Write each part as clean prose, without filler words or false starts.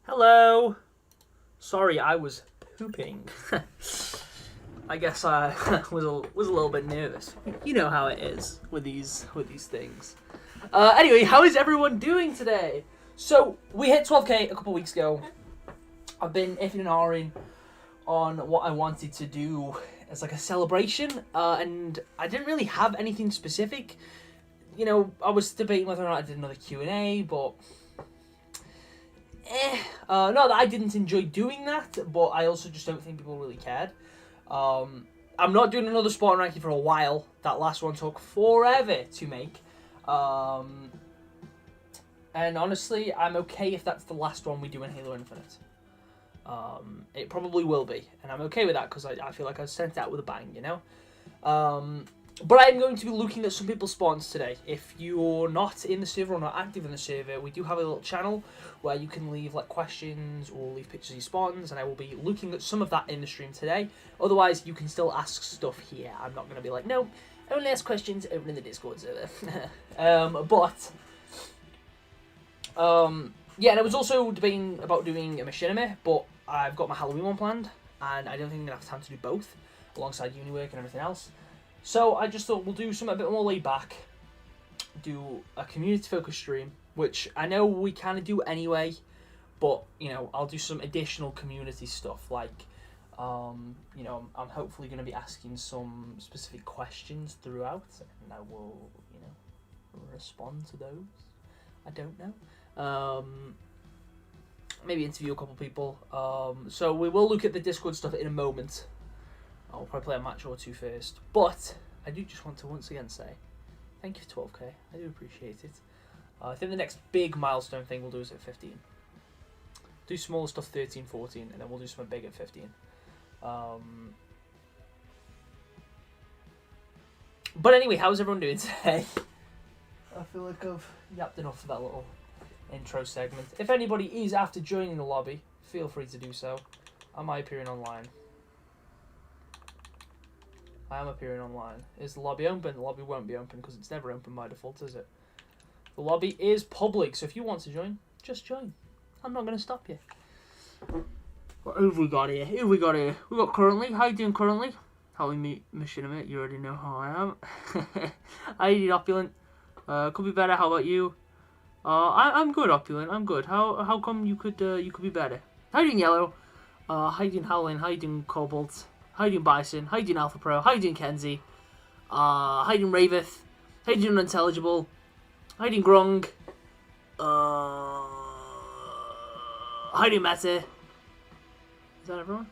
Hello. Sorry, I was pooping. I guess I was a little bit nervous. You know how it is with these things. Anyway, how is everyone doing today? So we hit 12k a couple weeks ago. I've been effing and ahhing on what I wanted to do as like a celebration, and I didn't really have anything specific. You know, I was debating whether or not I did another Q&A, but not that I didn't enjoy doing that, but I also just don't think people really cared. I'm not doing another Spartan ranking for a while. That last one took forever to make. And honestly, I'm okay if that's the last one we do in Halo Infinite. It probably will be, and I'm okay with that because I feel like I sent it out with a bang, you know? But I'm going to be looking at some people's spawns today. If you're not in the server or not active in the server, we do have a little channel where you can leave like questions or leave pictures of your spawns, and I will be looking at some of that in the stream today. Otherwise, you can still ask stuff here. I'm not going to be like, no, only ask questions over in the Discord server. Yeah, and I was also debating about doing a machinima, but I've got my Halloween one planned, and I don't think I'm going to have time to do both, alongside uni work and everything else. So I just thought we'll do something a bit more laid back, do a community-focused stream, which I know we kind of do anyway, but, you know, I'll do some additional community stuff, like, you know, I'm hopefully going to be asking some specific questions throughout, and I will, you know, respond to those. I don't know. Maybe interview a couple people. So we will look at the Discord stuff in a moment. I'll probably play a match or two first. But I do just want to once again say thank you for 12k. I do appreciate it. I think the next big milestone thing we'll do is at 15. Do smaller stuff 13, 14, and then we'll do something big at 15. But anyway, how's everyone doing today? I feel like I've yapped enough for that little intro segment. If anybody is after joining the lobby, feel free to do so. Am I appearing online? I am appearing online. Is the lobby open? The lobby won't be open because it's never open by default, is it? The lobby is public, so if you want to join, just join. I'm not going to stop you. Who have we got here? Who have we got here? We got Currently. How you doing, Currently? How we meet Machinima? You already know how I am. How you doing, Opulent? Could be better. How about you? I'm good, Opulent. I'm good. How come you could be better? How you doing, Yellow? How you doing, Howlin? How you doing, Cobalt? How you doing, Bison? How you doing, Alpha Pro? How you doing, Kenzie? How you doing, Raveth? How you doing, Unintelligible? How you doing, Grung? How you doing, Meta? Is that everyone?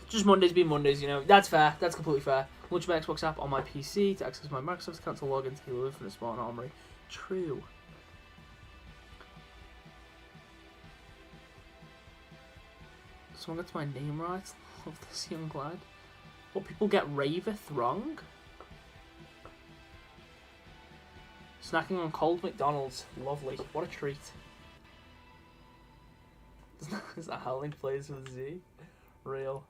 Just Mondays being Mondays, you know. That's fair. That's completely fair. Launch my Xbox app on my PC to access my Microsoft account to log into Halo Infinite Spartan Armory. True. Someone gets my name right. Love this young lad. What, people get Raveth wrong? Snacking on cold McDonald's. Lovely. What a treat. Is that how Link plays with Z? Real.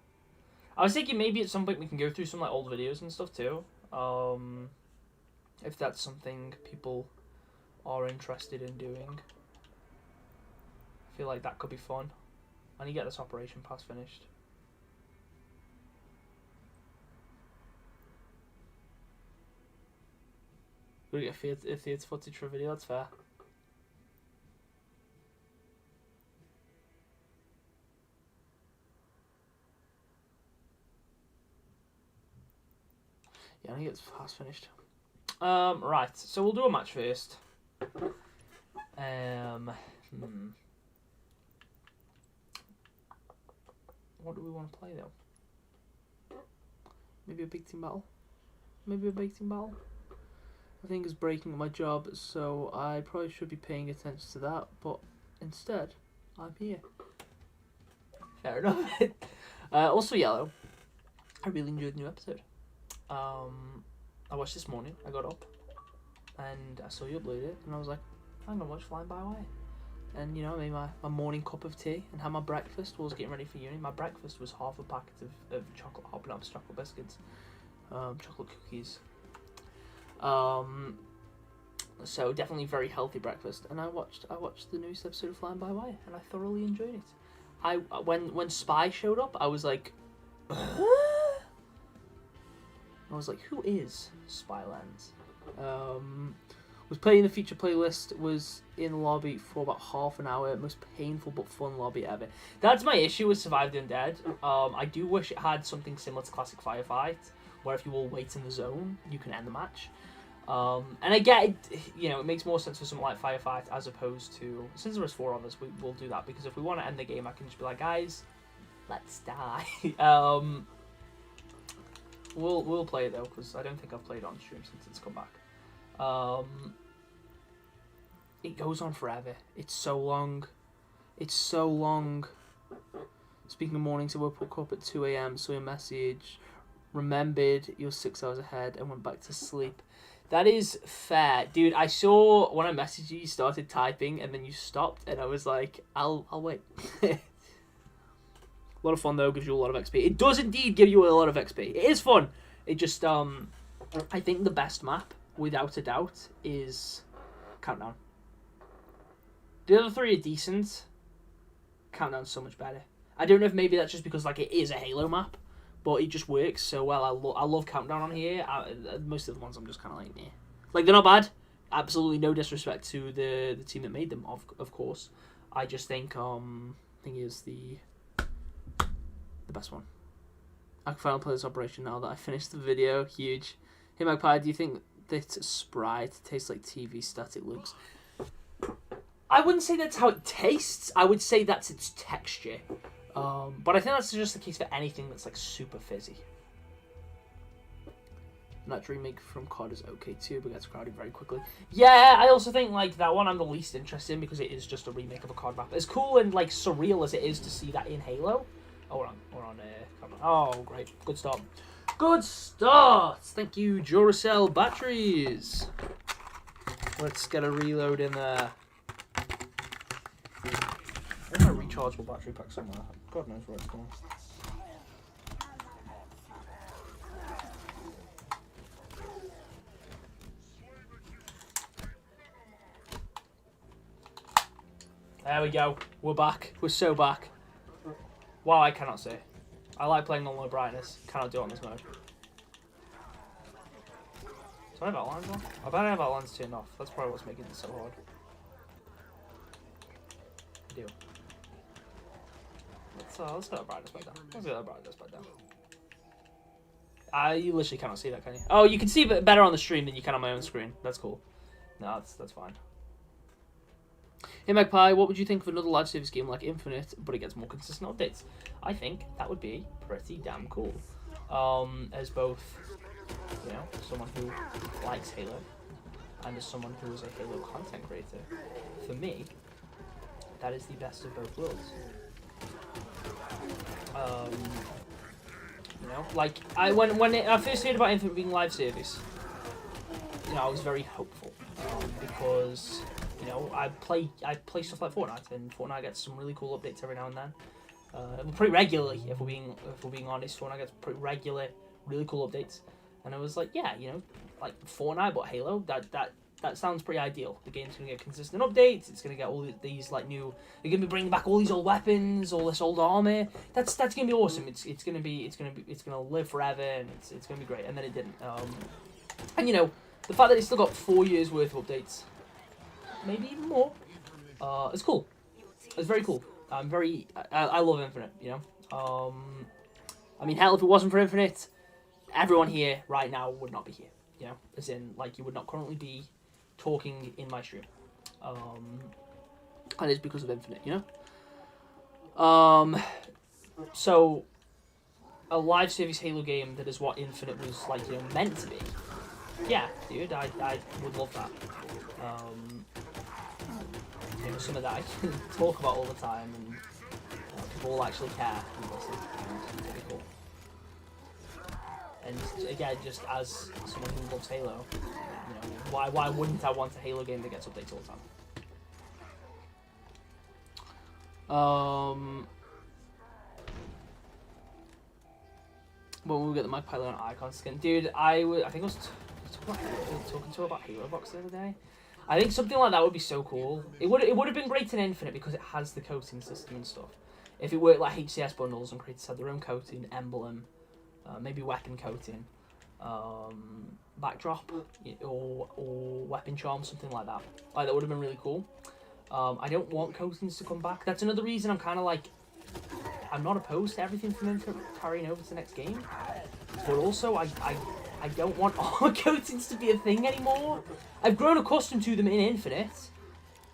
I was thinking maybe at some point we can go through some like old videos and stuff too. If that's something people are interested in doing. I feel like that could be fun. I need to get this operation pass finished. We're gonna get theatre footage for a video, that's fair. Yeah, I need to get this pass finished. Right, so we'll do a match first. What do we want to play though? Maybe a big team battle? Maybe a big team battle? I think it's breaking my job, so I probably should be paying attention to that, but instead, I'm here. Fair enough. Also, Yellow, I really enjoyed the new episode. I watched this morning, I got up, and I saw you upload it, and I was like, I'm gonna watch Flying By Wire. And, you know, I made my morning cup of tea and had my breakfast while I was getting ready for uni. My breakfast was half a packet of chocolate Hobnobs chocolate biscuits, chocolate cookies. So definitely very healthy breakfast. And I watched the newest episode of Flying by Wire, and I thoroughly enjoyed it. When Spy showed up, I was like, I was like, who is Spylands? Was playing the feature playlist, was in the lobby for about half an hour. Most painful but fun lobby ever. That's my issue with Survive the Undead. I do wish it had something similar to Classic Firefight, where if you all wait in the zone, you can end the match. And I get it, it makes more sense for something like Firefight as opposed to, since there is 4 of us, we'll do that, because if we want to end the game, I can just be like, guys, let's die. We'll play it though, because I don't think I've played it on stream since it's come back. It goes on forever. It's so long. It's so long. Speaking of mornings, I woke up at 2 a.m, saw a message, remembered you're 6 hours ahead, and went back to sleep. That is fair. Dude, I saw when I messaged you, you started typing, and then you stopped, and I was like, I'll wait. A lot of fun, though. Gives you a lot of XP. It does indeed give you a lot of XP. It is fun. It just, I think the best map, without a doubt, is Countdown. The other 3 are decent. Countdown's so much better. I don't know if maybe that's just because, like, it is a Halo map, but it just works so well. I love Countdown on here. Most of the ones I'm just kind of like, nah. Like, they're not bad. Absolutely no disrespect to the team that made them, of course. I just think, it is the best one. I can finally play this operation now that I finished the video. Huge. Hey, Magpie, do you think that Sprite tastes like TV static looks? I wouldn't say that's how it tastes. I would say that's its texture. But I think that's just the case for anything that's like super fizzy. That remake from COD is okay too, but gets crowded very quickly. Yeah, I also think like that one I'm the least interested in because it is just a remake of a COD map. As cool and like surreal as it is to see that in Halo. Oh, we're on oh, great. Good start. Good start! Thank you, Duracell batteries. Let's get a reload in there. There's a rechargeable battery pack somewhere. God knows where it's going. There we go. We're back. We're so back. Wow, I cannot say. I like playing on low brightness. Cannot do it on this mode. Do I have outlines on? I bet I have outlines turned off. That's probably what's making it so hard. I do. Let's get the brightness back down. Let's get the brightness back down. You literally cannot see that, can you? Oh, you can see it better on the stream than you can on my own screen. That's cool. No, that's fine. Hey Magpie, what would you think of another live service game like Infinite, but it gets more consistent updates? I think that would be pretty damn cool. As both, someone who likes Halo, and as someone who is a Halo content creator, for me, that is the best of both worlds. Like when I first heard about Infinite being live service, I was very hopeful because I play stuff like Fortnite, and Fortnite gets some really cool updates every now and then. Pretty regularly, if we're being honest. Fortnite gets pretty regular, really cool updates, and I was like, yeah, like Fortnite but Halo. That sounds pretty ideal. The game's gonna get consistent updates. It's gonna get all these like new. They're gonna be bringing back all these old weapons, all this old armor. That's gonna be awesome. It's gonna live forever, and it's gonna be great. And then it didn't. And the fact that it's still got 4 years worth of updates, maybe even more. It's cool. It's very cool. I love Infinite. I mean, hell, if it wasn't for Infinite, everyone here right now would not be here. As in, like, you would not currently be talking in my stream. And it's because of Infinite, So, a live service Halo game that is what Infinite was, like, meant to be. Yeah, dude, I would love that. Some of that I can talk about all the time, and people will actually care and listen. It's really cool. And again, just as someone who loves Halo, why wouldn't I want a Halo game that gets updates all the time? When we get the Magpie on icon skin, dude, I think I was talking to her about Halo Box the other day, I think something like that would be so cool. It would have been great in Infinite because it has the coating system and stuff. If it worked like HCS bundles and creators had their own coating, emblem, maybe weapon coating, backdrop, or weapon charm, something like that. Like that would have been really cool. I don't want coatings to come back. That's another reason I'm kind of like, I'm not opposed to everything from Infinite carrying over to the next game. But also, I don't want armor coatings to be a thing anymore. I've grown accustomed to them in Infinite.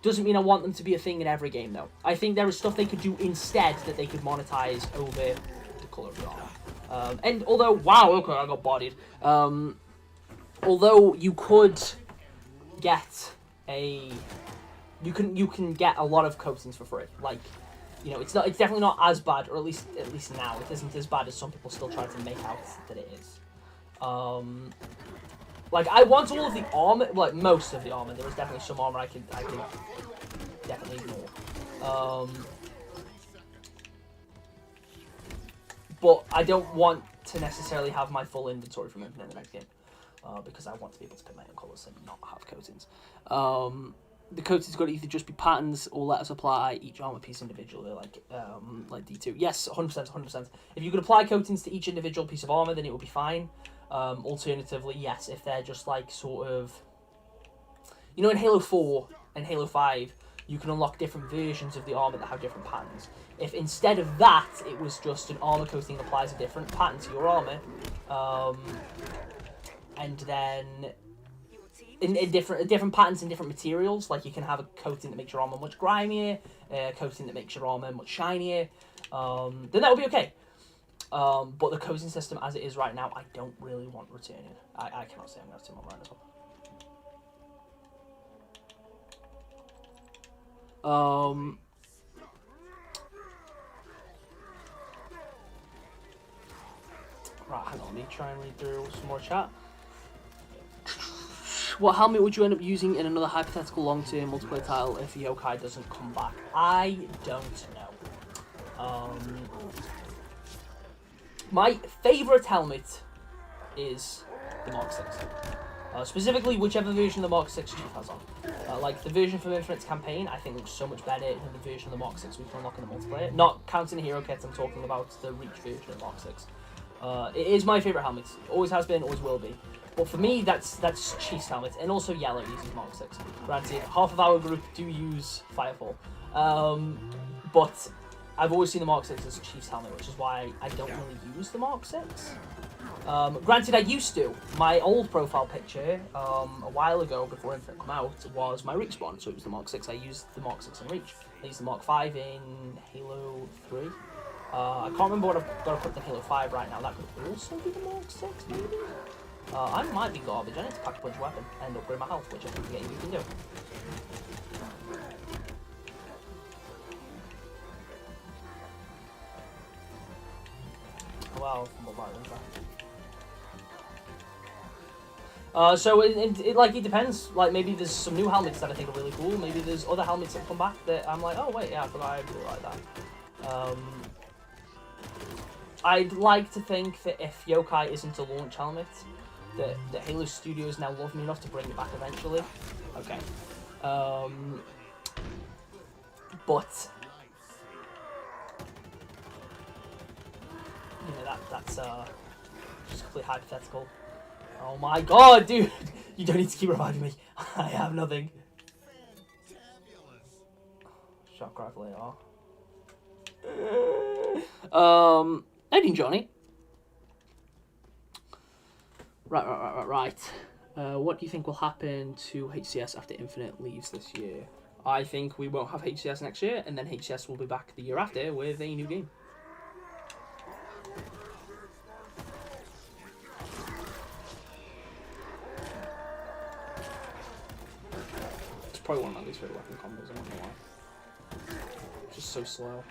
Doesn't mean I want them to be a thing in every game, though. I think there is stuff they could do instead that they could monetize over the colour of the armor. And although, wow, okay, I got bodied. Although you could get a, you can get a lot of coatings for free. Like, you know, it's definitely not as bad, or at least now it isn't as bad as some people still try to make out that it is. Like I want all of the armor, like most of the armor. There is definitely some armor I could definitely ignore. But I don't want to necessarily have my full inventory from Infinite in the next game, because I want to be able to pick my own colours and not have coatings. The coatings got to either just be patterns or let us apply each armor piece individually, like D2. Yes, 100%, 100%. If you could apply coatings to each individual piece of armor, then it would be fine. Alternatively, yes, if they're just like sort of, you know, in Halo 4 and Halo 5, you can unlock different versions of the armor that have different patterns. If instead of that, it was just an armor coating applies a different pattern to your armor, and then in different patterns and different materials, like you can have a coating that makes your armor much grimier, a coating that makes your armor much shinier, then that would be okay. But the coating system as it is right now, I don't really want returning. I cannot say I'm going to turn my mind as well. Right, hang on, let me try and read through some more chat. What helmet would you end up using in another hypothetical long-term multiplayer title if Yokai doesn't come back? I don't know. My favourite helmet is the Mark 6. Specifically, whichever version of the Mark 6 Chief has on. Like, the version from Infinite's campaign, I think looks so much better than the version of the Mark 6 we can unlock in the multiplayer. Not counting the hero kits, I'm talking about the Reach version of Mark 6. It is my favourite helmet. Always has been, always will be. But for me, that's Chief's helmet. And also Yellow uses Mark 6. Granted, half of our group do use Firefall. But I've always seen the Mark 6 as Chief's helmet, which is why I don't really use the Mark 6. Granted, I used to. My old profile picture, a while ago, before Infinite came out, was my Reach spawn, so it was the Mark 6. I used the Mark 6 in Reach. I used the Mark 5 in Halo 3. I can't remember what I've got to put in Halo 5 right now. That could also be the Mark 6, maybe? I might be garbage. I need to pack a punch weapon and upgrade my health, which I think you can do. Wow, so it depends. Like, maybe there's some new helmets that I think are really cool. Maybe there's other helmets that come back that I'm like, oh wait, yeah, I forgot I really like that. I'd like to think that if Yokai isn't a launch helmet, that Halo Studios now love me enough to bring it back eventually. Okay. But you know, that's just completely hypothetical. Oh my god, dude! You don't need to keep reviving me. I have nothing. Shock rifle AR. Editing Johnny. Right. What do you think will happen to HCS after Infinite leaves this year? I think we won't have HCS next year, and then HCS will be back the year after with a new game. It's probably one of my least favorite weapon combos, I'm not gonna lie. It's just so slow.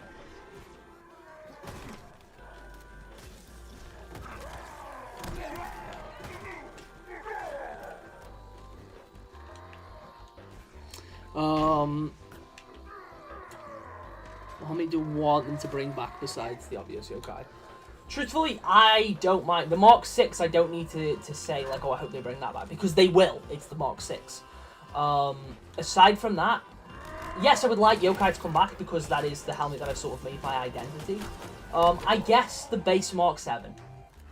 How many do you want them to bring back besides the obvious Yokai? Truthfully, I don't mind. The Mark 6, I don't need to say, like, oh, I hope they bring that back. Because they will. It's the Mark 6. Aside from that, yes, I would like Yokai to come back because that is the helmet that I've sort of made my identity. I guess the base Mark 7.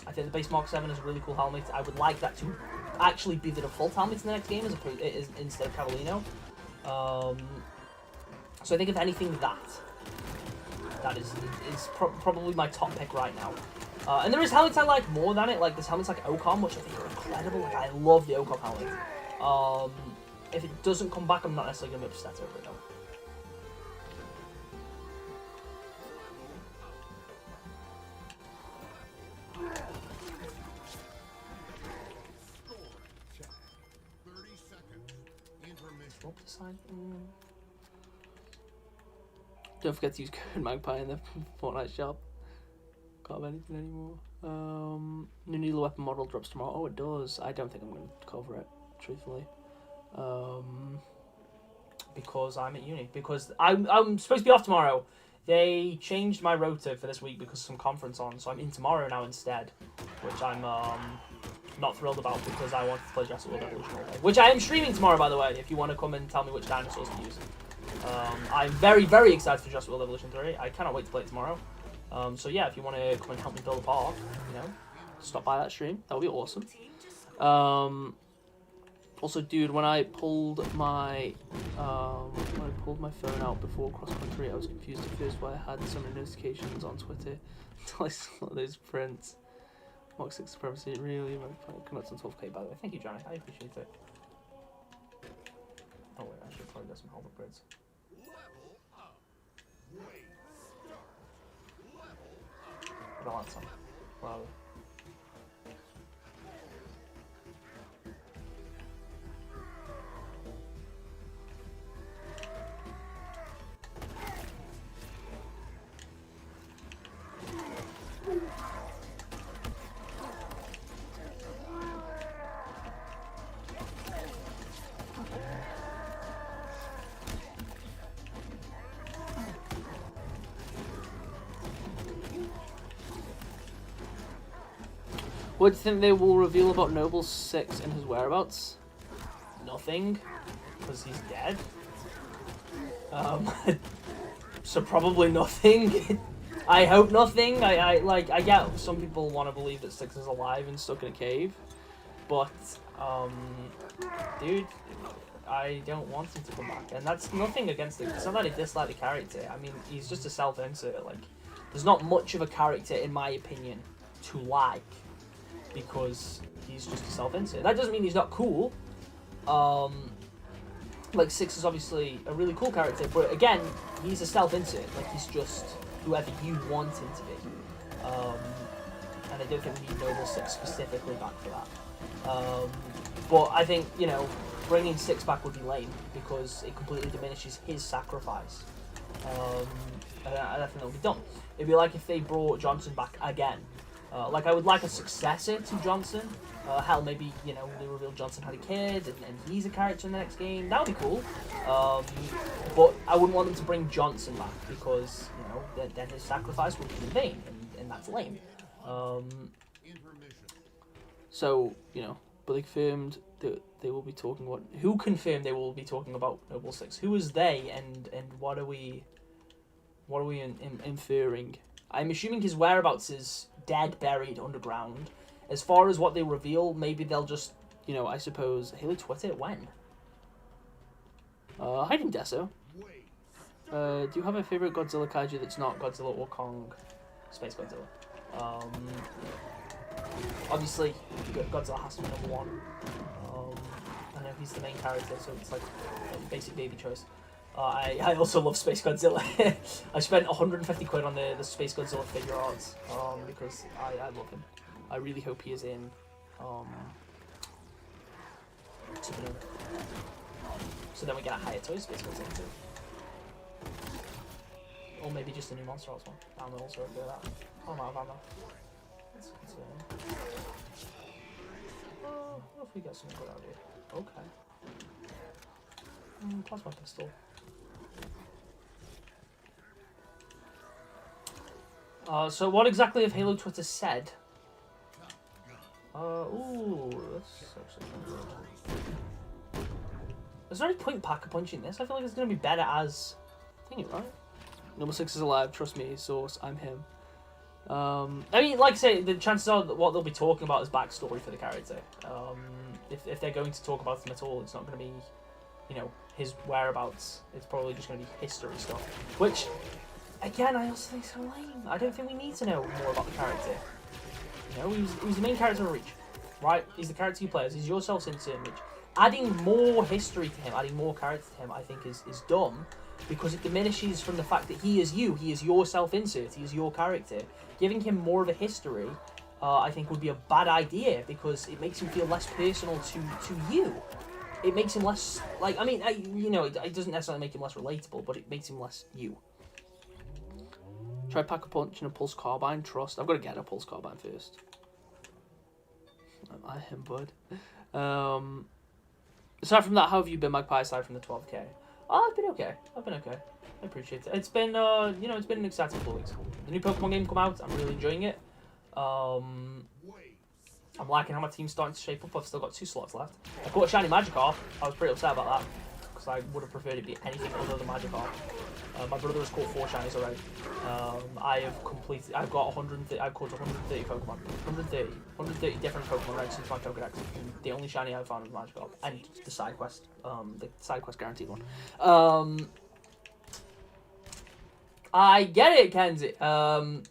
I think the base Mark 7 is a really cool helmet. I would like that to actually be the default helmet in the next game instead of Cavallino. So I think if anything, that is probably my top pick right now. And there is helmets I like more than it. Like there's helmets like Ocom, which I think are incredible. Like I love the Ocom helmet. If it doesn't come back, I'm not necessarily gonna be upset over it though. Don't forget to use code Magpie in the Fortnite shop. Can't have anything anymore. New needle weapon model drops tomorrow. Oh, it does. I don't think I'm going to cover it, truthfully. Because I'm at uni. Because I'm supposed to be off tomorrow. They changed my rota for this week because of some conference on, so I'm in tomorrow now instead. Which I'm not thrilled about because I wanted to play Jurassic World Evolution all day. Which I am streaming tomorrow, by the way, if you want to come and tell me which dinosaurs to use. I'm very, very excited for Jurassic World Evolution 3. I cannot wait to play it tomorrow. So yeah, if you want to come and help me build a park, you know, stop by that stream. That would be awesome. Also, dude, when I pulled my phone out before cross country, I was confused at first why I had so many notifications on Twitter until I saw those prints. Mark 6 supremacy, really? Congrats on 12k, by the way. Thank you, Johnny. I appreciate it. Oh wait, I should probably get some helmet grids. Balance on. Wow. What do you think they will reveal about Noble 6 and his whereabouts? Nothing, because he's dead. So probably nothing. I hope nothing. I get some people want to believe that 6 is alive and stuck in a cave, but dude, I don't want him to come back, and that's nothing against it. It's not that I dislike the character. I mean, he's just a self-insert. Like, there's not much of a character, in my opinion, to like. Because he's just a self-insert. That doesn't mean he's not cool. Like 6 is obviously a really cool character, but again, he's a self-insert. Like he's just whoever you want him to be. And I don't think we need Noble 6 specifically back for that. But I think, you know, bringing 6 back would be lame because it completely diminishes his sacrifice. And I think that would be dumb. It'd be like if they brought Johnson back again. Like, I would like a successor to Johnson. Hell, maybe, you know, they reveal Johnson had a kid and he's a character in the next game. That would be cool. But I wouldn't want them to bring Johnson back because, you know, then his sacrifice would be in vain, and that's lame. So, you know, but they confirmed that they will be talking what... Who confirmed they will be talking about Noble 6? Who is they, and what are we inferring? I'm assuming his whereabouts is dead, buried underground. As far as what they reveal, maybe they'll just, you know, I suppose, Halo Twitter, when? Hiding Deso. Do you have a favourite Godzilla kaiju that's not Godzilla or Kong? Space Godzilla. Obviously, Godzilla has to be number one. I know he's the main character, so it's like a basic baby choice. I also love Space Godzilla. I spent 150 quid on the Space Godzilla figure arts because I love him. I really hope he is in Supernova. So then we get a higher toy Space Godzilla too. Or maybe just a new Monster Arts one. I'm also okay with that. Oh, I'm out of ammo. Let's continue. What if we get something good out here? Okay. Plasma pistol. So what exactly have Halo Twitter said? Ooh, that's actually kind of good. Is there any point Pack-a-Punching this? I feel like it's going to be better as... thingy, right? Number 6 is alive, trust me, source, I'm him. I mean, like I say, the chances are that what they'll be talking about is backstory for the character. If they're going to talk about him at all, it's not going to be, you know, his whereabouts. It's probably just going to be history stuff. Which, again, I also think is so lame. I don't think we need to know more about the character. You know, he was the main character of Reach, right? He's the character you play as. He's your self-insert Reach. Adding more history to him, adding more character to him, I think is dumb, because it diminishes from the fact that he is you. He is your self-insert. He is your character. Giving him more of a history, I think, would be a bad idea, because it makes him feel less personal to you. It makes him less, like, I mean, you know, it doesn't necessarily make him less relatable, but it makes him less you. Try Pack-a-Punch and a Pulse Carbine. Trust. I've got to get a Pulse Carbine first. I am, bud. Aside from that, how have you been, Magpie, aside from the 12k? Oh, I've been okay. I appreciate it. It's been, you know, it's been an exciting 4 weeks. The new Pokemon game come out. I'm really enjoying it. I'm liking how my team's starting to shape up. I've still got 2 slots left. I caught a shiny Magikarp. I was pretty upset about that, because I would have preferred it be anything other than Magikarp. My brother has caught 4 shinies already. I've got 130, I've caught 130 Pokemon. 130 different Pokemon right since my Pokedex. And the only shiny I've found was Magikarp. And the side quest, guaranteed one. I get it, Kenzie. And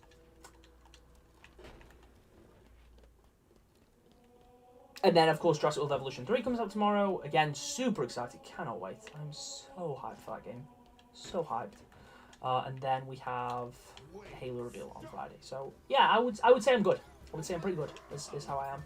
then, of course, Jurassic World Evolution 3 comes out tomorrow. Again, super excited. Cannot wait. I'm so hyped for that game. So hyped. And then we have Halo reveal on Friday. So, yeah, I would say I'm good. I would say I'm pretty good. This is how I am.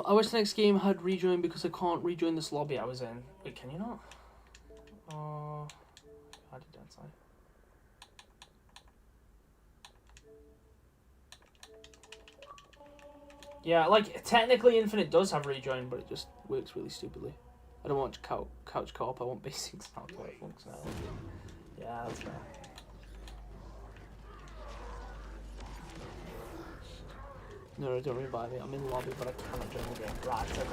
I wish the next game had rejoin because I can't rejoin this lobby I was in. Wait, can you not? I did that side. Yeah, like, technically Infinite does have rejoin, but it just works really stupidly. I don't want couch co-op, I want basic sound functionality. Yeah, that's fair. No, don't revive me. I'm in the lobby, but I cannot join the game. Right, okay.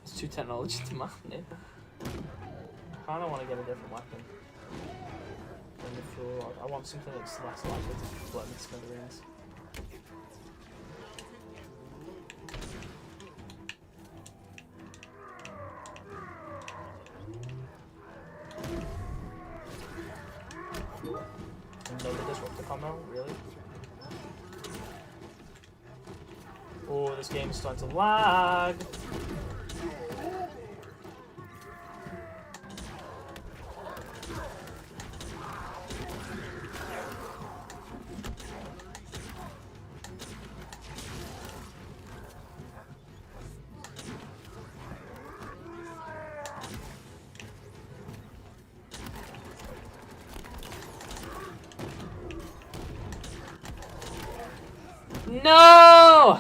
It's too technology demanding. I kinda want to get a different weapon. I want something that's less likely to blow me to smithereens. Another disruptor combo, really? Oh, this game is starting to lag! No!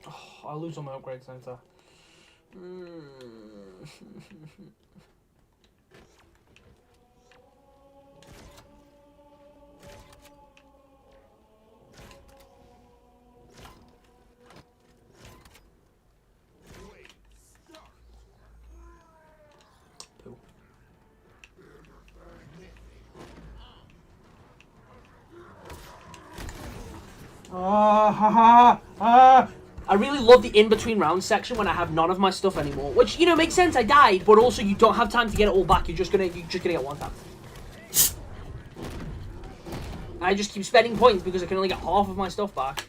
Oh, I lose all my upgrades, don't I? Poo. I really love the in-between rounds section when I have none of my stuff anymore. Which, you know, makes sense, I died, but also you don't have time to get it all back. You're just gonna get one tap. I just keep spending points because I can only get half of my stuff back.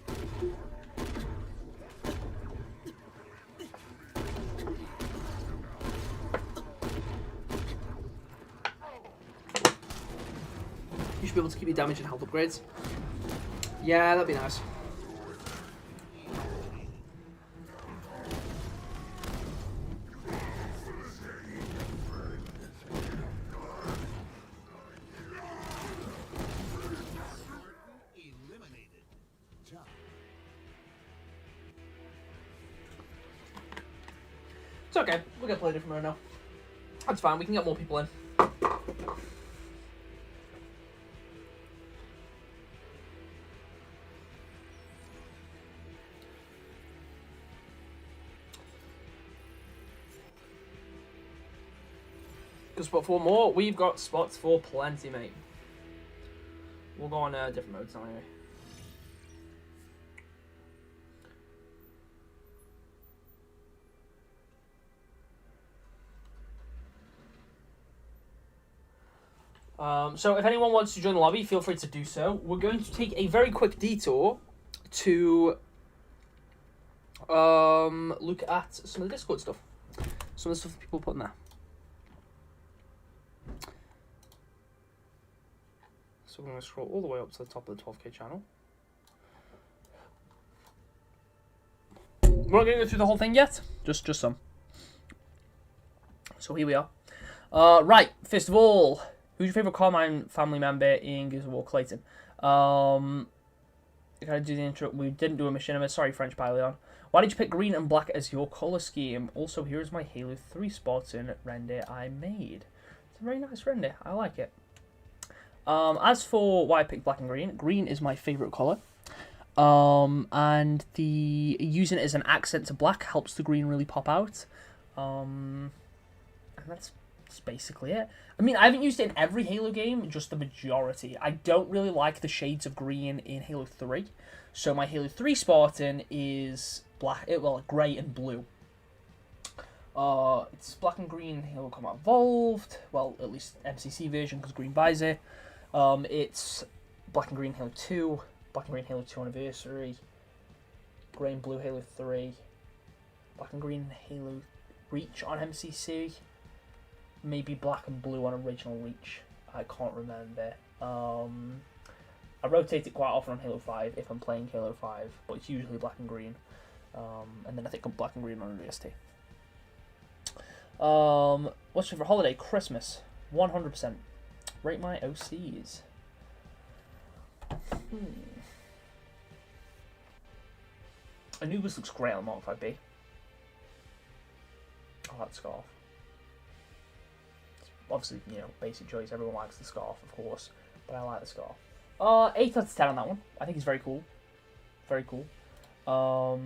You should be able to keep your damage and health upgrades. Yeah, that'd be nice. It's okay. We're gonna play a different mode now. That's fine. We can get more people in. Good spot for more. We've got spots for plenty, mate. We'll go on different modes now anyway. So if anyone wants to join the lobby, feel free to do so. We're going to take a very quick detour to look at some of the Discord stuff. Some of the stuff that people put in there. So we're going to scroll all the way up to the top of the 12K channel. We're not going to go through the whole thing yet. Just some. So here we are. Right, first of all, who's your favourite Carmine family member in Gears of War? Clayton. I gotta do the intro. We didn't do a machinima. Sorry, French Pyleon. Why did you pick green and black as your colour scheme? Also, here's my Halo 3 Spartan render I made. It's a very nice render. I like it. As for why I picked black and green is my favourite colour. And using it as an accent to black helps the green really pop out. And that's basically it. I mean, I haven't used it in every Halo game, just the majority. I don't really like the shades of green in Halo 3. So my Halo 3 Spartan is grey and blue. It's black and green Halo Combat Evolved. Well, at least MCC version, because green buys it. It's black and green Halo 2, black and green Halo 2 Anniversary, grey and blue Halo 3, black and green Halo Reach on MCC, maybe black and blue on Original Reach. I can't remember. I rotate it quite often on Halo 5 if I'm playing Halo 5, but it's usually black and green. And then I think I'm black and green on ODST. What's your favorite holiday? Christmas. 100%. Rate my OCs. Anubis looks great on Mark 5B. I like the scarf. It's obviously, you know, basic choice. Everyone likes the scarf, of course. But I like the scarf. 8 out of 10 on that one. I think it's very cool. Very cool. Not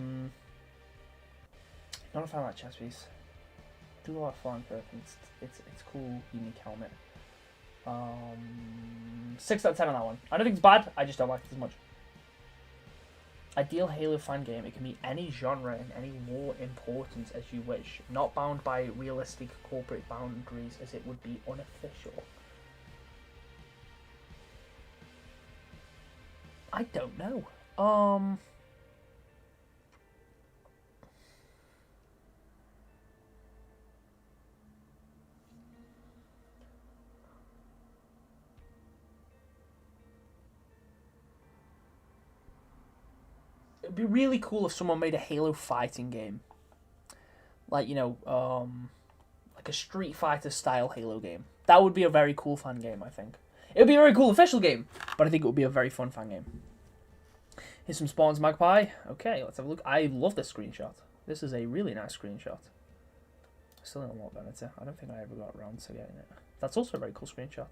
a fan of that chest piece. I do like flying curtains. It's cool, unique helmet. 6 out of 10 on that one. I don't think it's bad, I just don't like it as much. Ideal Halo fan game. It can be any genre and any war importance as you wish. Not bound by realistic corporate boundaries as it would be unofficial. I don't know. It'd be really cool if someone made a Halo fighting game. Like, you know, like a Street Fighter style Halo game. That would be a very cool fan game, I think. It would be a very cool official game, but I think it would be a very fun fan game. Here's some spawns, Magpie. Okay, let's have a look. I love this screenshot. This is a really nice screenshot. Still in a lot better. I don't think I ever got around to getting it. That's also a very cool screenshot.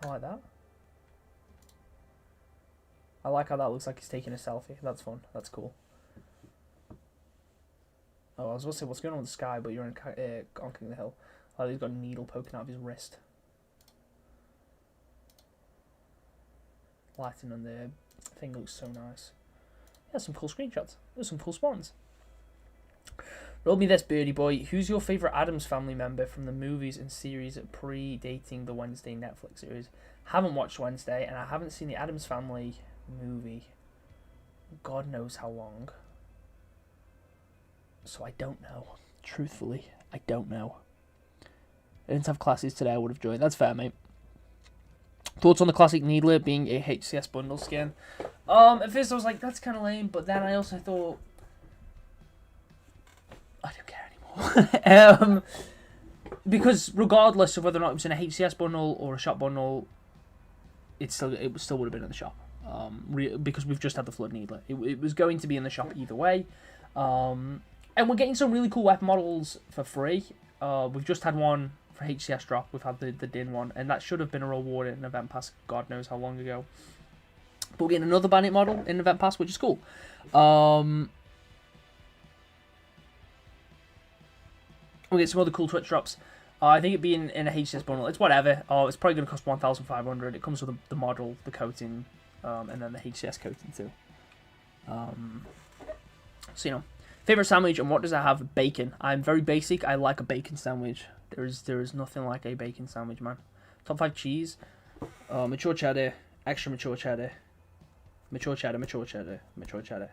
I like that. I like how that looks like he's taking a selfie. That's fun. That's cool. Oh, I was going to say, what's going on with the sky, but you're on King the Hill. Oh, he's got a needle poking out of his wrist. Lighting on the thing looks so nice. Yeah, some cool screenshots. There's some cool spawns. Roll me this, birdie boy. Who's your favourite Addams Family member from the movies and series predating the Wednesday Netflix series? Haven't watched Wednesday, and I haven't seen the Addams Family movie. God knows how long. So I don't know. Truthfully, I don't know. I didn't have classes today. I would have joined. That's fair, mate. Thoughts on the classic Needler being a HCS bundle skin? At first I was like, that's kind of lame, but then I also thought, I don't care anymore. Because regardless of whether or not it was in a HCS bundle or a shop bundle, it still would have been in the shop. Because we've just had the Flood Needler. It was going to be in the shop either way. And we're getting some really cool weapon models for free. We've just had one for HCS drop. We've had the Din one, and that should have been a reward in an event pass God knows how long ago. But we're getting another Bandit model in event pass, which is cool. We'll get some other cool Twitch drops. I think it'd be in a HCS bundle. It's whatever. It's probably going to cost 1,500. It comes with the model, the coating, and then the HCS coating too. So, you know. Favorite sandwich, and what does it have? Bacon. I'm very basic. I like a bacon sandwich. There is nothing like a bacon sandwich, man. Top 5 cheese. Mature cheddar, extra mature cheddar, mature cheddar, mature cheddar, mature cheddar.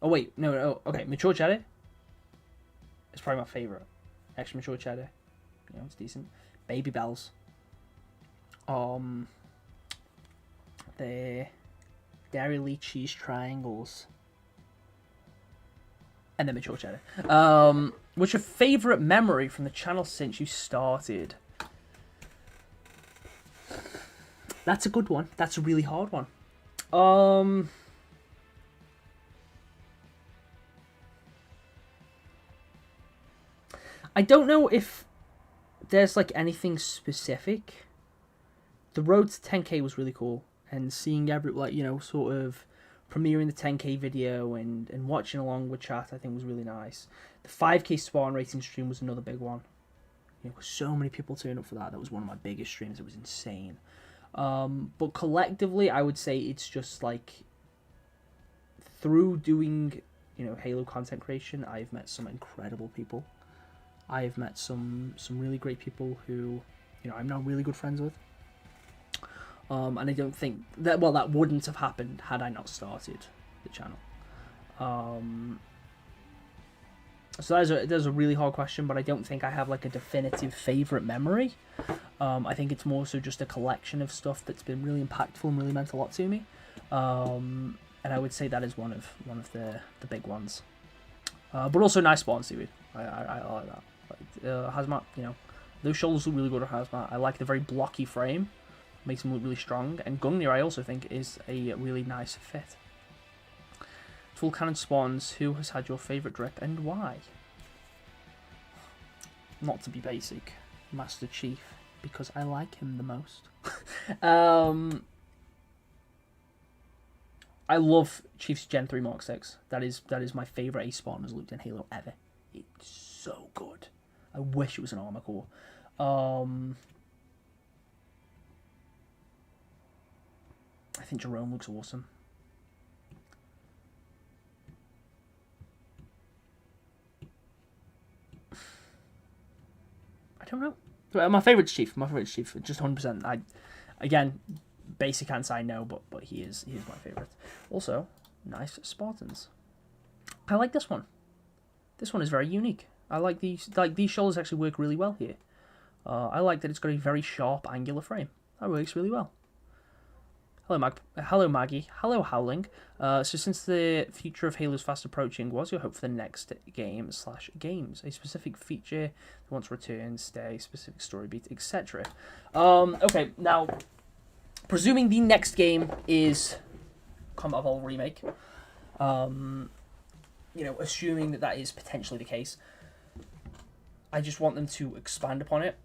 Oh wait, no. Okay, mature cheddar. It's probably my favorite. Extra mature cheddar. You know, it's decent. Baby Bells. The Dairy Lee cheese triangles. And then mature cheddar. What's your favourite memory from the channel since you started? That's a good one. That's a really hard one. I don't know if there's like anything specific. The road to 10k was really cool, and seeing sort of premiering the 10k video and watching along with chat, I think was really nice. The 5k spawn rating stream was another big one. You know, so many people turned up for that. That was one of my biggest streams. It was insane. But collectively, I would say it's just like through doing, Halo content creation, I've met some incredible people. I've met some really great people who, I'm now really good friends with. And I don't think that wouldn't have happened had I not started the channel. So there's a really hard question, but I don't think I have like a definitive favorite memory. I think it's more so just a collection of stuff that's been really impactful and really meant a lot to me. And I would say that is one of the big ones. But also nice spawn seaweed. I like that. Hazmat, those shoulders look really good on Hazmat. I like the very blocky frame. Makes him look really strong. And Gungnir, I also think, is a really nice fit. Full Cannon Spawns, who has had your favourite drip and why? Not to be basic, Master Chief, because I like him the most. I love Chief's Gen 3 Mark 6. That is my favourite ace spawn as looked in Halo ever. It's so good. I wish it was an armor core. I think Jerome looks awesome. I don't know. My favourite's Chief. My favourite's Chief. Just 100%. Again, basic answer I know, but he is my favourite. Also, nice Spartans. I like this one. This one is very unique. I like these. Like these shoulders actually work really well here. I like that it's got a very sharp, angular frame. That works really well. Hello Maggie. Hello Howling. So since the future of Halo is fast approaching, what's your hope for the next game/games? A specific feature that wants to return, stay, specific story beat, etc. Okay, now, presuming the next game is Combat Evolved Remake. You know, assuming that that is potentially the case, I just want them to expand upon it.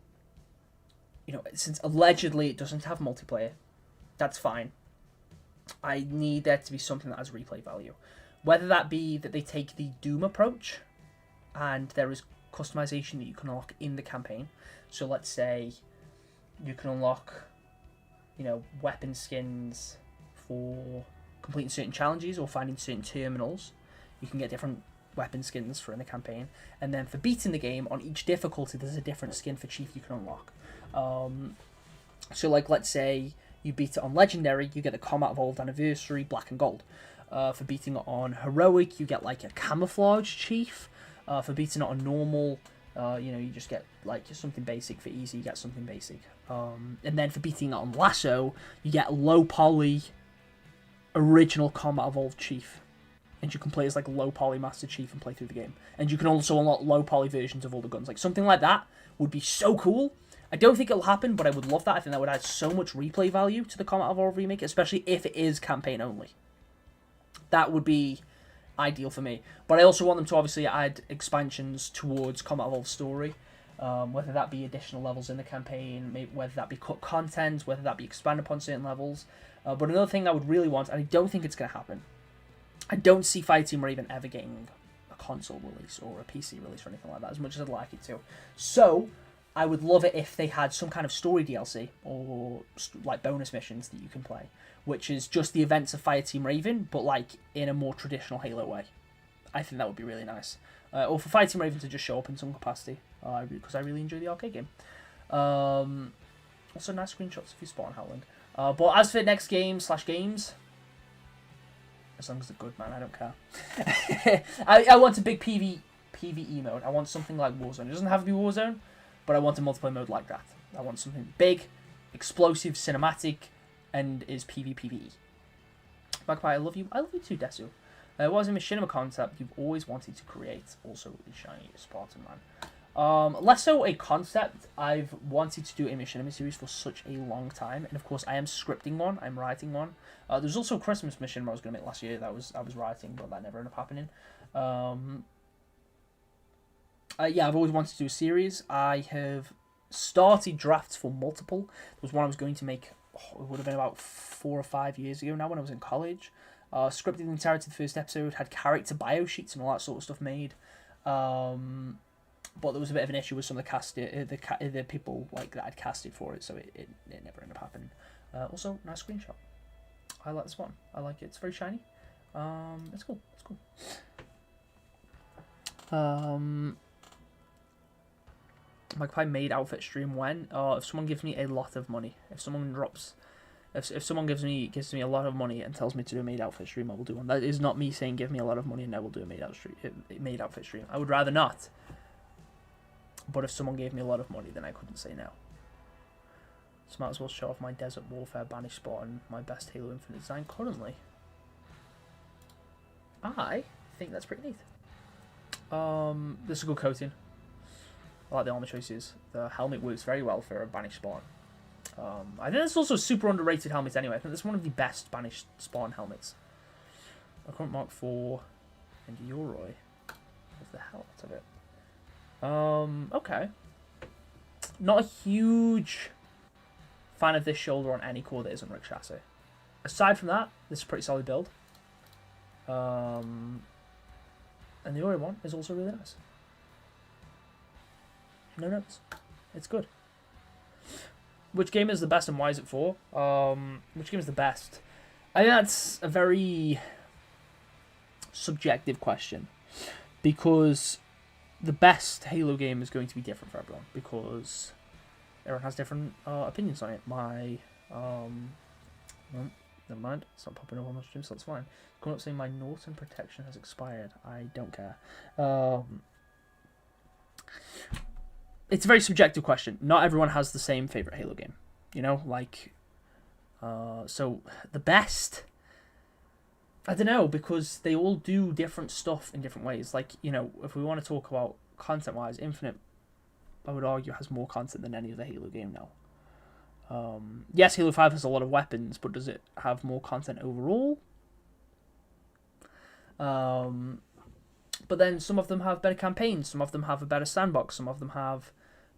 You know, since allegedly it doesn't have multiplayer, that's fine. I need there to be something that has replay value. Whether that be that they take the Doom approach and there is customization that you can unlock in the campaign. So let's say you can unlock, you know, weapon skins for completing certain challenges or finding certain terminals. You can get different weapon skins for in the campaign, and then for beating the game on each difficulty there's a different skin for Chief you can unlock. So like let's say you beat it on Legendary, you get the Combat Evolved Anniversary Black and Gold. For beating it on Heroic, you get like a Camouflage Chief. For beating it on Normal, you know, you just get like something basic. For Easy, you get something basic. And then for beating it on Lasso, you get Low Poly Original Combat Evolved Chief. And you can play as like low poly Master Chief and play through the game. And you can also unlock low poly versions of all the guns. Like something like that would be so cool. I don't think it'll happen, but I would love that. I think that would add so much replay value to the Combat Evolved Remake, especially if it is campaign only. That would be ideal for me. But I also want them to obviously add expansions towards Combat Evolved Story. Whether that be additional levels in the campaign, maybe whether that be cut content, whether that be expand upon certain levels. But another thing I would really want, and I don't think it's going to happen, I don't see Fireteam Raven ever getting a console release or a PC release or anything like that, as much as I'd like it to. So, I would love it if they had some kind of story DLC or like bonus missions that you can play, which is just the events of Fireteam Raven, but like in a more traditional Halo way. I think that would be really nice. Or for Fireteam Raven to just show up in some capacity, because I really enjoy the arcade game. Also, nice screenshots if you spot on Howland. But as for next games, as long as they're good, man, I don't care. I want a big PvE mode. I want something like Warzone. It doesn't have to be Warzone, but I want a multiplayer mode like that. I want something big, explosive, cinematic, and is PvE. Magpie, I love you. I love you too, Desu. What was a machinima concept you've always wanted to create? Also, the shiny Spartan man. Less so a concept. I've wanted to do a machinima series for such a long time, and of course, I am scripting one. I'm writing one. There's also a Christmas machinima I was going to make last year. I was writing, but that never ended up happening. Yeah, I've always wanted to do a series. I have started drafts for multiple. There was one I was going to make. It would have been about 4 or 5 years ago now when I was in college. Scripted the entirety of the first episode, had character bio sheets and all that sort of stuff made. But there was a bit of an issue with some of the people like that I'd casted for it, so it never ended up happening. Also, nice screenshot. I like this one. I like it. It's very shiny. It's cool. It's cool. Magpie made outfit stream when? If someone gives me a lot of money. If someone drops, if someone gives me a lot of money and tells me to do a made outfit stream, I will do one. That is not me saying give me a lot of money and I will do a made outfit stream. I would rather not. But if someone gave me a lot of money, then I couldn't say no. So might as well show off my Desert Warfare Banished Spot and my best Halo Infinite design currently. I think that's pretty neat. This is a good coating. I like the armor choices. The helmet works very well for a Banished Spawn. I think it's also a super underrated helmet anyway. I think it's one of the best Banished Spawn helmets. I current Mark 4 and Yoroi. What the hell out of it? Okay. Not a huge fan of this shoulder on any core that isn't Rick chassis. Aside from that, this is a pretty solid build. And the Yoroi one is also really nice. No notes. It's good. Which game is the best and why is it for? Which game is the best? I think that's a very subjective question. Because the best Halo game is going to be different for everyone. Because everyone has different opinions on it. Well, never mind. It's not popping up on my stream, so that's fine. Coming up saying my Norton protection has expired. I don't care. It's a very subjective question. Not everyone has the same favorite Halo game. You know, like, so the best, I don't know, because they all do different stuff in different ways. Like, you know, if we want to talk about content-wise, Infinite, I would argue, has more content than any other Halo game now. Yes, Halo 5 has a lot of weapons, but does it have more content overall? But then some of them have better campaigns, some of them have a better sandbox, some of them have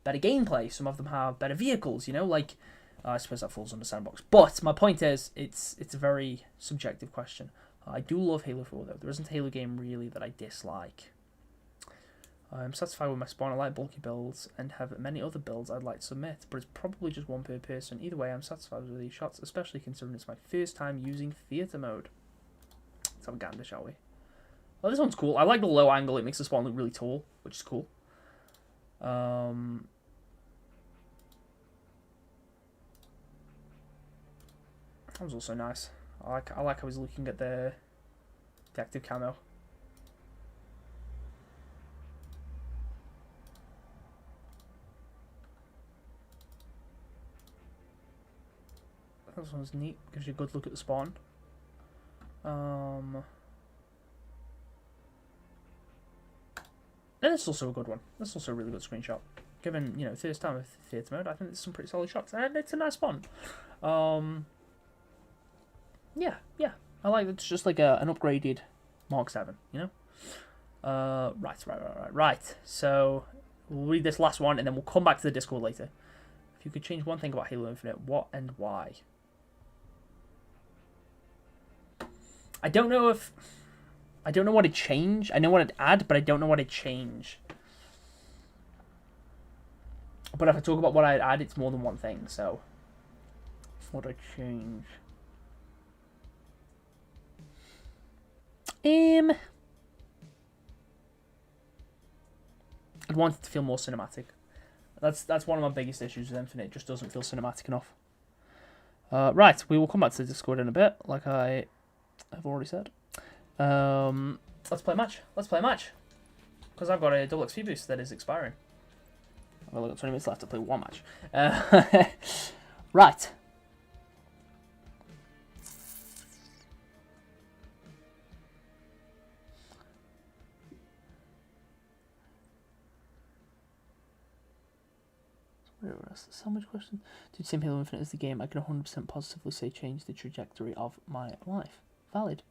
better gameplay, some of them have better vehicles, you know, like, I suppose that falls under sandbox. But my point is, it's a very subjective question. I do love Halo 4, though. There isn't a Halo game, really, that I dislike. I'm satisfied with my spawn. I like bulky builds and have many other builds I'd like to submit, but it's probably just one per person. Either way, I'm satisfied with these shots, especially considering it's my first time using theatre mode. Let's have a gander, shall we? Oh, this one's cool. I like the low angle. It makes the spawn look really tall, which is cool. That was also nice. I like how he's looking at the detective camo. This one's neat. Gives you a good look at the spawn. And this is also a good one. This is also a really good screenshot. Given, you know, first time with theatre mode, I think there's some pretty solid shots. And it's a nice spawn. Yeah. I like that it's just like an upgraded Mark 7, you know? Right. So, we'll read this last one and then we'll come back to the Discord later. If you could change one thing about Halo Infinite, what and why? I don't know what I'd change. I know what I'd add, but I don't know what I'd change. But if I talk about what I'd add, it's more than one thing, so... What I'd change... I'd want it to feel more cinematic. That's one of my biggest issues with Infinite. It just doesn't feel cinematic enough. Right, we will come back to the Discord in a bit, like I have already said. Let's play a match. Because I've got a double XP boost that is expiring. I've only got 20 minutes left to play one match. Right. So much question. Did Sim Halo Infinite is the game I can 100% positively say changed the trajectory of my life? Valid.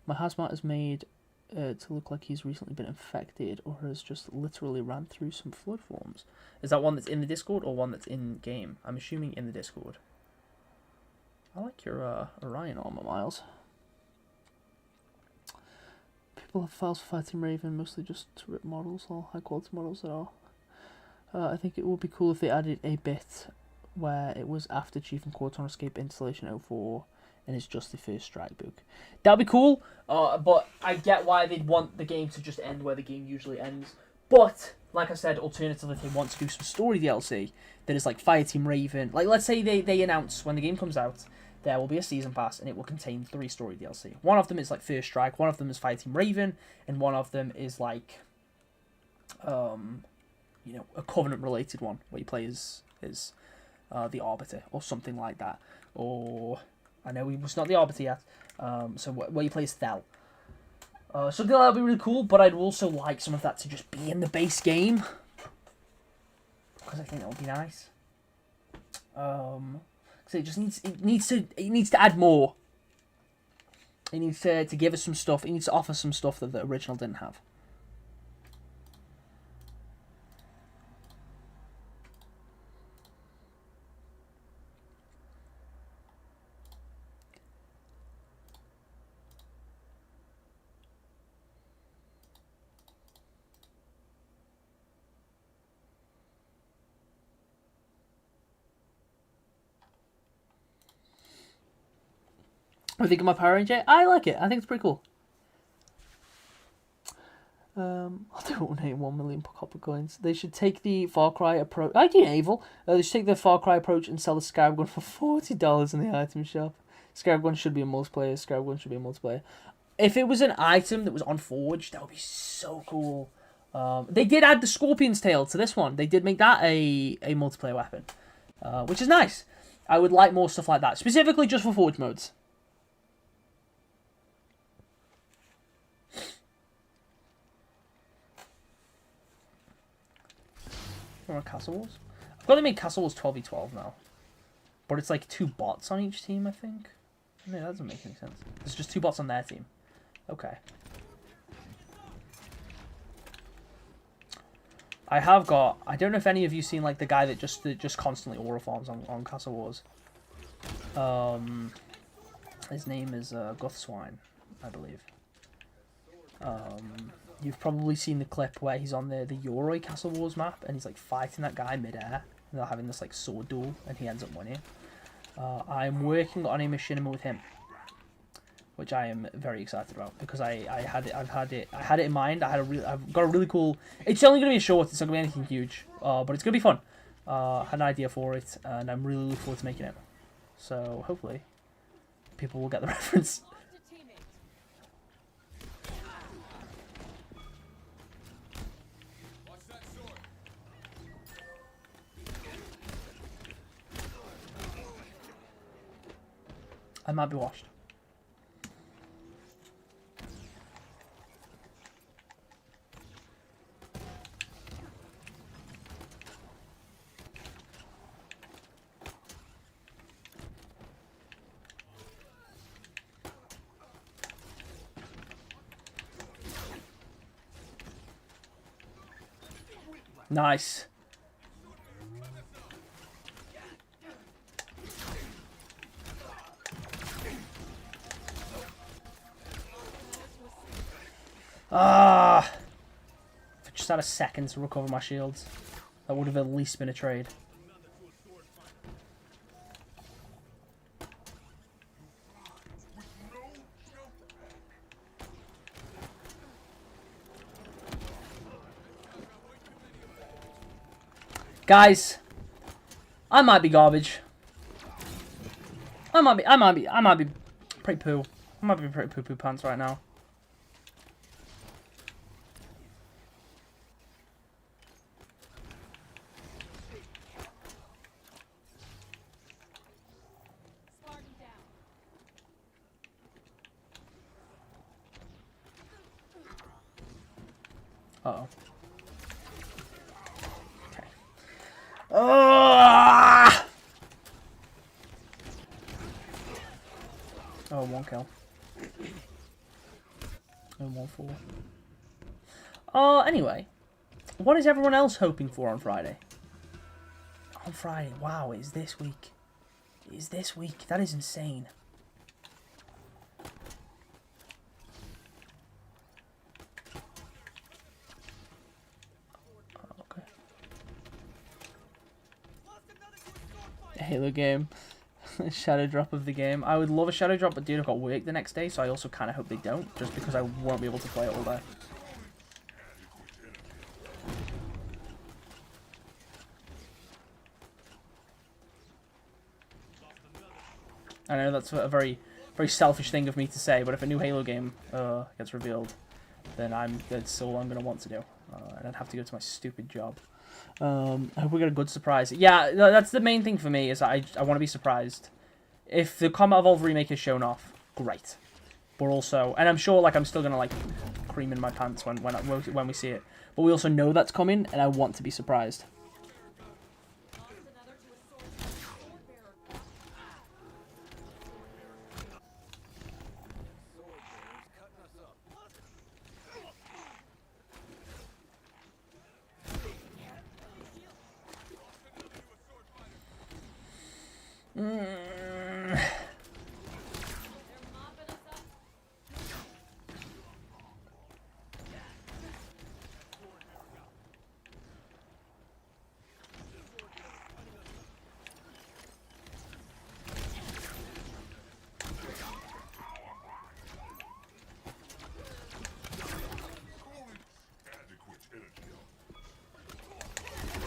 My hazmat is made to look like he's recently been infected or has just literally ran through some flood forms. Is that one that's in the Discord or one that's in game? I'm assuming in the Discord. I like your Orion armor, Miles. People have files for Fighting Raven, mostly just to rip models or high quality models that are. I think it would be cool if they added a bit where it was after Chief and Corton escape Installation 04 and it's just the first strike book. That'd be cool, but I get why they'd want the game to just end where the game usually ends. But, like I said, alternatively, if they want to do some story DLC that is like Fireteam Raven, like let's say they announce when the game comes out, there will be a season pass and it will contain 3 story DLC. One of them is like First Strike, one of them is Fireteam Raven, and one of them is like, you know, a Covenant-related one where you play as the Arbiter or something like that. Or, I know he was not the Arbiter yet, so where you play as Thel. Something like that would be really cool, but I'd also like some of that to just be in the base game. Because I think that would be nice. Because it needs to add more. It needs to give us some stuff. It needs to offer some stuff that the original didn't have. I think of my Power Ranger. I like it. I think it's pretty cool. I don't need 1 million copper coins. They should take the Far Cry approach. I do evil. They should take the Far Cry approach and sell the Scarab Gun for $40 in the item shop. Scarab Gun should be a multiplayer. Scarab Gun should be a multiplayer. If it was an item that was on Forge, that would be so cool. They did add the Scorpion's Tail to this one. They did make that a multiplayer weapon, which is nice. I would like more stuff like that, specifically just for Forge modes. Or Castle Wars. I've got to make Castle Wars 12v12 now. But it's like 2 bots on each team, I think. No, that doesn't make any sense. There's just 2 bots on their team. Okay. I have got. I don't know if any of you seen like the guy that just constantly aura farms on Castle Wars. His name is Guthswine, I believe. You've probably seen the clip where he's on the Yoroi Castle Wars map and he's like fighting that guy mid-air. And they're having this like sword duel and he ends up winning. I'm working on a machinima with him, which I am very excited about because I had it in mind. I've got a really cool. It's only gonna be a short. It's not gonna be anything huge, but it's gonna be fun. I had an idea for it, and I'm really looking forward to making it. So hopefully, people will get the reference. I might be washed. Nice. Ah! If I just had a second to recover my shields, that would have at least been a trade. Guys, I might be garbage. I might be pretty poo. I might be pretty poo pants right now. Uh-oh. Okay. Oh, 1 kill. And 1 fall. Anyway. What is everyone else hoping for on Friday? On Friday. Wow, it is this week. It is this week. That is insane. Okay. A Halo game. Shadow drop of the game. I would love a shadow drop, but dude, I've got work the next day, so I also kind of hope they don't, just because I won't be able to play it all day. I know that's a very, very selfish thing of me to say, but if a new Halo game gets revealed, then that's all I'm going to want to do. And I'd have to go to my stupid job. I hope we get a good surprise. Yeah, that's the main thing for me, is I want to be surprised. If the Combat Evolved remake is shown off, great. But also, and I'm sure like I'm still going to like cream in my pants when we see it. But we also know that's coming, and I want to be surprised.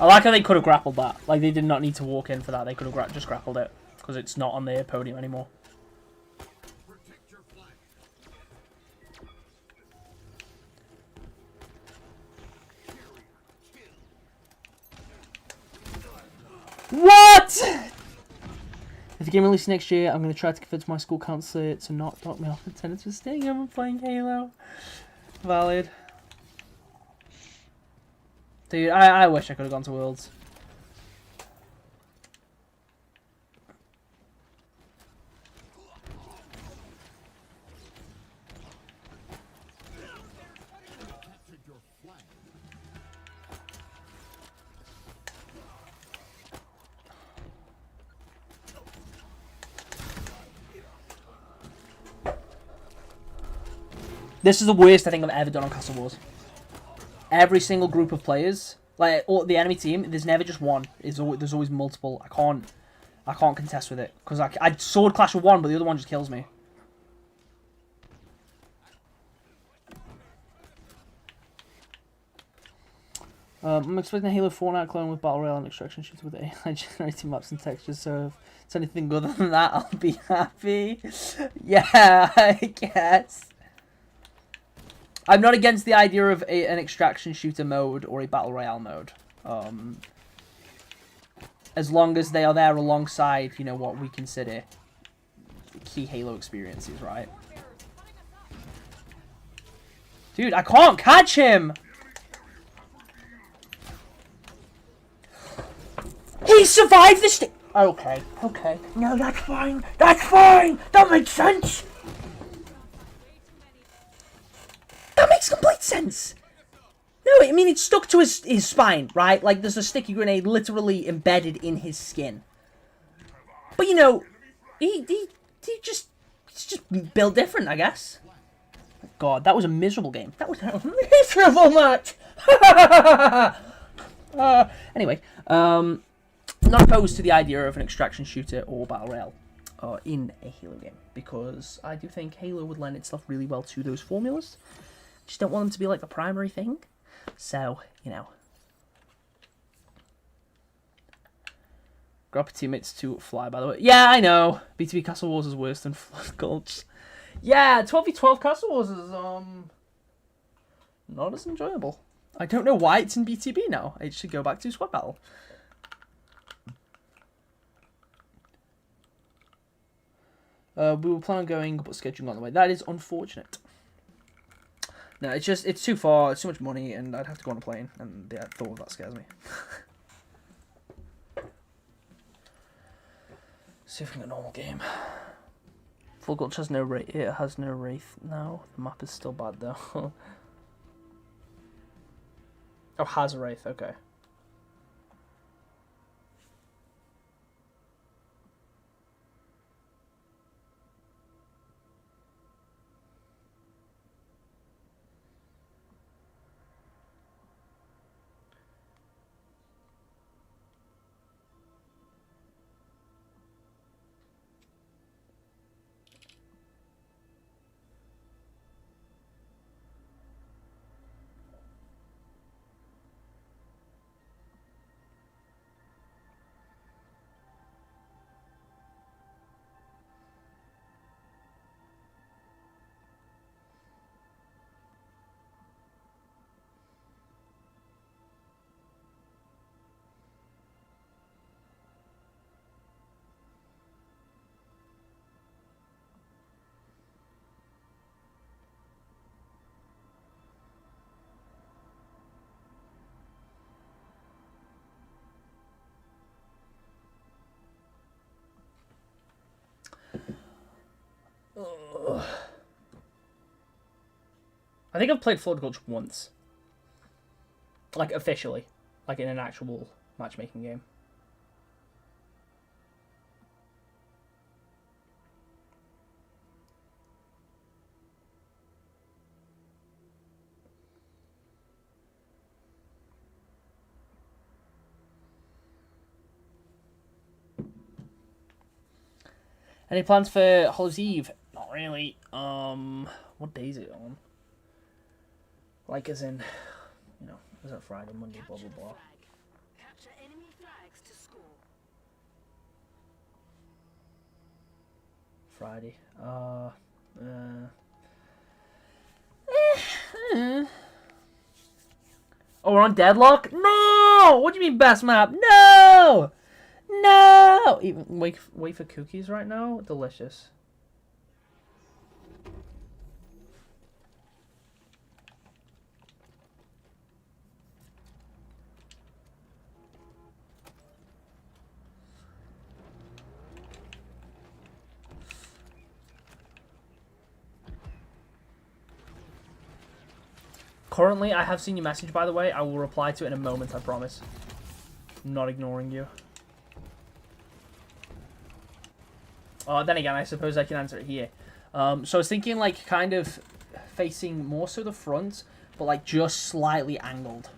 I like how they could have grappled that. Like, they did not need to walk in for that. They could have just grappled it. Because it's not on their podium anymore. What?! If the game releases next year, I'm going to try to convince my school counsellor to not knock me off attendance for staying home and playing Halo. Valid. Dude, I wish I could have gone to Worlds. This is the worst I think I've ever done on Castle Wars. Every single group of players, like the enemy team, there's never just one. There's always multiple. I can't contest with it because I sword clash with one, but the other one just kills me. I'm expecting a Halo 4 night clone with Battle Royale and extraction shooter with AI generating maps and textures, so if it's anything other than that, I'll be happy. Yeah, I guess. I'm not against the idea of an extraction shooter mode or a Battle Royale mode. As long as they are there alongside, you know, what we consider key Halo experiences, right? Dude, I can't catch him! He survived the stick. Okay, okay. No, that's fine. That's fine. That makes sense. That makes complete sense. No, I mean, it's stuck to his spine, right? Like, there's a sticky grenade literally embedded in his skin. But, you know, he's just built different, I guess. God, that was a miserable game. That was a miserable match. Anyway, not opposed to the idea of an extraction shooter or battle royale in a Halo game, because I do think Halo would lend itself really well to those formulas. Just don't want them to be like the primary thing. So, you know. Grab your teammates to fly, by the way. Yeah, I know. BTB Castle Wars is worse than Flood Gulch. Yeah, 12v12 Castle Wars is not as enjoyable. I don't know why it's in BTB now. I should go back to Squad Battle. We were planning on going, but scheduling on the way. That is unfortunate. No, it's too far, it's too much money, and I'd have to go on a plane, and the thought of that scares me. See if we can get a normal game. Full Gulch has no Wraith. It has no Wraith now. The map is still bad, though. Oh, has a Wraith, okay. I think I've played Flood Gulch once. Like, officially. Like, in an actual matchmaking game. Any plans for Hallows Eve? Not really. What day is it on? Like, as in, you know, is it Friday, Monday, blah, blah, blah. Friday. Oh, we're on Deadlock? No! What do you mean best map? No! No! Even wait for cookies right now? Delicious. Currently, I have seen your message, by the way. I will reply to it in a moment, I promise. I'm not ignoring you. Then again, I suppose I can answer it here. So I was thinking, like, kind of facing more so the front, but like just slightly angled.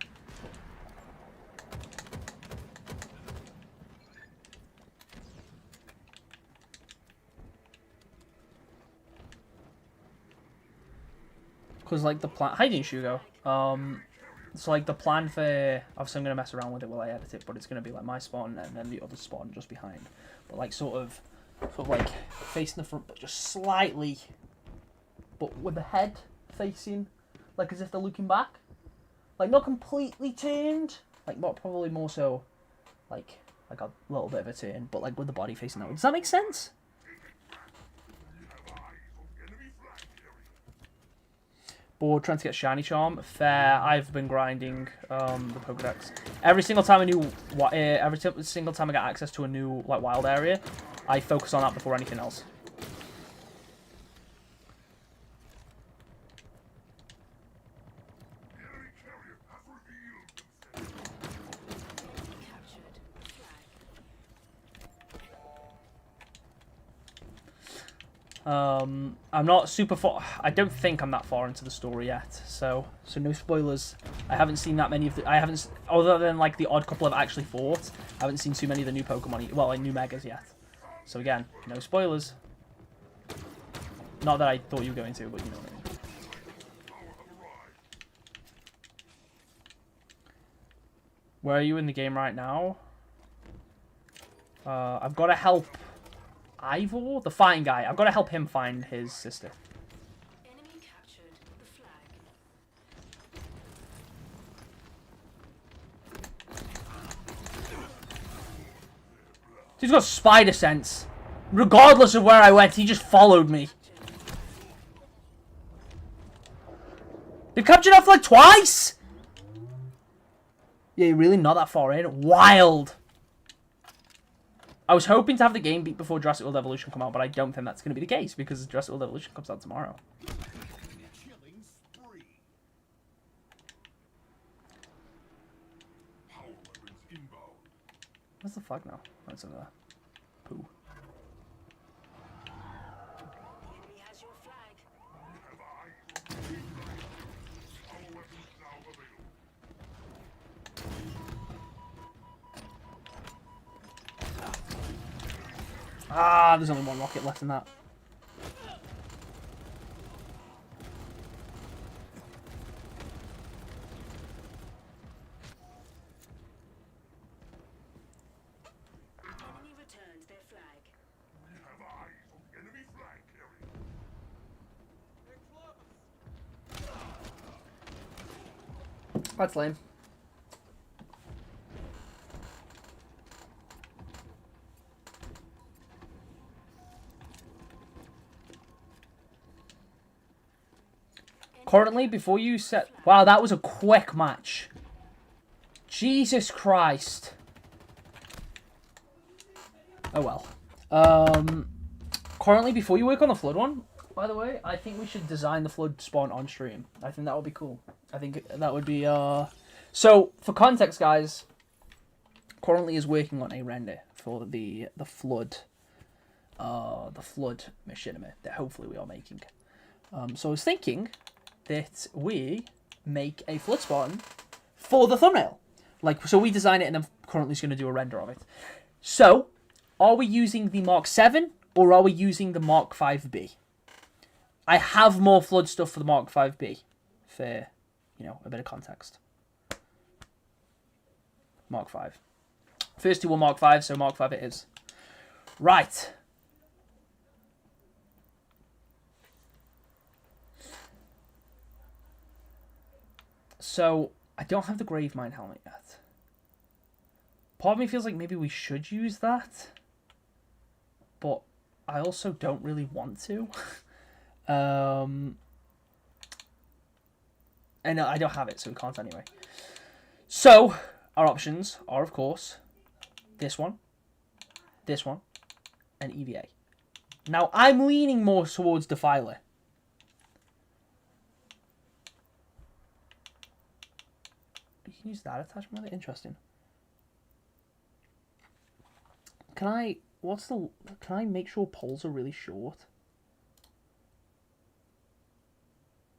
Because like the plan, how did you go? So like the plan for, obviously I'm gonna mess around with it while I edit it, but it's gonna be like my spawn and then the other spawn just behind, but like sort of like facing the front, but just slightly, but with the head facing, like as if they're looking back, like not completely turned, like not probably more so, like a little bit of a turn, but like with the body facing that way. Does that make sense? Bored trying to get shiny charm. Fair. I've been grinding the Pokedex. Every single time every single time I get access to a new like wild area, I focus on that before anything else. I'm not super far. I don't think I'm that far into the story yet, so no spoilers. I haven't seen that many of the. I haven't, other than like the odd couple I've actually fought. I haven't seen too many of the new Pokemon. Well, like new Megas yet. So again, no spoilers. Not that I thought you were going to, but you know what I mean. Where are you in the game right now? I've got to help Ivor, the fighting guy. I've got to help him find his sister. Enemy captured the flag. He's got spider sense. Regardless of where I went, he just followed me. They've captured our flag twice? Yeah, you're really not that far in. Wild. I was hoping to have the game beat before Jurassic World Evolution come out, but I don't think that's going to be the case because Jurassic World Evolution comes out tomorrow. Where's the flag now? Oh, it's over there. Poo. Enemy has your flag. Ah, there's only one rocket left in that. Enemy returned their flag. We have eyes on enemy flag carrier. That's lame. Currently, before you set... Wow, that was a quick match. Jesus Christ. Oh well. Currently, before you work on the Flood one, by the way, I think we should design the Flood spawn on stream. I think that would be cool. I think that would be... So, for context, guys, currently is working on a render for the Flood... the Flood machinima that hopefully we are making. So I was thinking that we make a Flood spawn for the thumbnail. Like, so we design it and then currently is going to do a render of it. So, are we using the Mark 7 or are we using the Mark 5B? I have more Flood stuff for the Mark 5B for, you know, a bit of context. Mark 5. First two were Mark 5, so Mark 5 it is. Right. So, I don't have the Grave Mine helmet yet. Part of me feels like maybe we should use that. But I also don't really want to. And I don't have it, so we can't anyway. So, our options are, of course, this one, and EVA. Now, I'm leaning more towards Defiler. You can use that attachment. Interesting. Can I make sure poles are really short?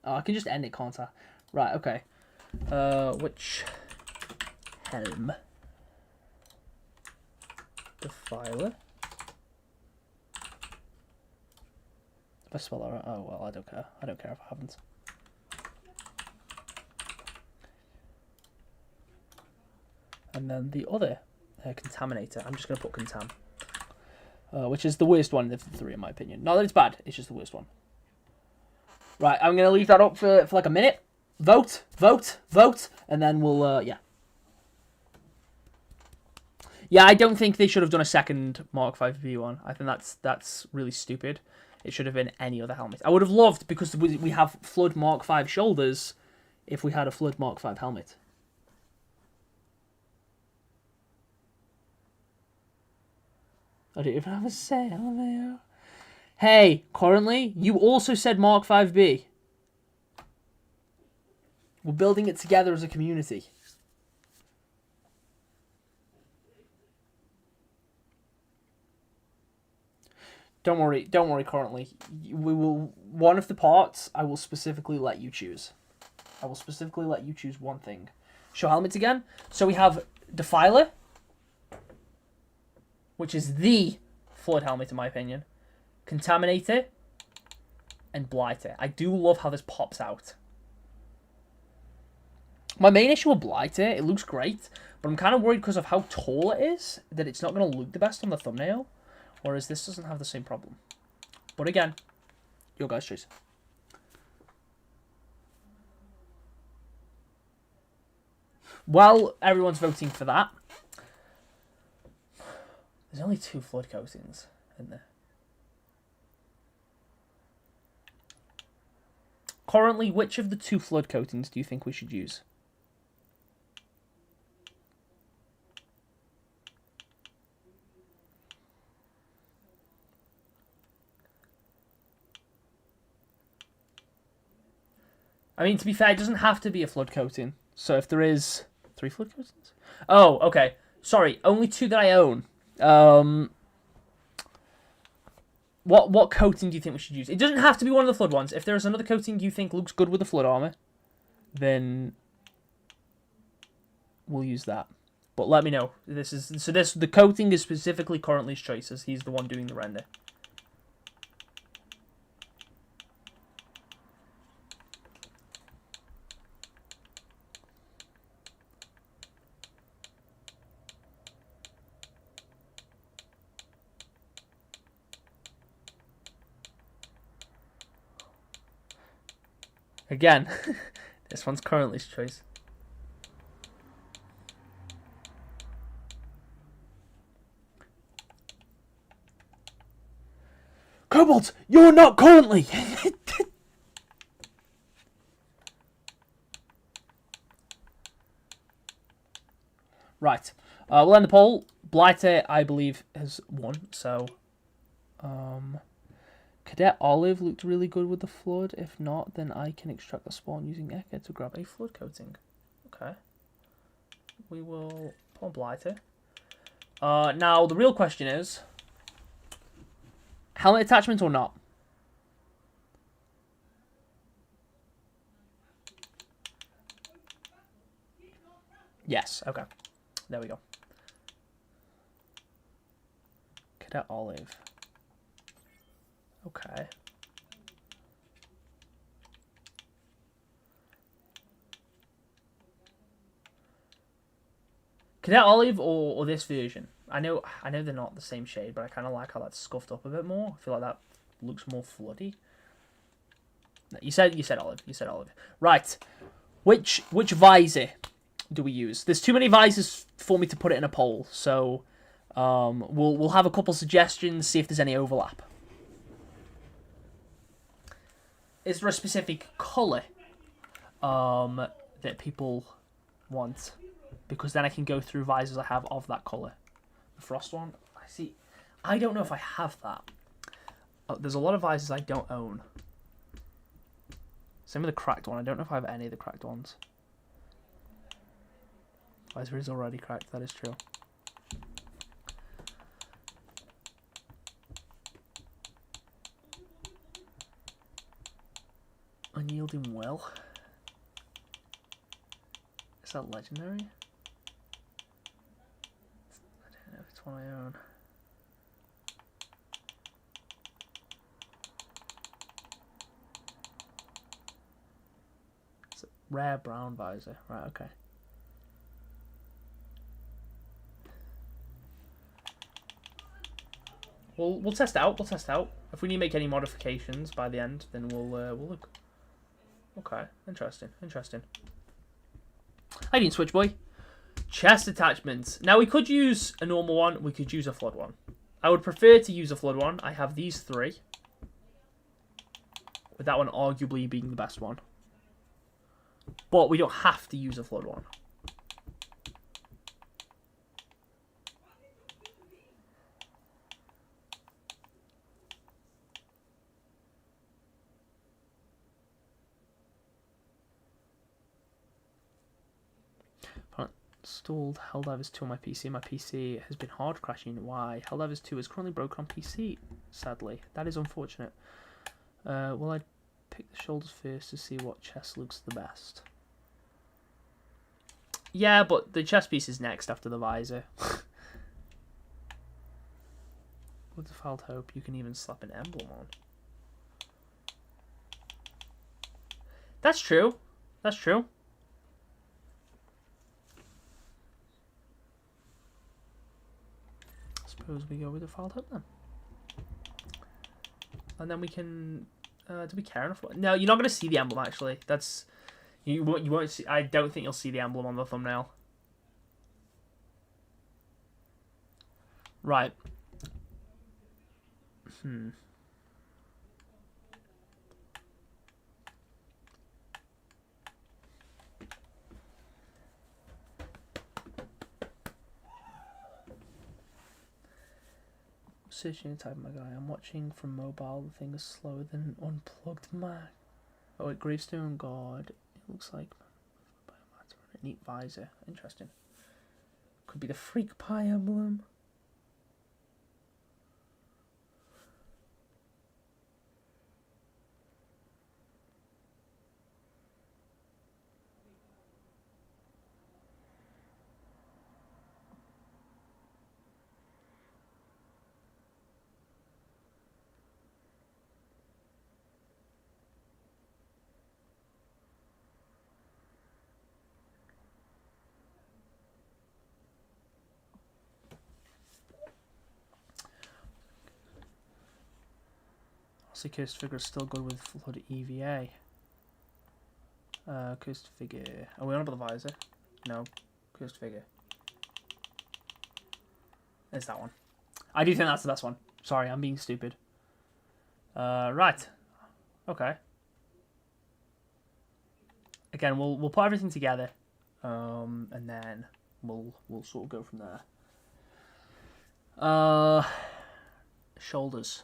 Oh, I can just end it, can't I? Right, okay. Which helm? Defiler. If I spell that right, oh well, I don't care. I don't care if I haven't. And then the other contaminator, I'm just going to put contam. Which is the worst one of the three, in my opinion. Not that it's bad, it's just the worst one. Right, I'm going to leave that up for like a minute. Vote, vote, vote, and then we'll, yeah. Yeah, I don't think they should have done a second Mark 5B one. I think that's really stupid. It should have been any other helmet. I would have loved, because we have Flood Mark 5 shoulders, if we had a Flood Mark 5 helmet. I don't even have a sale there. Hey, currently, you also said Mark 5B. We're building it together as a community. Don't worry, currently. We will, one of the parts, I will specifically let you choose. I will specifically let you choose one thing. Show helmets again. So we have Defiler, which is the Flood helmet in my opinion. Contaminator, and Blighter. I do love how this pops out. My main issue with Blighter, it looks great, but I'm kind of worried because of how tall it is, that it's not going to look the best on the thumbnail. Whereas this doesn't have the same problem. But again, your guys' choice. While everyone's voting for that, there's only 2 flood coatings in there. Currently, which of the 2 flood coatings do you think we should use? I mean, to be fair, it doesn't have to be a flood coating. So if there is 3 flood coatings? Oh, okay. Sorry, only 2 that I own. What coating do you think we should use? It doesn't have to be one of the flood ones. If there's another coating you think looks good with the flood armor, then we'll use that. But let me know. The coating is specifically Currently's choice, as he's the one doing the render. Again, this one's Currently's choice. Cobalt, you're not Currently! Right. We'll end the poll. Blighter, I believe, has won, so... Cadet Olive looked really good with the flood. If not, then I can extract the spawn using Eka to grab a flood coating. Okay. We will put on Blighter. Now, the real question is... helmet attachment or not? Yes, okay. There we go. Cadet Olive. Okay. Cadet Olive or this version? I know they're not the same shade, but I kind of like how that's scuffed up a bit more. I feel like that looks more floody. You said Olive. You said Olive. Right. Which visor do we use? There's too many visors for me to put it in a poll, so we'll have a couple suggestions, see if there's any overlap. Is there a specific colour that people want? Because then I can go through visors I have of that colour. The frost one, I see. I don't know if I have that. There's a lot of visors I don't own. Same with the cracked one. I don't know if I have any of the cracked ones. Visor is already cracked, that is true. Unyielding Will. Is that legendary? I don't know if it's one I own. It's a rare brown visor. Right, okay. We'll test out. We'll test out. If we need to make any modifications by the end, then we'll look. Okay, interesting. Interesting. I didn't switch, boy. Chest attachments. Now we could use a normal one. We could use a flood one. I would prefer to use a flood one. I have these three, with that one arguably being the best one. But we don't have to use a flood one. Installed Helldivers 2 on my PC. My PC has been hard crashing. Why? Helldivers 2 is currently broken on PC, sadly. That is unfortunate. Will I pick the shoulders first to see what chest looks the best? Yeah, but the chest piece is next after the visor. With the fouled hope, you can even slap an emblem on. That's true. That's true. Suppose we go with the fouled hope then. And then we can... do we care enough? No, you're not going to see the emblem, actually. That's... You won't see... I don't think you'll see the emblem on the thumbnail. Right. Searching the type of my guy. I'm watching from mobile. The thing is slower than unplugged Mac. Oh, wait, Gravestone Guard. It looks like a neat visor. Interesting. Could be the Freak Pie emblem. Cursed Figure is still good with Flood EVA. Cursed Figure. Are we on about the visor? No. Cursed Figure. It's that one. I do think that's the best one. Sorry, I'm being stupid. Right. Okay. Again, we'll put everything together, and then we'll sort of go from there. Shoulders.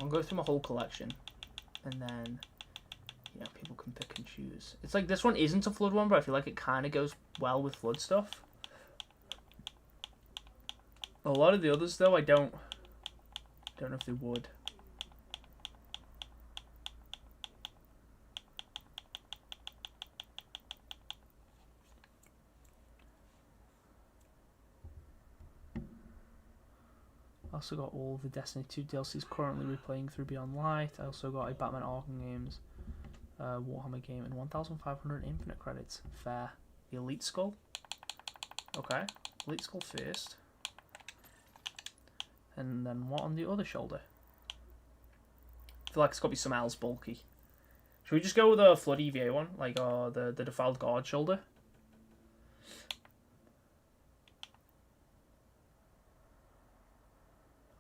I'll go through my whole collection, and then, you know, people can pick and choose. It's like this one isn't a flood one, but I feel like it kind of goes well with flood stuff. A lot of the others, though, I don't know if they would. I also got all the Destiny 2 DLCs currently replaying through Beyond Light. I also got a Batman Arkham Games, Warhammer game, and 1,500 Infinite credits. Fair. The Elite Skull. Okay. Elite Skull first. And then what on the other shoulder? I feel like it's got to be something else bulky. Should we just go with a Flood EVA one? Like the Defiled Guard shoulder?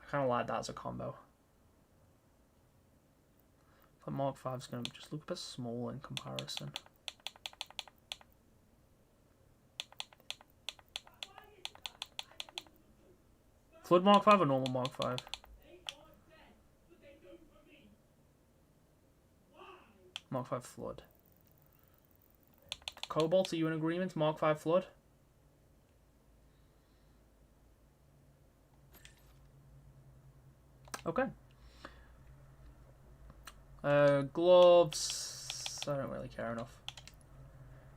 I kind of like that as a combo. But Mark 5's going to just look a bit small in comparison. Flood Mark 5 or normal Mark 5? Mark 5 Flood. Cobalt, are you in agreement? Mark 5 Flood? Okay. Gloves. I don't really care enough.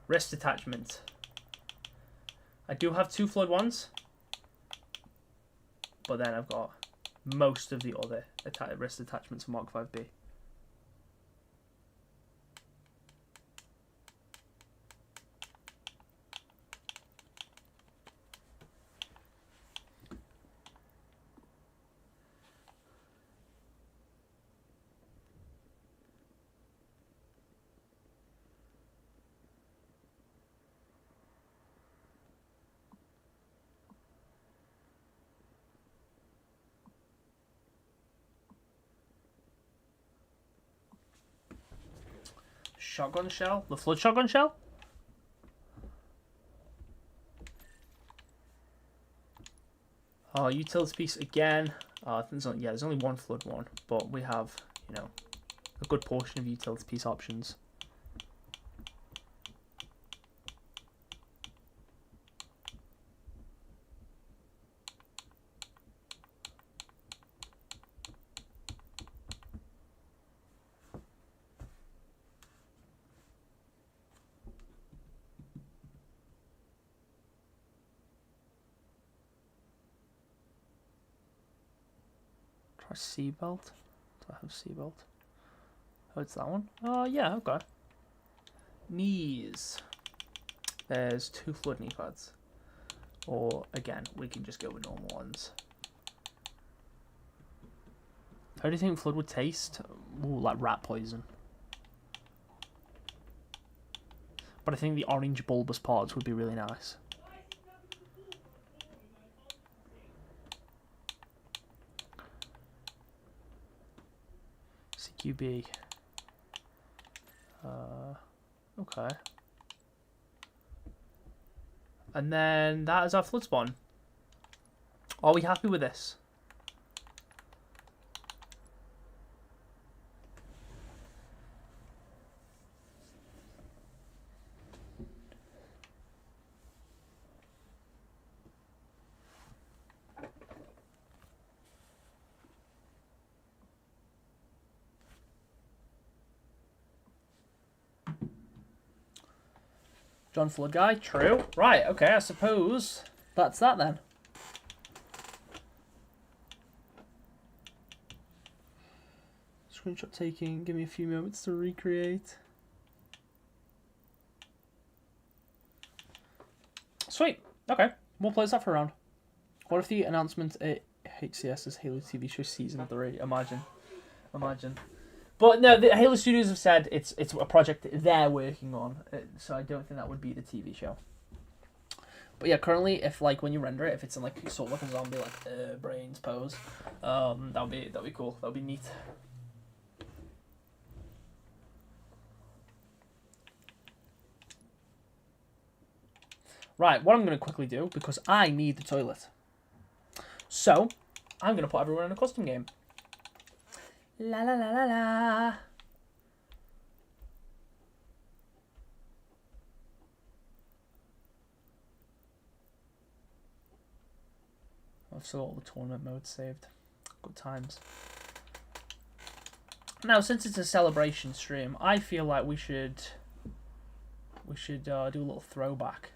Wrist attachment. I do have 2 flood ones. But then I've got most of the other wrist attachments for Mark 5B. Shotgun shell? The flood shotgun shell? Oh, utility piece again. I think there's only 1 flood one, but we have, you know, a good portion of utility piece options. Try seatbelt. Do I have seatbelt? Oh, it's that one? Oh, yeah, okay. Knees. There's 2 flood knee pads. Or, again, we can just go with normal ones. How do you think flood would taste? Ooh, like rat poison. But I think the orange bulbous parts would be really nice. CQB. Okay. And then that is our flood spawn. Are we happy with this? John Flood guy, true. Right, okay, I suppose that's that then. Screenshot taking, give me a few moments to recreate. Sweet, okay, we'll play that for a round. What if the announcement at HCS's Halo TV show Season 3? Imagine. But no, the Halo Studios have said it's a project that they're working on, so I don't think that would be the TV show. But yeah, currently, if like when you render it, if it's in like sort of like a zombie like brains pose, that'll be cool. That'll be neat. Right, what I'm going to quickly do, because I need the toilet. So, I'm going to put everyone in a custom game. La la la la la. I've still got all the tournament modes saved. Good times. Now, since it's a celebration stream, I feel like we should do a little throwback.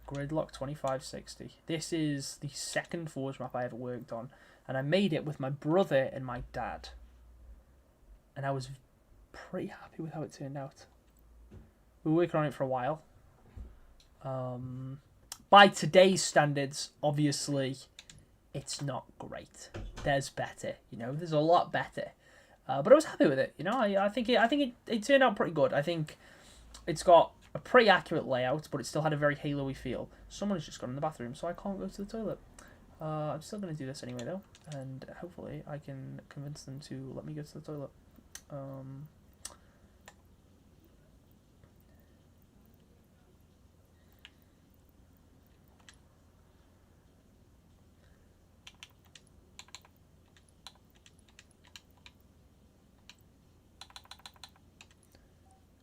Gridlock 2560. This is the second Forge map I ever worked on, and I made it with my brother and my dad. And I was pretty happy with how it turned out. We were working on it for a while. By today's standards, obviously, it's not great. There's better, you know. There's a lot better. But I was happy with it, you know. I think it turned out pretty good. I think it's got a pretty accurate layout, but it still had a very Halo-y feel. Someone has just gone in the bathroom, so I can't go to the toilet. I'm still going to do this anyway, though, and hopefully I can convince them to let me go to the toilet.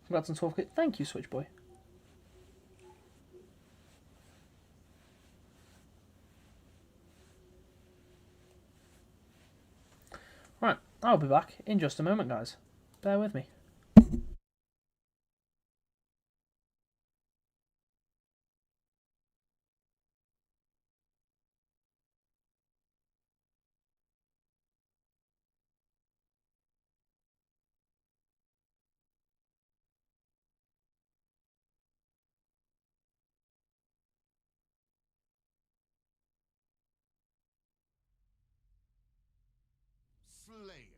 Congrats on 12K. Thank you, Switchboy. I'll be back in just a moment, guys. Bear with me. Slayer.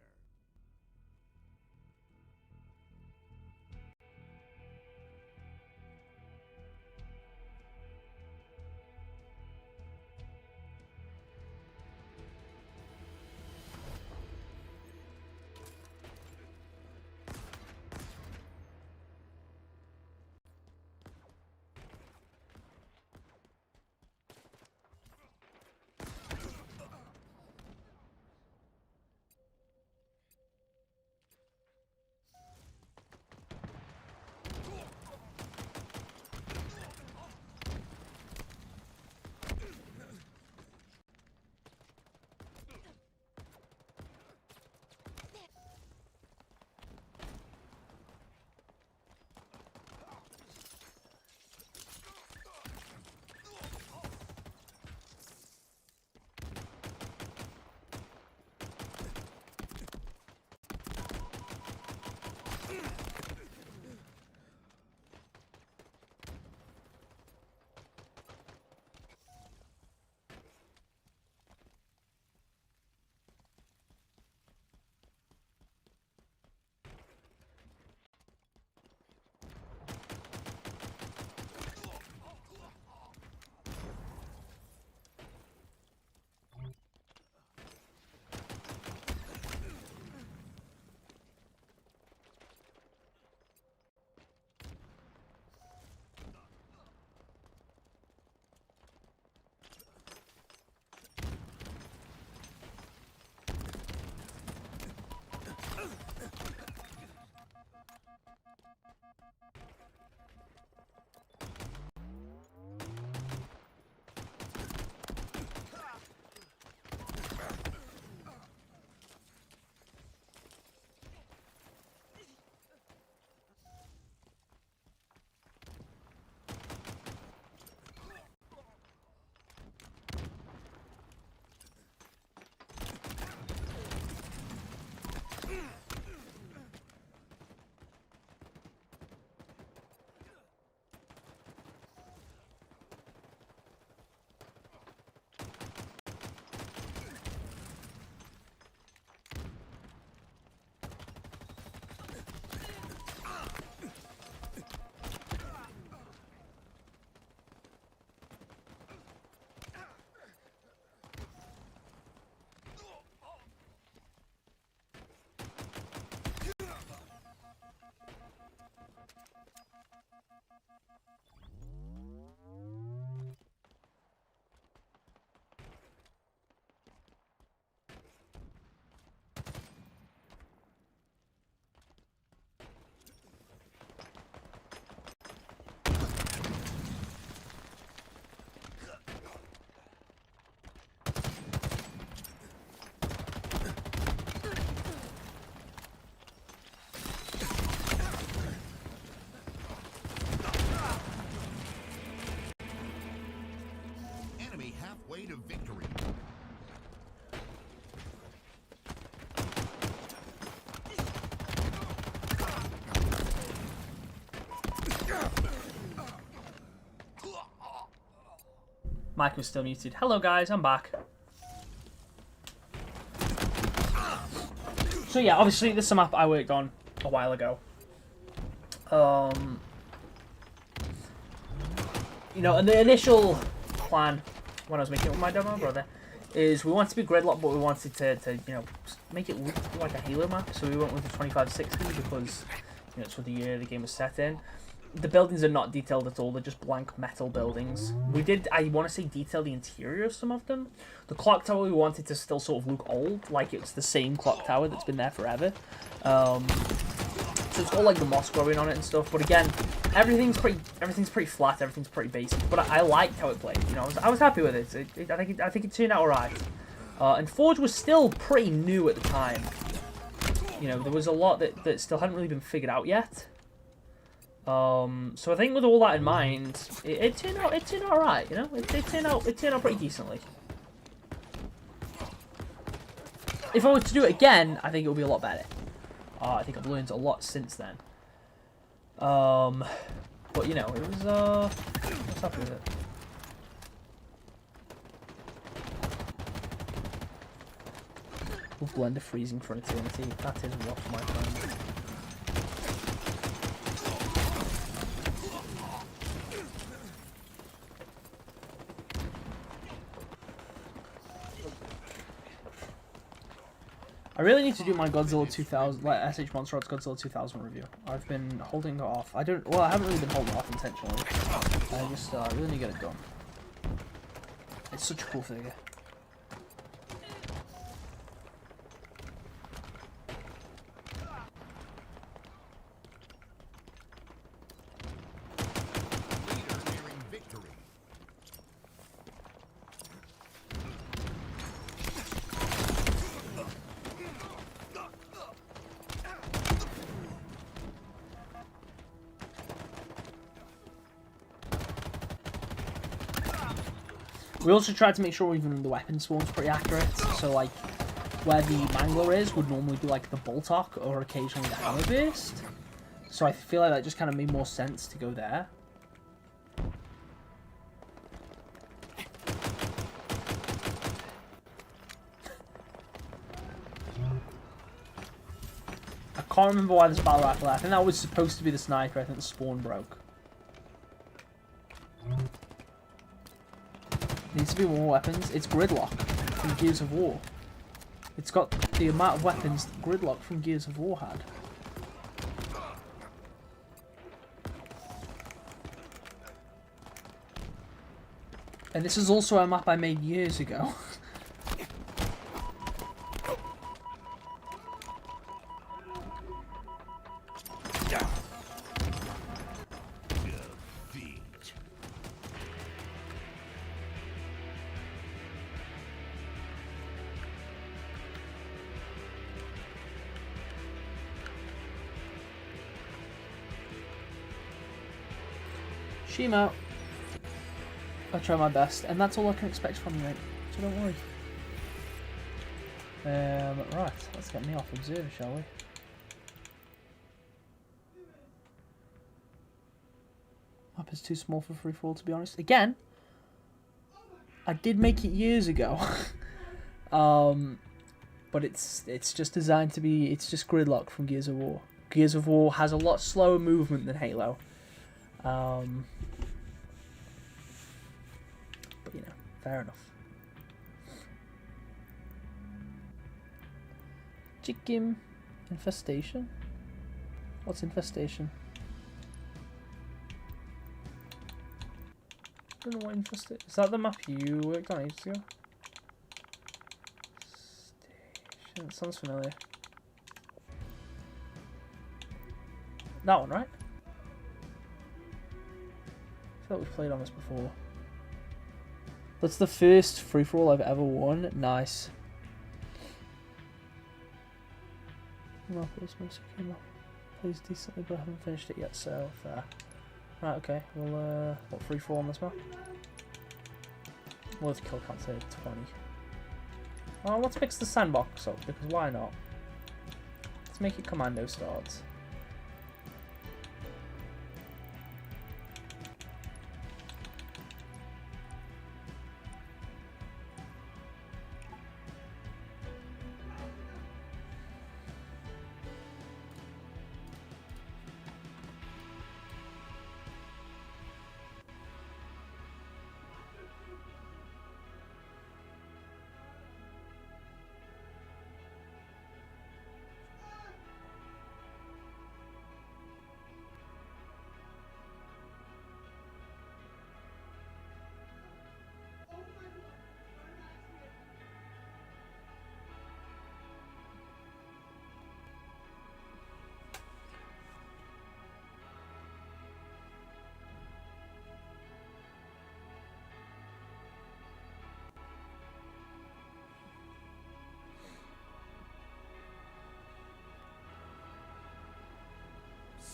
Way to victory. Mike was still muted. Hello guys, I'm back. So yeah, obviously this is a map I worked on a while ago. You know, and the initial plan when I was making it with my demo brother is we wanted to be gridlock, but we wanted to you know, make it look like a Halo map. So we went with the 2560 because, you know, it's what the year the game was set in. The buildings are not detailed at all, they're just blank metal buildings. We did, I want to say, detail the interior of some of them. The clock tower we wanted to still sort of look old, like it's the same clock tower that's been there forever. So it's got like the moss growing on it and stuff, but again, everything's pretty flat, everything's pretty basic. But I liked how it played, you know, I was happy with it. I think it turned out alright. And Forge was still pretty new at the time. you know, there was a lot that still hadn't really been figured out yet. So I think with all that in mind, it turned out alright, you know? It turned out pretty decently. If I were to do it again, I think it would be a lot better. I think I've learned a lot since then. But you know, it was what's up with it? With Blender freezing for eternity, that is rough, my friend. I really need to do my Godzilla 2000, like SH Monster Arts Godzilla 2000 review. I've been holding it off. I haven't really been holding it off intentionally. I just really need to get it done. It's such a cool figure. We also tried to make sure even the weapon spawn's pretty accurate. So like, where the Mangler is would normally be like the Boltok or occasionally the Hammer Burst. So I feel like that just kind of made more sense to go there. I can't remember why there's a battle rifle there. I think that was supposed to be the sniper. I think the spawn broke. Needs to be more weapons. It's Gridlock from Gears of War. It's got the amount of weapons Gridlock from Gears of War had. And this is also a map I made years ago. Shimo. I'll try my best, and that's all I can expect from you, mate. So don't worry. Right, let's get me off observer, shall we? Map is too small for free for all, to be honest. Again, I did make it years ago. But it's just designed to be. It's just Gridlock from Gears of War. Gears of War has a lot slower movement than Halo. But you know, fair enough. Chicken infestation. What's infestation? I don't know what infestation. Is that the map you worked on ages ago? Station. Sounds familiar. That one, right? I feel like we've played on this before. That's the first free-for-all I've ever won. Nice. No, plays decently, but I haven't finished it yet, so fair. Right, okay. We'll, what free-for-all on this map? Worth kill count to 20. Well, let's mix the sandbox up, because why not? Let's make it commando starts.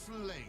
Slayer.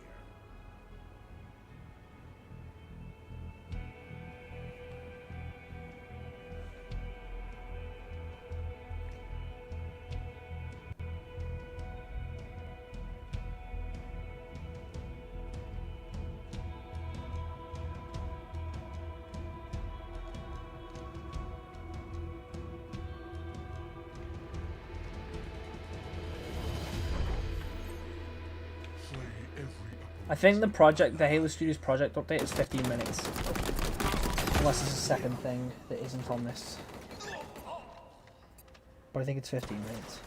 I think the Halo Studios project update is 15 minutes. Unless there's a second thing that isn't on this. But I think it's 15 minutes.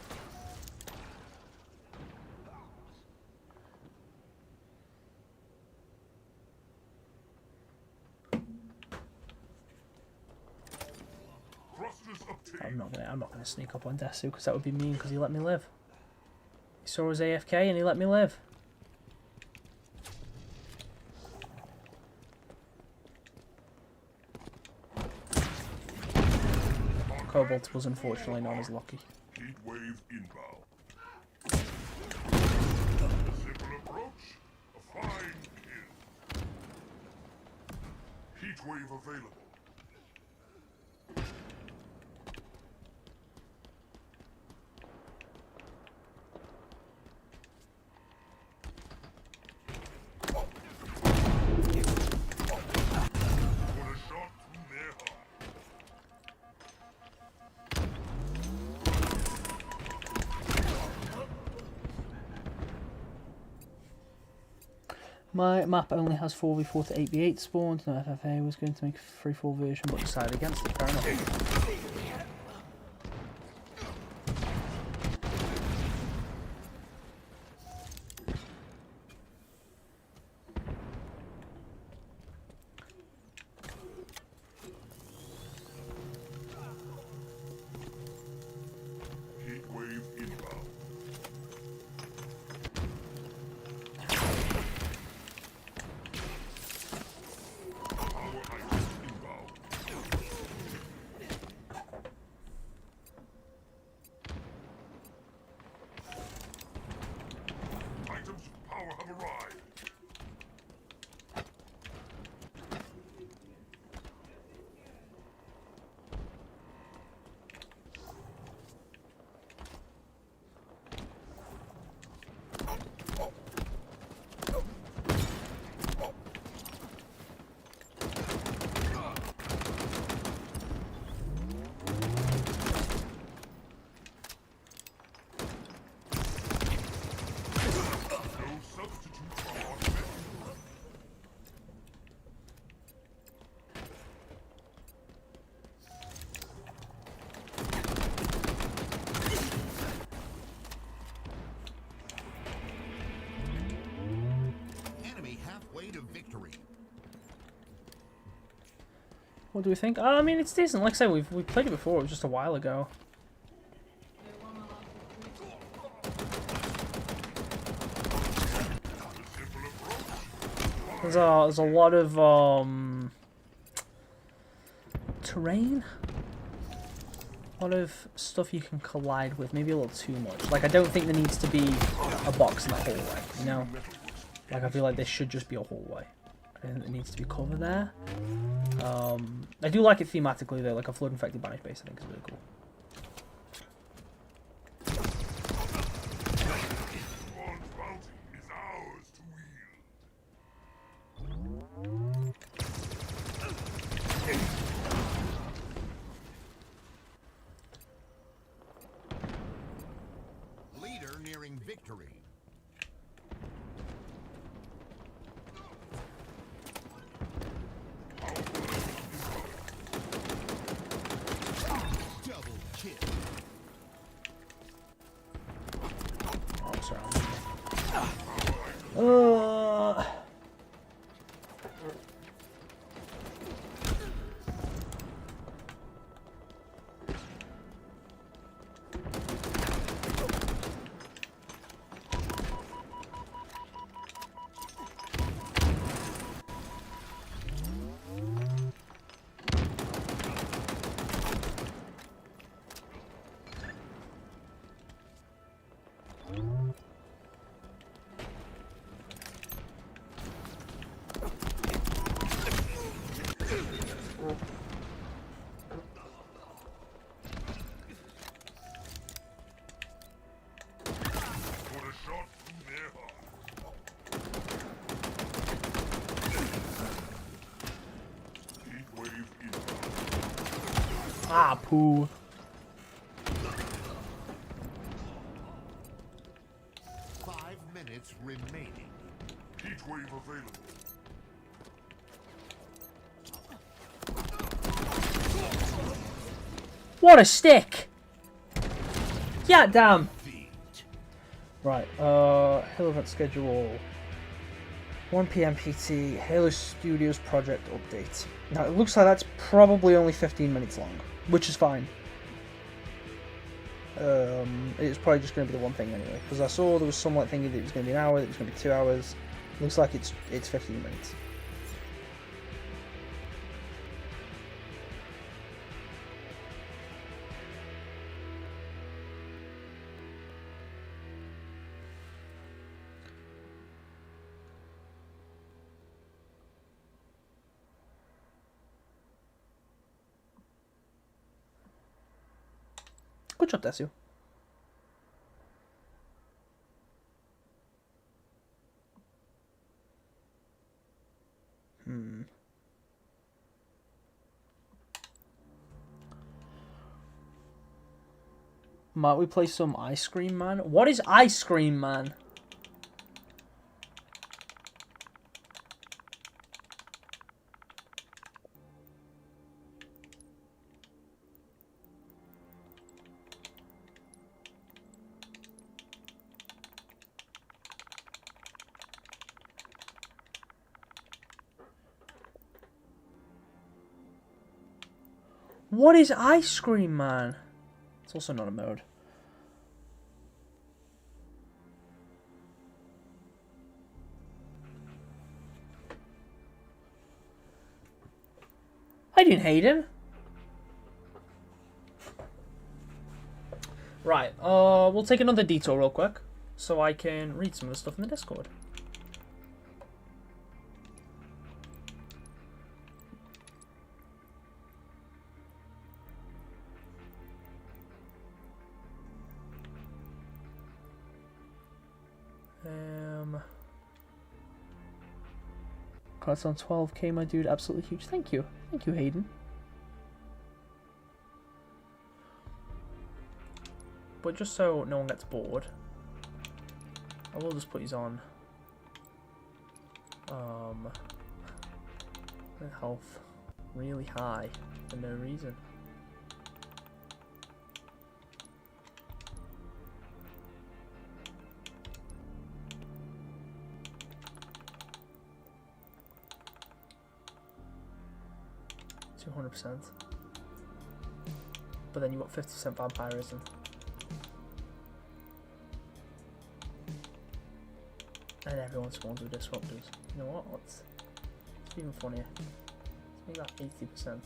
I'm not gonna sneak up on Desu because that would be mean because he let me live. He saw us AFK and he let me live. Cobalt was unfortunately not as lucky. Heat wave inbound. A simple approach, a fine kill. Heat wave available. What a shot from their heart. My map only has 4v4 to 8v8 spawned. No FFA was going to make a 3-4 version but decided against it. Fair enough. Heat wave inbound. Power items inbound. Items of power have arrived. No substitute for our best. Enemy halfway to victory. What do we think? I mean, it's decent. Like I said, we played it before. It was just a while ago. There's a lot of terrain, a lot of stuff you can collide with. Maybe a little too much. Like I don't think there needs to be a box in the hallway. You know, like I feel like there should just be a hallway. I think there needs to be cover there. I do like it thematically though. Like a flood infected banish base, I think is really cool. Spawn's bounty is ours to wield. Leader nearing victory. Double kill. Oh, sorry. Ah, poo. Five minutes remaining. Heat wave available. What a stick! Yeah, damn. Feet. Right, Halo event schedule. 1 PM PT, Halo Studios project update. Now, it looks like that's probably only 15 minutes long, which is fine. It's probably just going to be the one thing anyway, because I saw there was some like thinking that it was going to be an hour, that it was going to be 2 hours. Looks like it's 15 minutes. Good job, Desu. Might we play some Ice Cream Man? What is Ice Cream Man? What is Ice Cream Man? It's also not a mode. Hi, Dean Hayden. Right, we'll take another detour real quick, so I can read some of the stuff in the Discord. Cards on 12k, my dude, absolutely huge. Thank you, Hayden. But just so no one gets bored, I will just put these on. Health really high for no reason. %, but then you got 50% vampirism. And everyone spawns with disruptors. You know what? It's even funnier. Let's make that 80%.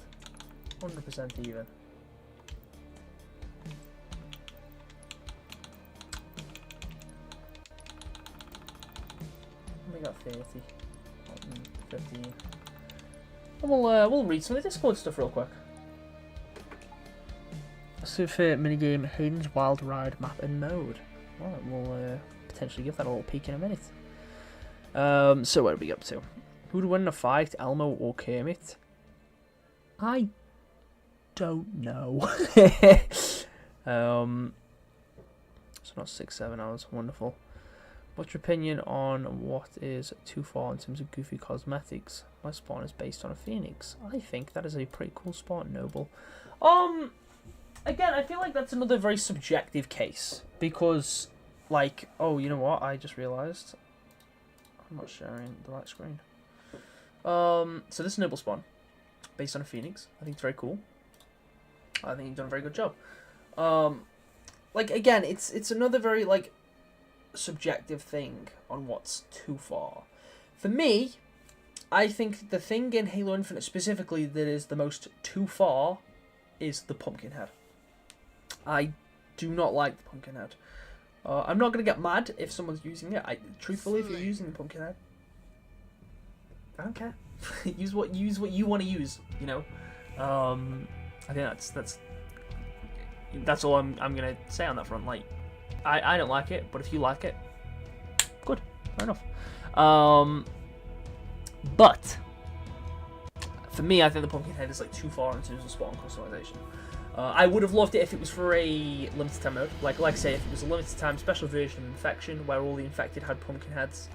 100% even. Make that 30. 15. And we'll read some of the Discord stuff real quick. Super minigame Hayden's Wild Ride map and mode. Alright, we'll potentially give that a little peek in a minute. So what are we up to? Who'd win in a fight, Elmo or Kermit? I don't know. So not 6-7 hours. Wonderful. What's your opinion on what is too far in terms of goofy cosmetics? My spawn is based on a phoenix. I think that is a pretty cool spawn, Noble. Again, I feel like that's another very subjective case. Because, like, oh, you know what? I just realised. I'm not sharing the right screen. So this is Noble spawn. Based on a phoenix. I think it's very cool. I think you've done a very good job. Like, again, it's another very, like, subjective thing on what's too far. For me, I think the thing in Halo Infinite specifically that is the most too far is the pumpkin head. I do not like the pumpkin head. I'm not going to get mad if someone's using it. Truthfully, if you're using the pumpkin head, I don't care. use what you want to use, you know. I think that's all I'm going to say on that front. Like, I don't like it, but if you like it, good, fair enough. But for me, I think the pumpkin head is like too far in terms of spawn customization. I would have loved it if it was for a limited time mode. Like I say, if it was a limited time special version of Infection where all the infected had pumpkin heads.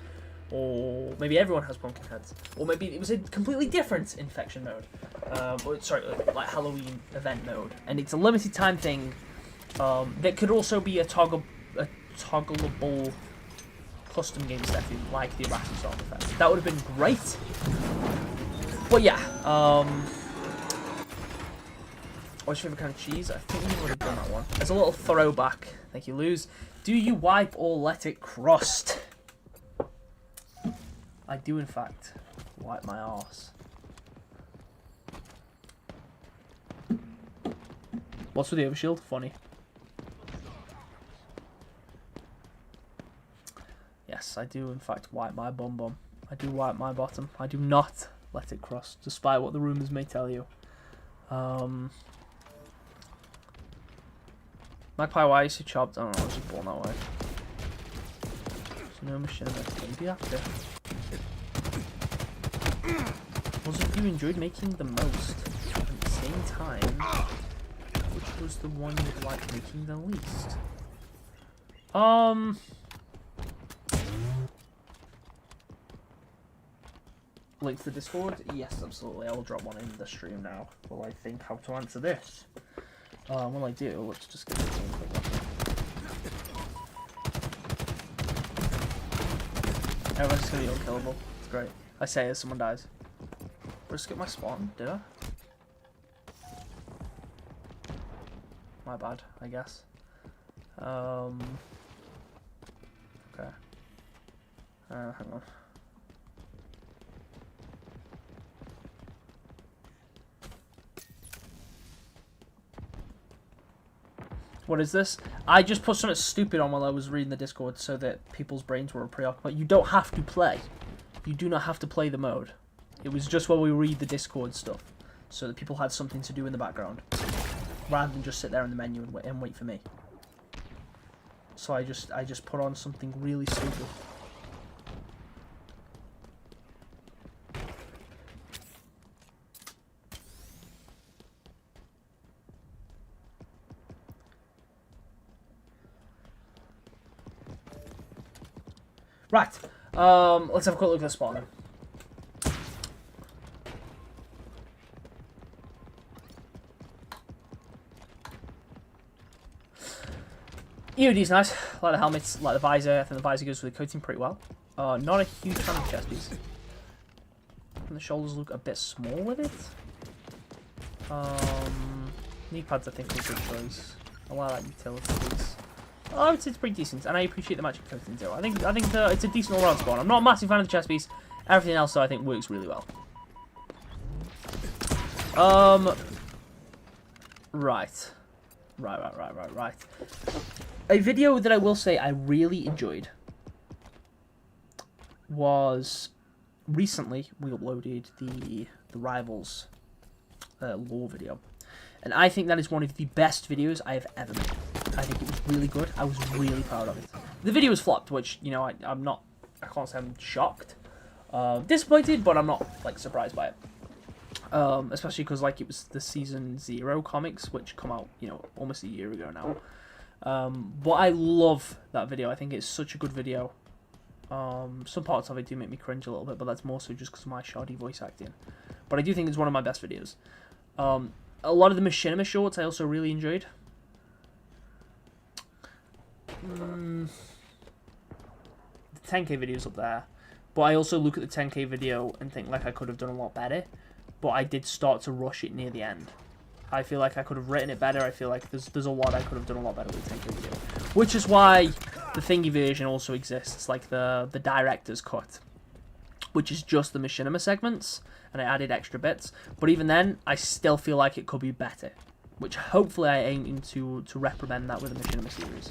Or maybe everyone has pumpkin heads. Or maybe it was a completely different Infection mode. Or, sorry, like Halloween event mode. And it's a limited time thing that could also be a toggleable custom game setting like the Erasmus sound effect. That would have been great. But yeah, what's your favourite kind of cheese? I think we've already done that one. As a little throwback, thank you, Luz. Do you wipe or let it crust? I do, in fact, wipe my arse. What's with the overshield? Funny. Yes, I do, in fact, wipe my bum bum. I do wipe my bottom. I do not let it crust, despite what the rumours may tell you. Magpie, why is he chopped? I don't know, I was just born that way. So no machine, maybe after. Was it you enjoyed making the most? At the same time, which was the one you liked making the least? Link to the Discord? Yes, absolutely. I will drop one in the stream now while I think how to answer this. While I do, let's just get this one quick one. Everyone's just gonna be unkillable. It's great. I say as someone dies. Did I skip my spawn? Did I? My bad, I guess. Okay. Hang on. What is this? I just put something stupid on while I was reading the Discord so that people's brains were preoccupied. You don't have to play. You do not have to play the mode. It was just while we read the Discord stuff so that people had something to do in the background rather than just sit there in the menu and wait for me. So I just put on something really stupid. Right, let's have a quick look at the spawn then. EOD's nice, like the helmets, like the visor. I think the visor goes with the coating pretty well. Not a huge fan of the chest piece. And the shoulders look a bit small with it. Knee pads I think are a good choice. I like that utility piece. Oh, it's pretty decent, and I appreciate the magic coating too. I think it's a decent all-round spawn. I'm not a massive fan of the chest piece. Everything else, though, I think works really well. Right. A video that I will say I really enjoyed was recently we uploaded the Rivals lore video, and I think that is one of the best videos I have ever made. I think it was really good. I was really proud of it. The video was flopped, which, you know, I can't say I'm shocked. Disappointed, but I'm not, like, surprised by it. Especially because, like, it was the Season 0 comics, which come out, you know, almost a year ago now. But I love that video. I think it's such a good video. Some parts of it do make me cringe a little bit, but that's more so just because of my shoddy voice acting. But I do think it's one of my best videos. A lot of the Machinima shorts I also really enjoyed. The 10k video's up there, but I also look at the 10k video and think like I could have done a lot better, but I did start to rush it near the end. I feel like I could have written it better. I feel like there's a lot I could have done a lot better with the 10k video, which is why the thingy version also exists, like the director's cut, which is just the Machinima segments, and I added extra bits, but even then I still feel like it could be better, which hopefully I aim to reprimand that with the Machinima series.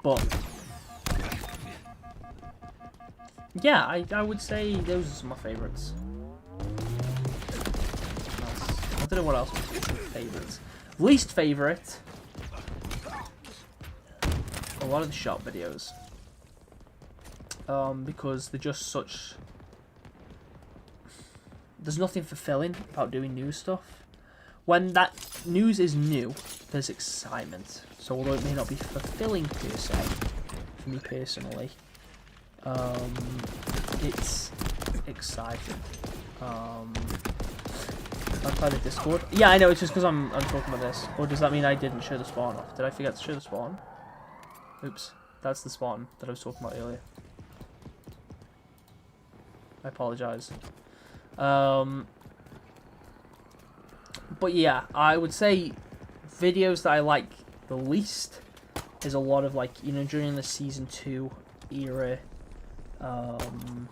But yeah, I would say those are some of my favourites. I don't know what else was favourites. Least favourite, a lot of the shop videos. Because they're just such... there's nothing fulfilling about doing new stuff. When that news is new, there's excitement. So although it may not be fulfilling per se, for me personally, it's exciting. I'll try the Discord. Yeah, I know, it's just because I'm talking about this. Or does that mean I didn't show the spawn off? Did I forget to show the spawn? Oops. That's the spawn that I was talking about earlier. I apologise. But yeah, I would say videos that I like the least is a lot of, like, you know, during the Season 2 era, and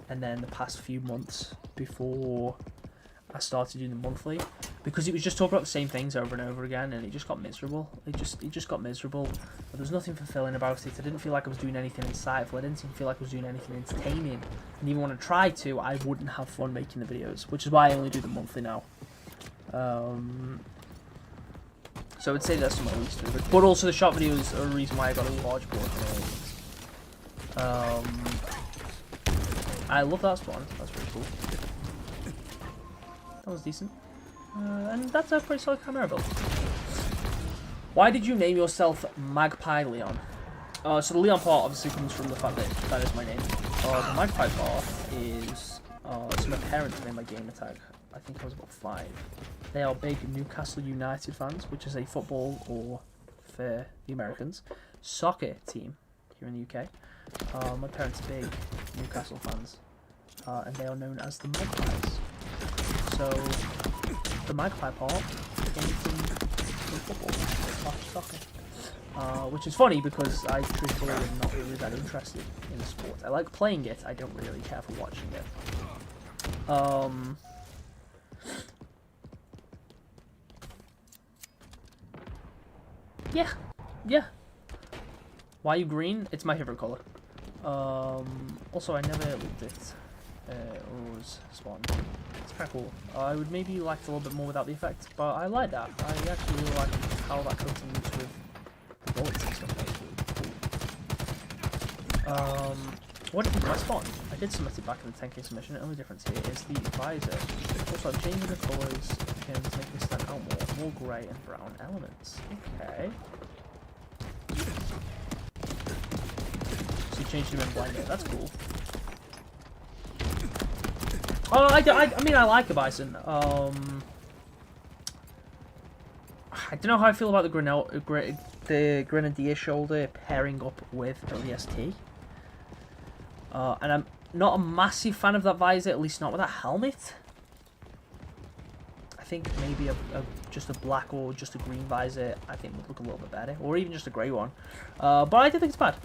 then the past few months before I started doing the monthly, because it was just talking about the same things over and over again, and it just got miserable. It just got miserable. There was nothing fulfilling about it. I didn't feel like I was doing anything insightful. I didn't even feel like I was doing anything entertaining. And even when I tried to, I wouldn't have fun making the videos, which is why I only do the monthly now. So I would say that's some of my least favorite. But also the short videos are a reason why I got a large board. I love that spawn. That's pretty cool. That was decent. And that's a pretty solid camera build. Why did you name yourself Magpie Leon? So the Leon part obviously comes from the fact that that is my name. The Magpie part is it's my parents named my gamer tag. I think I was about 5. They are big Newcastle United fans, which is a football, or for the Americans, soccer team here in the UK. My parents are big Newcastle fans, and they are known as the Magpies. So the Magpie part came from football, soccer. Which is funny because I truthfully am not really that interested in the sport. I like playing it, I don't really care for watching it. Yeah. Why are you green? It's my favorite color. Also, I never looked at Rose spawn. It's kind of cool. I would maybe like it a little bit more without the effect, but I like that. I actually really like how that coating moves with the bullets and stuff. That's really cool. What did my spawn? I did submit it back in the 10k submission. The only difference here is the visor. Also, I'm changing the colours again to make this stand out more grey and brown elements. Okay. So you changed them in blender. That's cool. Oh, I mean, I like a bison. I don't know how I feel about the Grenadier shoulder pairing up with ODST. And I'm not a massive fan of that visor, at least not with that helmet. I think maybe just a black or just a green visor, I think would look a little bit better. Or even just a grey one. But I don't think it's bad.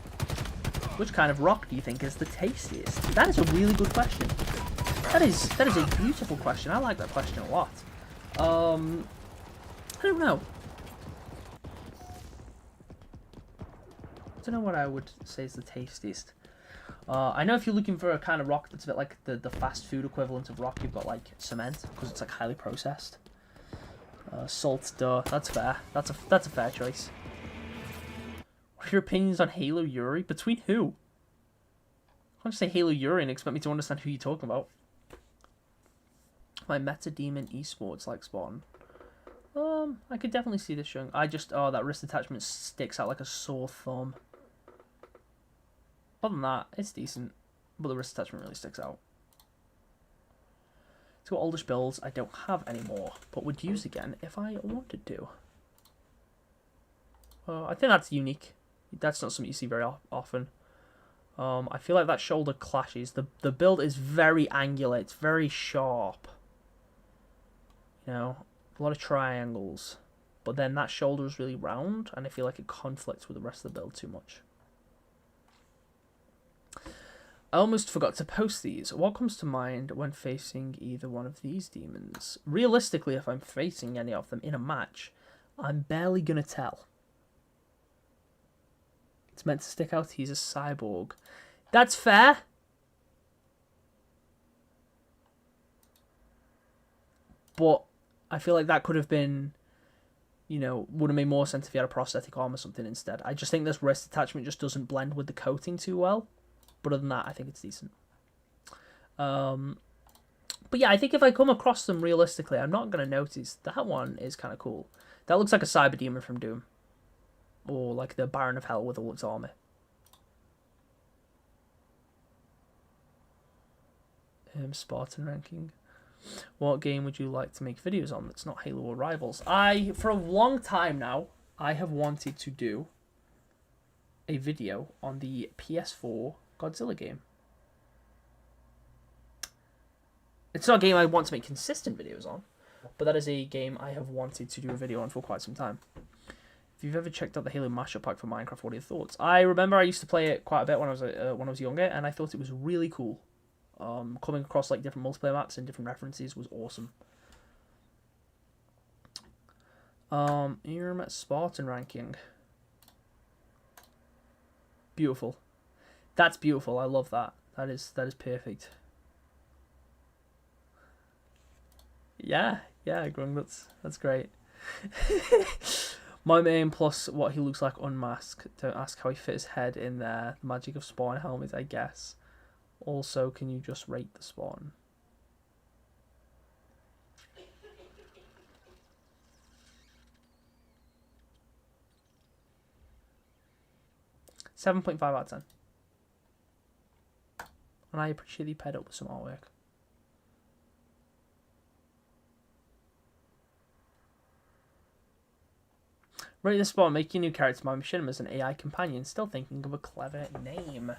Which kind of rock do you think is the tastiest? That is a really good question. That is a beautiful question. I like that question a lot. I don't know. I don't know what I would say is the tastiest. I know if you're looking for a kind of rock that's a bit like the fast food equivalent of rock, you've got like cement, because it's like highly processed. Salt, duh, that's fair. That's a fair choice. What are your opinions on Halo Yuri? Between who? I can't just say Halo Yuri and expect me to understand who you're talking about. My Meta Demon Esports like spawn. I could definitely see this showing. That wrist attachment sticks out like a sore thumb. Other than that, it's decent, but the wrist attachment really sticks out. Two oldish builds I don't have anymore, but would use again if I wanted to. I think that's unique. That's not something you see very often. I feel like that shoulder clashes. The build is very angular. It's very sharp. You know, a lot of triangles. But then that shoulder is really round, and I feel like it conflicts with the rest of the build too much. I almost forgot to post these. What comes to mind when facing either one of these demons? Realistically, if I'm facing any of them in a match, I'm barely gonna tell. It's meant to stick out. He's a cyborg. That's fair. But I feel like that could have been, you know, would have made more sense if he had a prosthetic arm or something instead. I just think this wrist attachment just doesn't blend with the coating too well. But other than that, I think it's decent. But But yeah, I think if I come across them realistically, I'm not going to notice. That one is kind of cool. That looks like a cyber demon from Doom. Or like the Baron of Hell with all its armor. Spartan ranking. What game would you like to make videos on that's not Halo or Rivals? For a long time now, I have wanted to do a video on the PS4 Godzilla game. It's not a game I want to make consistent videos on, but that is a game I have wanted to do a video on for quite some time. If you've ever checked out the Halo Mashup Pack for Minecraft, what are your thoughts? I remember I used to play it quite a bit when I was younger, and I thought it was really cool. Coming across like different multiplayer maps and different references was awesome. Irem Spartan ranking. Beautiful. That's beautiful. I love that. That is perfect. Yeah, Grung, that's great. My main plus what he looks like unmasked. Don't ask how he fit his head in there. The magic of Spawn helmet, I guess. Also, can you just rate the Spawn? .5 out of 10. And I appreciate you paired up with some artwork. Rate the Spawn, make your new character my machinima as an AI companion. Still thinking of a clever name.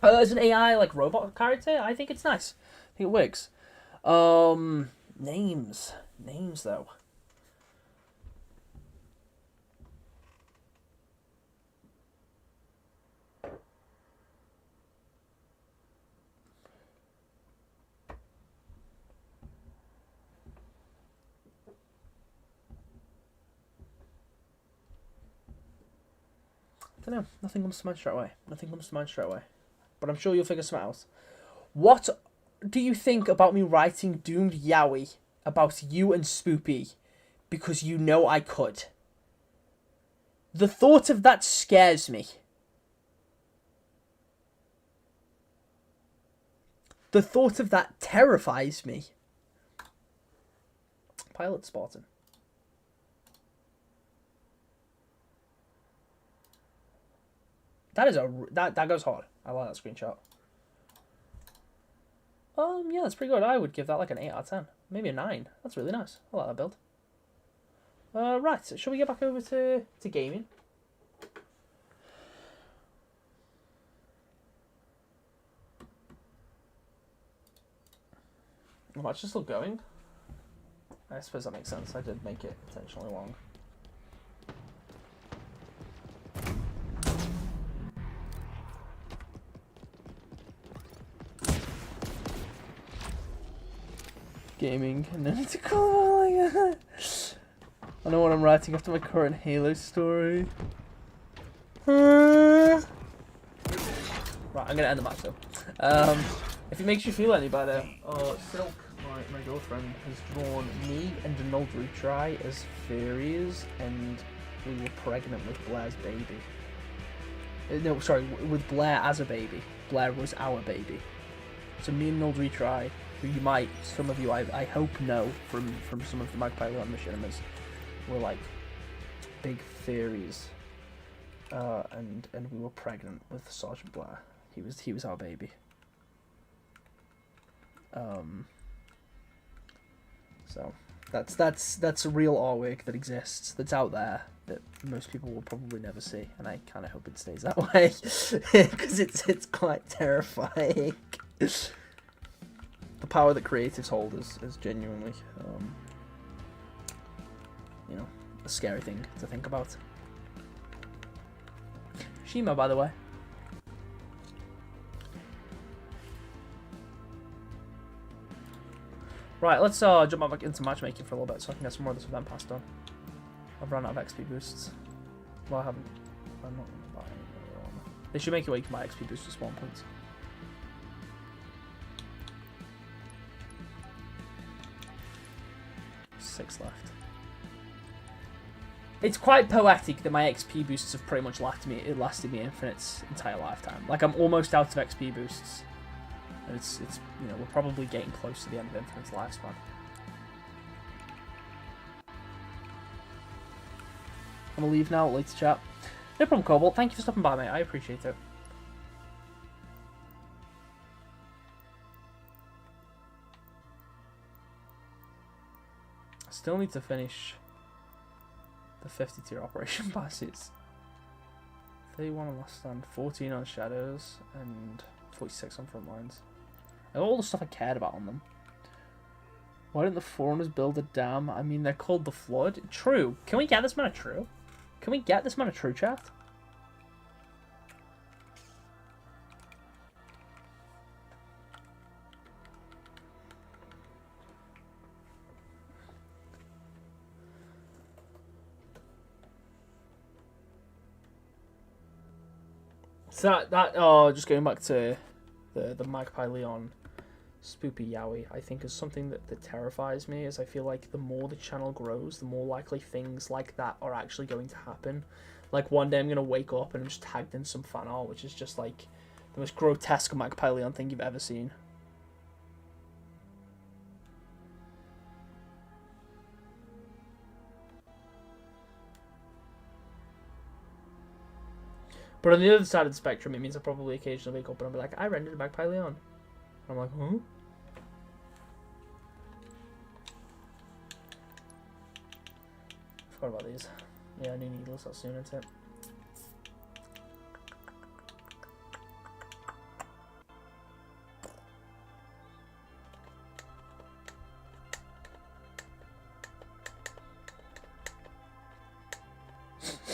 As an AI like robot character, I think it's nice. I think it works. Names though. I don't know. Nothing comes to mind straight away. But I'm sure you'll figure something out. What do you think about me writing Doomed Yowie about you and Spoopy? Because you know I could. The thought of that scares me. The thought of that terrifies me. Pilot Spartan. That is that goes hard. I like that screenshot. Yeah, that's pretty good. I would give that like an 8 out of 10. Maybe a 9. That's really nice. I like that build. Right, so shall we get back over to gaming? The match is still going. I suppose that makes sense. I did make it intentionally long. Gaming analytical. I know what I'm writing after my current Halo story. Right, I'm gonna end the match though. If it makes you feel any better, Silk, my girlfriend, has drawn me and an old retry as fairies, and we were pregnant with Blair's baby. No, sorry, with Blair as a baby. Blair was our baby. So me and an old retry, who you might, some of you I hope know from some of the Magpie Land machinimas, were like big fairies, and we were pregnant with Sergeant Blair. He was our baby. So that's a real artwork that exists, that's out there, that most people will probably never see, and I kind of hope it stays that way because it's quite terrifying. The power that creatives hold is genuinely, you know, a scary thing to think about. Shima, by the way. Right, let's jump back into matchmaking for a little bit so I can get some more of this event pass done. I've run out of XP boosts. Well, I'm not going to buy any more. They should make it where you can buy XP boosts to spawn points. Six left. It's quite poetic that my XP boosts have pretty much lasted me Infinite's entire lifetime. Like, I'm almost out of XP boosts. And it's you know, we're probably getting close to the end of Infinite's lifespan. I'm gonna leave now, late to chat. No problem, Cobalt. Thank you for stopping by, mate. I appreciate it. I still need to finish the 50 tier operation passes. 31 on last stand, 14 on shadows, and 46 on front lines. And all the stuff I cared about on them. Why didn't the foreigners build a dam? I mean, they're called the Flood. True. Can we get this man a true? Can we get this man a true, chat? So just going back to the Magpie Leon Spoopy Yowie, I think is something that terrifies me, as I feel like the more the channel grows, the more likely things like that are actually going to happen. Like one day I'm going to wake up and I'm just tagged in some fan art, which is just like the most grotesque Magpie Leon thing you've ever seen. But on the other side of the spectrum, it means I probably occasionally wake up and I'll be like, I rendered a Magpie Leon. And I'm like, huh? Forgot about these. Yeah, new needles, that's soon, isn't it?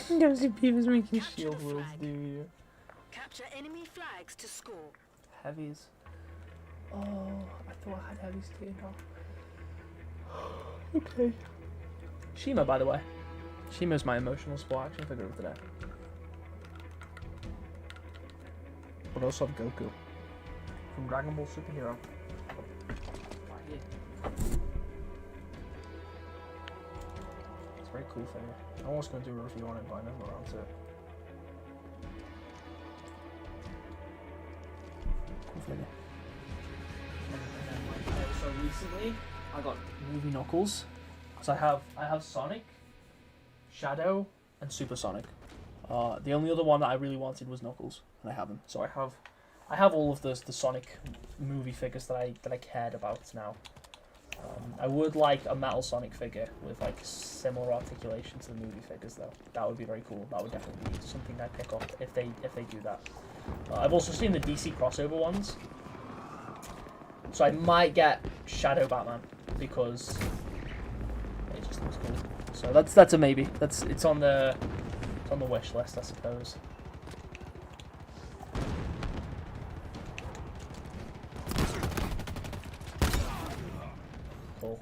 You don't see Beavers making Capture shield the worlds, flag. do you? Capture enemy flags to score. Heavies. Oh, I thought I had heavies too now. Okay. Shima, by the way. Shima's my emotional sport action figure of today. But also have Goku from Dragon Ball Superhero. Right here. It's a very cool figure. I was going to do a review on it, but I never got around to it. Cool figure. So recently, I got movie Knuckles. Because I have Sonic, Shadow, and Super Sonic. The only other one that I really wanted was Knuckles, and I have him. So I have all of the Sonic movie figures that I cared about now. I would like a metal Sonic figure with like similar articulation to the movie figures though. That would be very cool. That would definitely be something I'd pick up if they do that. I've also seen the DC crossover ones, so I might get Shadow Batman because it just looks cool. So that's a maybe. It's on the wish list, I suppose. Cool.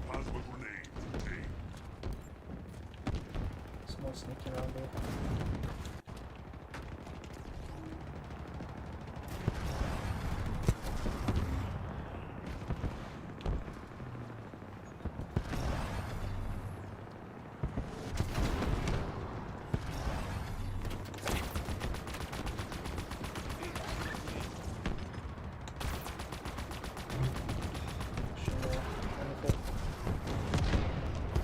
Plasma grenade. Aim. Some more sneaking around here.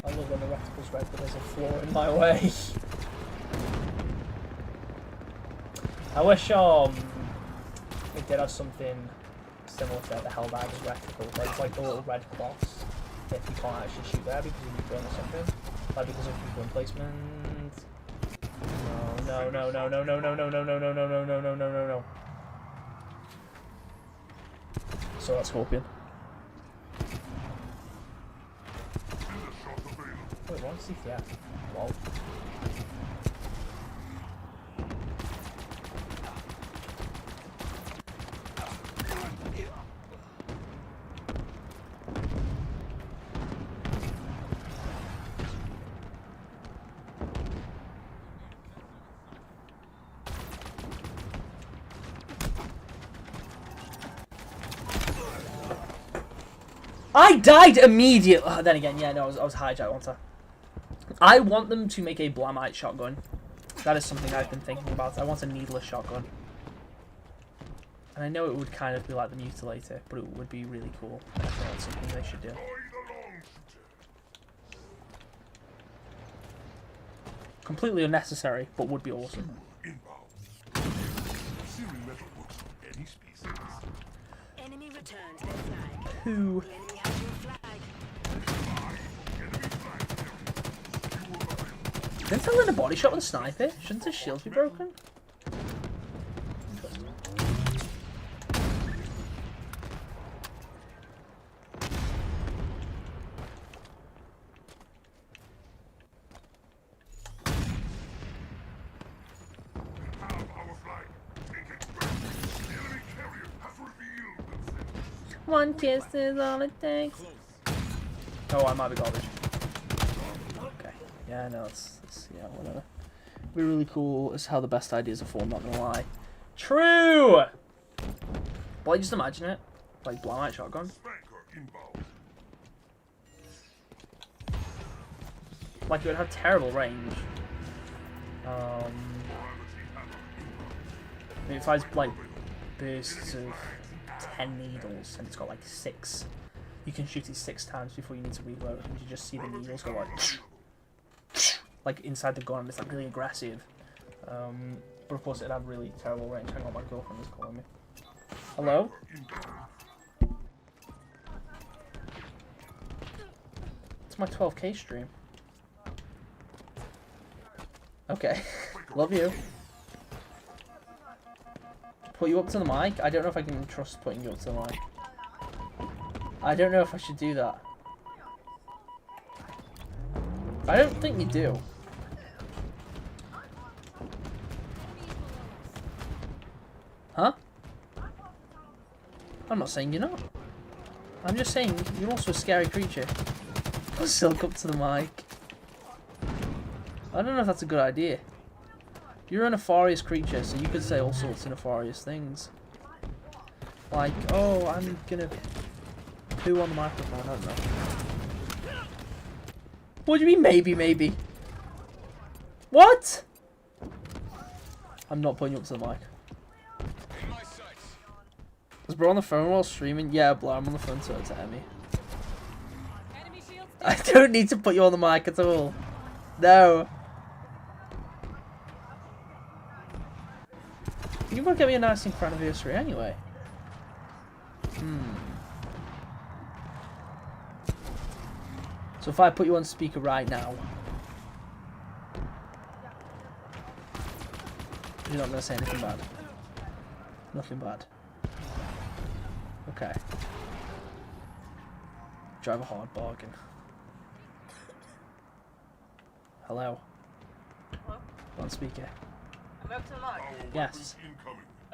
I love when the reticle's red, but there's a flaw in my way. I wish it did have something similar to the Helldivers reticle, where it's like the little red cloths if you can't actually shoot there because of your gun or something. Like because of your gun placement. No. So that's Scorpion. Wait, what's he? Yeah. Lol. I died immediately. Oh, then again, yeah, no, I was hijacked, wasn't I? I want them to make a Blamite shotgun. That is something I've been thinking about. I want a needless shotgun. And I know it would kind of be like the Mutilator, but it would be really cool. I think that's something they should do. Completely unnecessary, but would be awesome. Enemy returns their flag. Who? The enemy has your flag. Didn't I land a body shot with a sniper? Shouldn't his shield be broken? One kiss is all it takes. Oh, I might be garbage. Okay. Yeah, no, it's yeah, whatever. It'd be really cool as how the best ideas are formed, not gonna lie. True! But like, just imagine it. Like, Blamite shotgun. Like, it would have terrible range. Maybe if I was, like, bursts of 10 needles and it's got, like, 6. You can shoot it 6 times before you need to reload, and you just see the needles go, like inside the gun, and it's, like, really aggressive. But, of course, it'd have really terrible range. Hang on, my girlfriend is calling me. Hello? It's my 12K stream. Okay. Love you. Put you up to the mic? I don't know if I can trust putting you up to the mic. I don't know if I should do that. I don't think you do. Huh? I'm not saying you're not. I'm just saying you're also a scary creature. Put Silk up to the mic. I don't know if that's a good idea. You're a nefarious creature, so you could say all sorts of nefarious things. Like, oh, I'm gonna poo on the microphone, I don't know. What do you mean, maybe? What? I'm not putting you up to the mic. Was bro on the phone while streaming? Yeah, bro, I'm on the phone so it's Emmy. I don't need to put you on the mic at all. No. You might get me a nice thing for anniversary anyway. So if I put you on speaker right now, you're not gonna say anything bad. Nothing bad. Okay. Drive a hard bargain. Hello. Hello? On speaker. I'm up to the mic. Yes.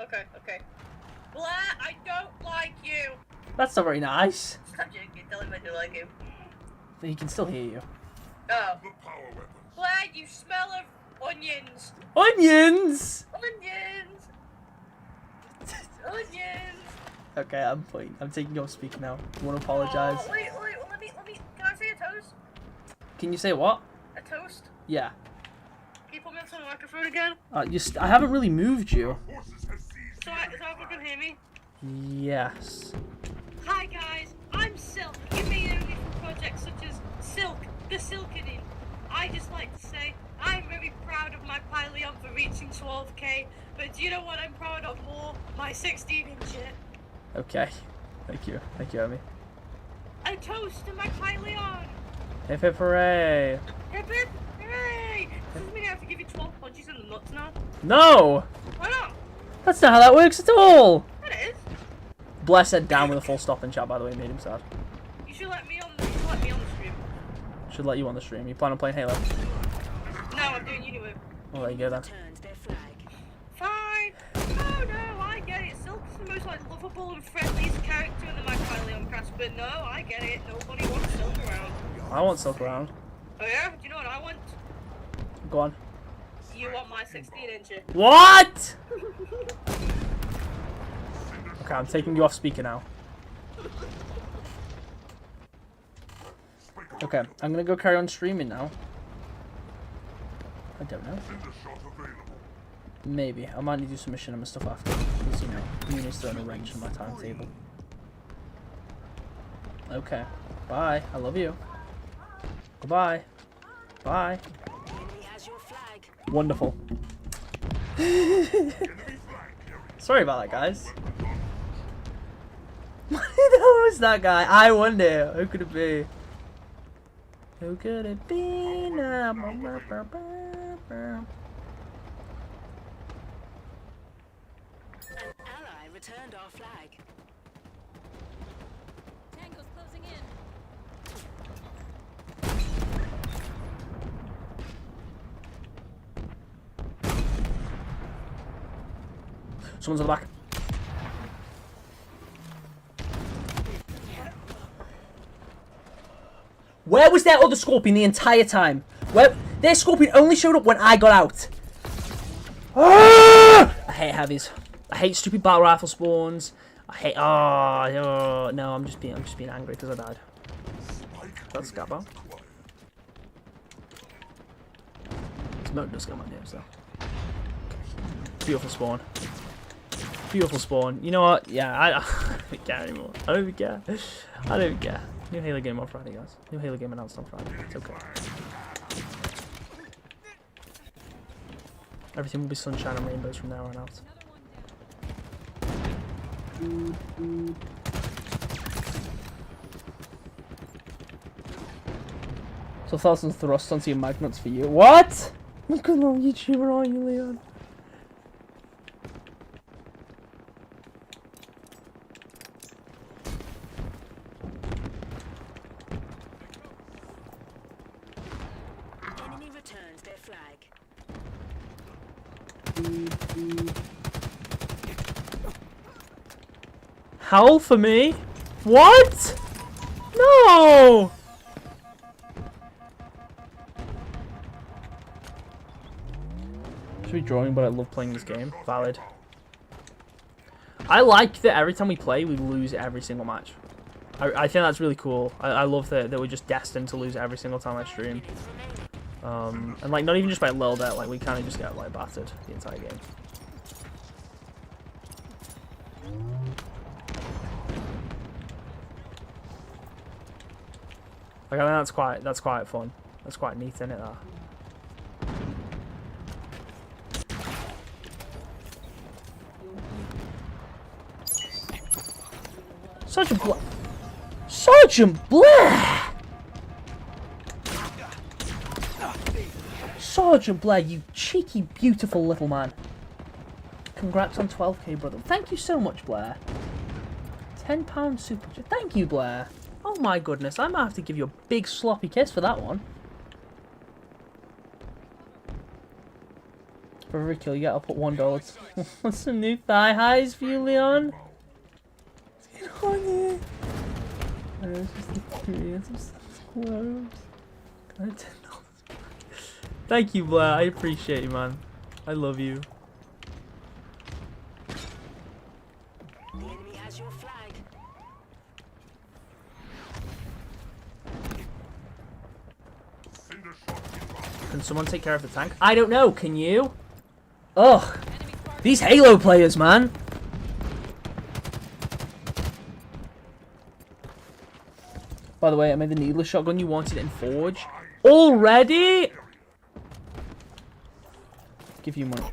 Okay. Blair, I don't like you. That's not very nice. Stop joking. Tell him I do like him. But he can still hear you. Oh. The power weapons. Blair, you smell of onions. Onions! Onions. Onions. Okay, I'm taking you off speaker now. You want to apologize? Oh, wait. Let me. Can I say a toast? Can you say what? A toast? Yeah. Can you put me up to the microphone again? I haven't really moved you. Forces have seized. So everyone can hear me? Yes. Hi guys, I'm Silk. You may know me from projects such as Silk, the Silkening. I just like to say I'm very proud of my Pyleon for reaching 12k, but do you know what I'm proud of more? My 16-inch. Okay. Thank you, Amy. A toast to my Pyleon! Hip hip hooray! Hip hip hooray! Does this mean I have to give you 12 punches in the nuts now? No! Why not? That's not how that works at all! It is. Bless said down with a full stop in chat, by the way, made him sad. You should let me on the stream. Should let you on the stream. You plan on playing Halo? No, I'm doing Uniwork. Well, there you go then. Returns their flag. Fine. Oh no, I get it. Silk's the most lovable and friendliest character in the My Pyleon cast, but no, I get it. Nobody wants Silk around. I want Silk around. Oh yeah? Do you know what I want? Go on. You want my 16-inch. What? Okay, I'm taking you off speaker now. Okay, I'm gonna go carry on streaming now. I don't know. Cinder shot available. Maybe. I might need to do some machinima stuff after. Because, you know, Uni's throwing a wrench in my timetable. Okay. Bye. I love you. Goodbye. Bye. Enemy has your flag. Wonderful. Enemy flag carrier. Sorry about that, guys. Who was that guy? I wonder. Who could it be? Who could it be now? An ally returned our flag. Tango's closing in. Someone's on the back. Where was their other Scorpion the entire time? Where their Scorpion only showed up when I got out. Ah! I hate heavies. I hate stupid battle rifle spawns. I hate. Oh no! I'm just being angry because I died. That's Scabbo. Smoke does come on here, so. Beautiful spawn. Beautiful spawn. You know what? Yeah, I don't care anymore. I don't even care. I don't even care. New Halo game on Friday, guys. New Halo game announced on Friday. It's okay. Everything will be sunshine and rainbows from now on out. So thousands thrust onto your magnets for you. What? What kind of YouTuber are you, Leon? Enemy returns their flag. Howl for me? What? No! Should be drawing, but I love playing this game. Valid. I like that every time we play, we lose every single match. I think that's really cool. I love that we're just destined to lose every single time I stream. And like, not even just by a little bit, like we kind of just get like battered the entire game. Like, I think that's quite fun. That's quite neat, isn't it? That. Sergeant Blair! Sergeant Blair, you cheeky, beautiful little man. Congrats on 12k, brother. Thank you so much, Blair. £10 super chat. Thank you, Blair. Oh my goodness, I might have to give you a big sloppy kiss for that one. For every kill you get, I'll put $1. What's some new thigh highs for you, Leon? Let's get on here. I know, it's just the experience of some clothes. Can I $10? Thank you, Blair. I appreciate you, man. I love you. The enemy has your flag. Cinder shot inbound. Can someone take care of the tank? I don't know. Can you? Ugh. These Halo players, man. By the way, I made the needless shotgun you wanted in Forge. Already? Give you money.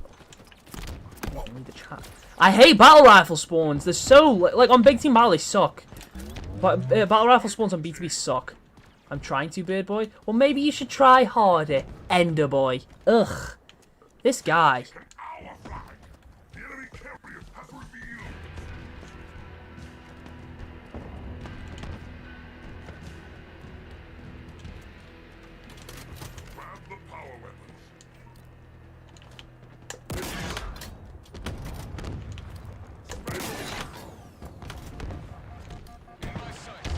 I don't read the chat. I hate battle rifle spawns. They're so like on Big Team Battle they suck. But battle rifle spawns on B2B suck. I'm trying to, Bird Boy. Well, maybe you should try harder, Ender Boy. Ugh. This guy. Our flag. The enemy carrier has revealed. Grab the power weapons. Striker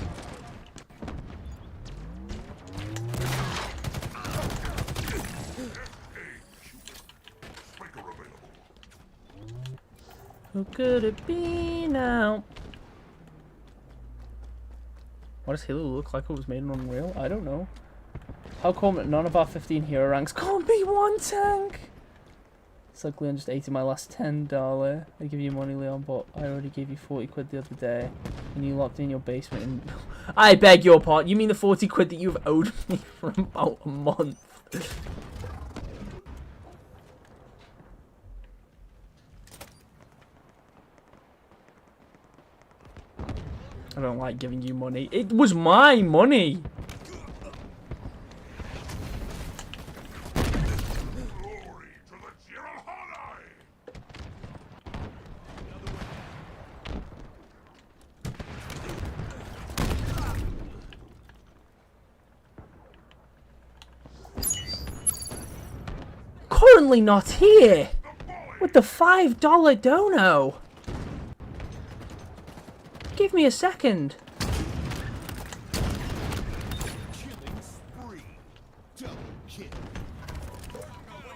available. Who could it be now? Why does Halo look like it was made in Unreal? I don't know. How come none of our 15 hero ranks can't be one tank? It's like Leon just ate my last $10. I give you money, Leon, but I already gave you 40 quid the other day. And you locked in your basement and... I beg your pardon. You mean the 40 quid that you've owed me for about a month? I don't like giving you money. It was my money. Glory to the Jirahani! Currently not here. With the $5 dono. Give me a second. Killing spree. Double kill.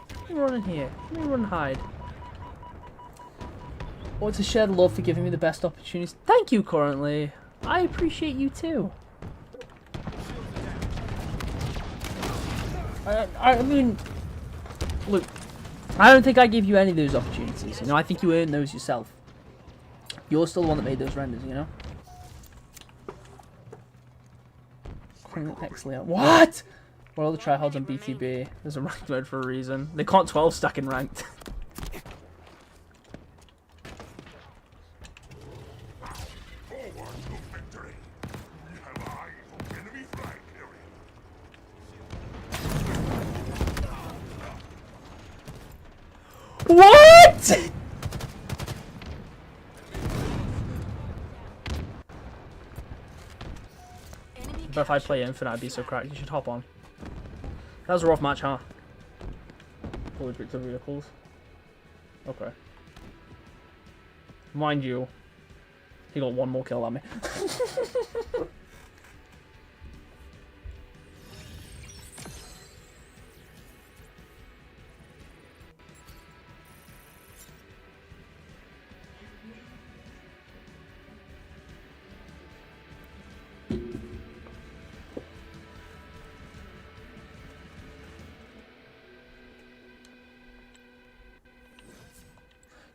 Let me run in here. Let me run and hide. Want to share the love for giving me the best opportunities. Thank you, currently. I appreciate you too. I mean, look, I don't think I gave you any of those opportunities. You know, I think you earned those yourself. You're still the one that made those renders, you know? Excellent. What? What are all the tryhards on BTB? There's a ranked mode for a reason. They can't 12 stack in ranked. Forward to victory! We have eyes on enemy flag area. What? But if I play Infinite, I'd be so cracked. You should hop on. That was a rough match, huh? Fully picked the vehicles. Okay. Mind you, he got one more kill on me.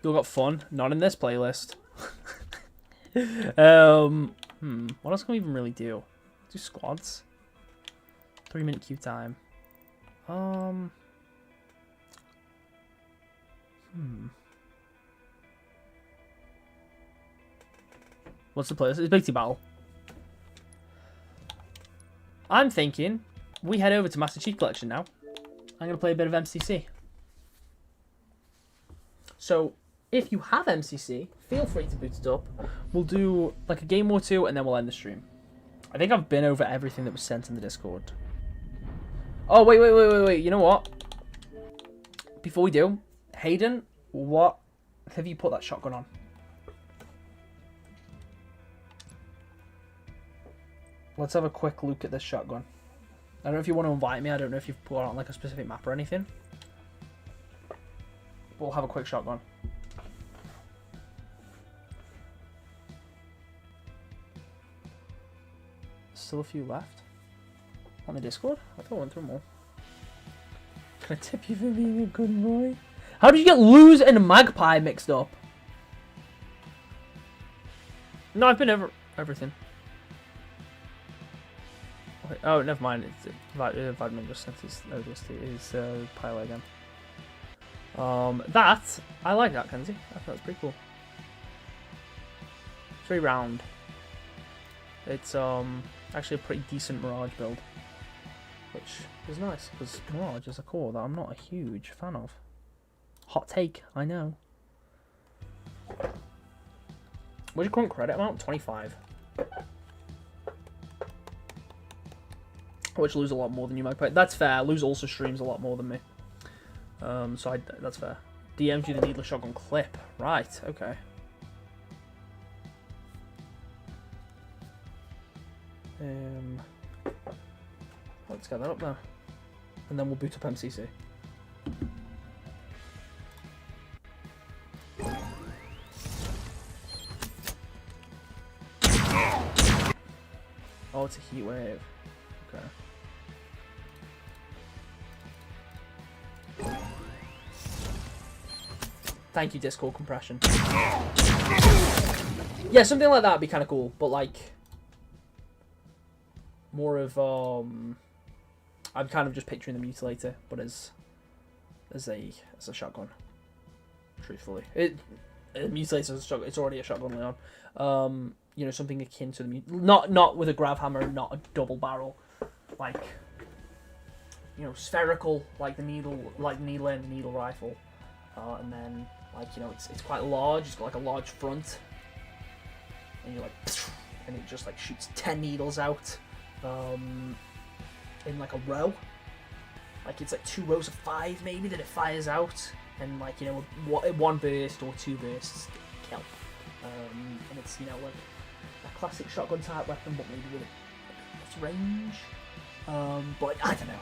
You all got fun? Not in this playlist. What else can we even really do? Do squads? 3-minute queue time. What's the playlist? It's Big T Battle. I'm thinking we head over to Master Chief Collection now. I'm going to play a bit of MCC. So, if you have MCC, feel free to boot it up. We'll do like a game or two and then we'll end the stream. I think I've been over everything that was sent in the Discord. Oh, wait. You know what? Before we do, Hayden, what have you put that shotgun on? Let's have a quick look at this shotgun. I don't know if you want to invite me. I don't know if you've put it on like a specific map or anything. We'll have a quick shotgun. Still a few left on the Discord. I thought I went through them all. Can I tip you for being a good boy? How did you get Lose and Magpie mixed up? No, I've been over everything. Okay. Oh, never mind. Vitamin just sent his pilot again. That I like that, Kenzie. I thought that was pretty cool. 3 round. It's actually a pretty decent Mirage build, which is nice because Mirage is a core that I'm not a huge fan of. Hot take, I know. What's your current credit amount? 25. Which lose a lot more than you might pay. That's fair. Lose also streams a lot more than me. So that's fair. DM'd you the needless shotgun clip. Right, okay. Let's get that up there. And then we'll boot up MCC. Oh, Oh, it's a heat wave. Okay. Thank you, Discord compression. Yeah, something like that would be kind of cool, but like more of I'm kind of just picturing the mutilator, but as a shotgun. Truthfully, mutilator is a shotgun. It's already a shotgun, Leon. You know, something akin to the not with a grav hammer, not a double barrel, like you know, spherical like the needle and the needle rifle, and then like you know it's quite large. It's got like a large front, and you're like, and it just like shoots 10 needles out, in like a row. Like it's like 2 rows of 5 maybe that it fires out, and like you know one burst or 2 bursts kill. And it's you know like a classic shotgun type weapon, but maybe with its range. But I don't know.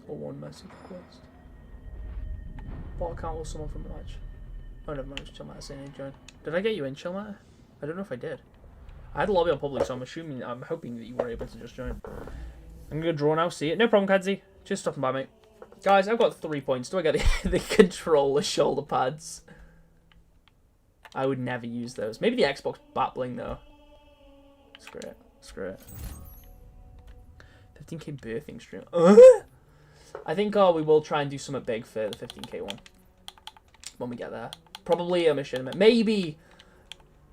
Or one message request. Bot account or someone from the match. Oh, never mind. Chill Matter saying join. Did I get you in, Chill Matter? I don't know if I did. I had a lobby on public, so I'm hoping that you were able to just join. I'm gonna draw now. See it. No problem, Kadsy. Just stopping by, mate. Guys, I've got 3 points. Do I get the controller shoulder pads? I would never use those. Maybe the Xbox bat bling though. Screw it. Screw it. 15k birthing stream. I think we will try and do something big for the 15k one when we get there. Probably a mission. Maybe,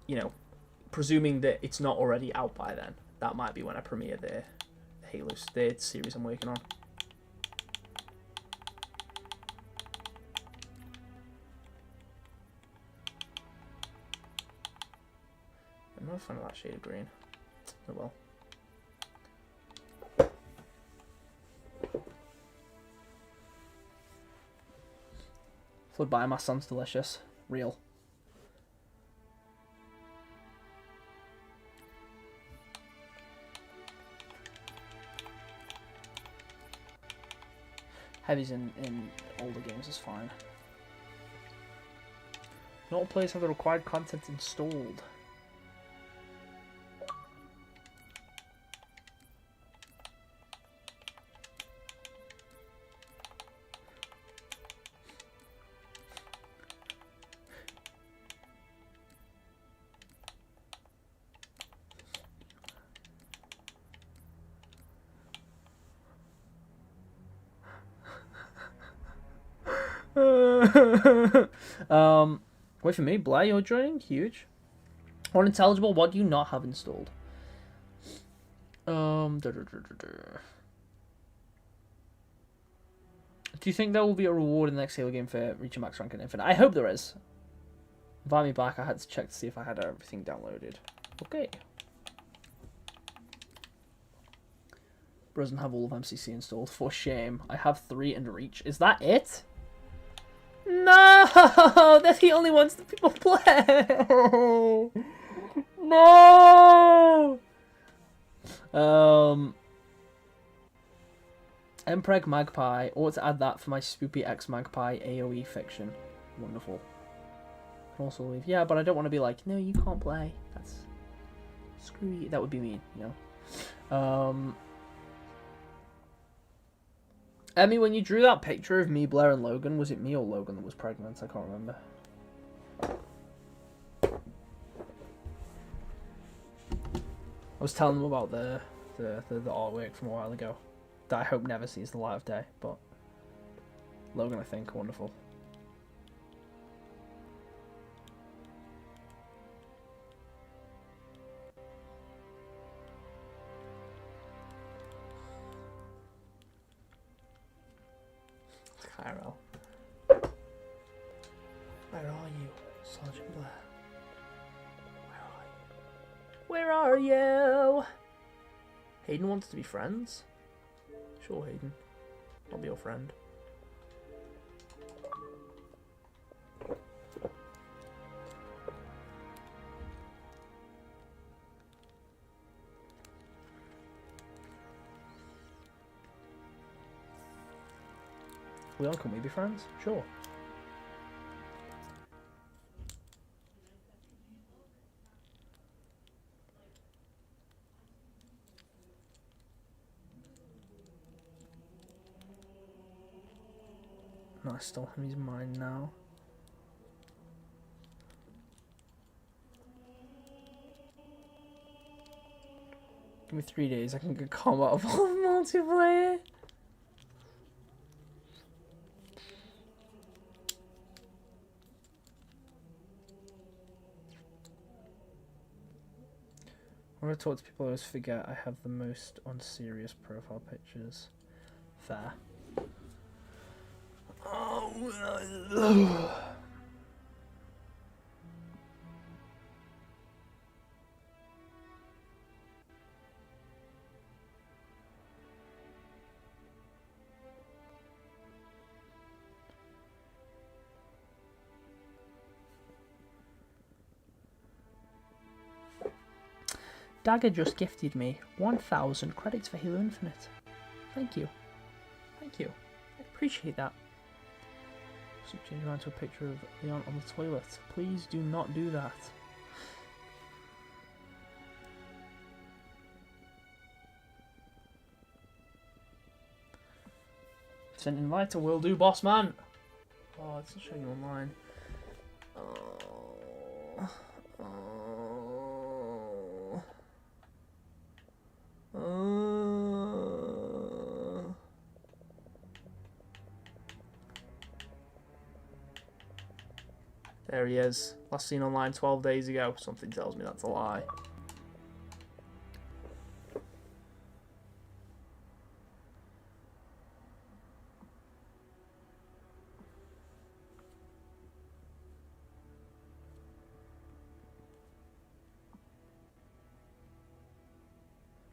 you know, presuming that it's not already out by then. That might be when I premiere the Halo series I'm working on. I'm not a fan of that shade of green. Oh well. Flood biomass sounds delicious. Real. Heavies in older games is fine. Not all players have the required content installed. Wait for me, Blair, you're joining? Huge. Unintelligible, what do you not have installed? Do you think there will be a reward in the next Halo game for reaching max rank in Infinite? I hope there is. Invite me back, I had to check to see if I had everything downloaded. Okay. Doesn't have all of MCC installed. For shame. I have 3 in reach. Is that it? No! They're the only ones that people play! No! Mpreg Magpie. Ought to add that for my Spoopy X Magpie AoE fiction. Wonderful. Can also leave. Yeah, but I don't want to be like, no, you can't play. That's... Screw you. That would be mean, you know? Emmy, when you drew that picture of me, Blair, and Logan, was it me or Logan that was pregnant? I can't remember. I was telling them about the artwork from a while ago that I hope never sees the light of day, but Logan, I think, wonderful. Cairo. Where are you, Sergeant Blair? Where are you? Where are you? Hayden wants to be friends? Sure, Hayden. I'll be your friend. Leon, can we be friends? Sure. No, I stole him. He's mine now. Give me 3 days. I can get combat of all multiplayer. When I talk to people, I always forget I have the most unserious profile pictures. Fair. Oh. Dagger just gifted me 1,000 credits for Halo Infinite. Thank you. Thank you. I appreciate that. So change around to a picture of Leon on the toilet. Please do not do that. Send invite to will do, boss man. Oh, it's not showing you online. There he is. Last seen online 12 days ago. Something tells me that's a lie.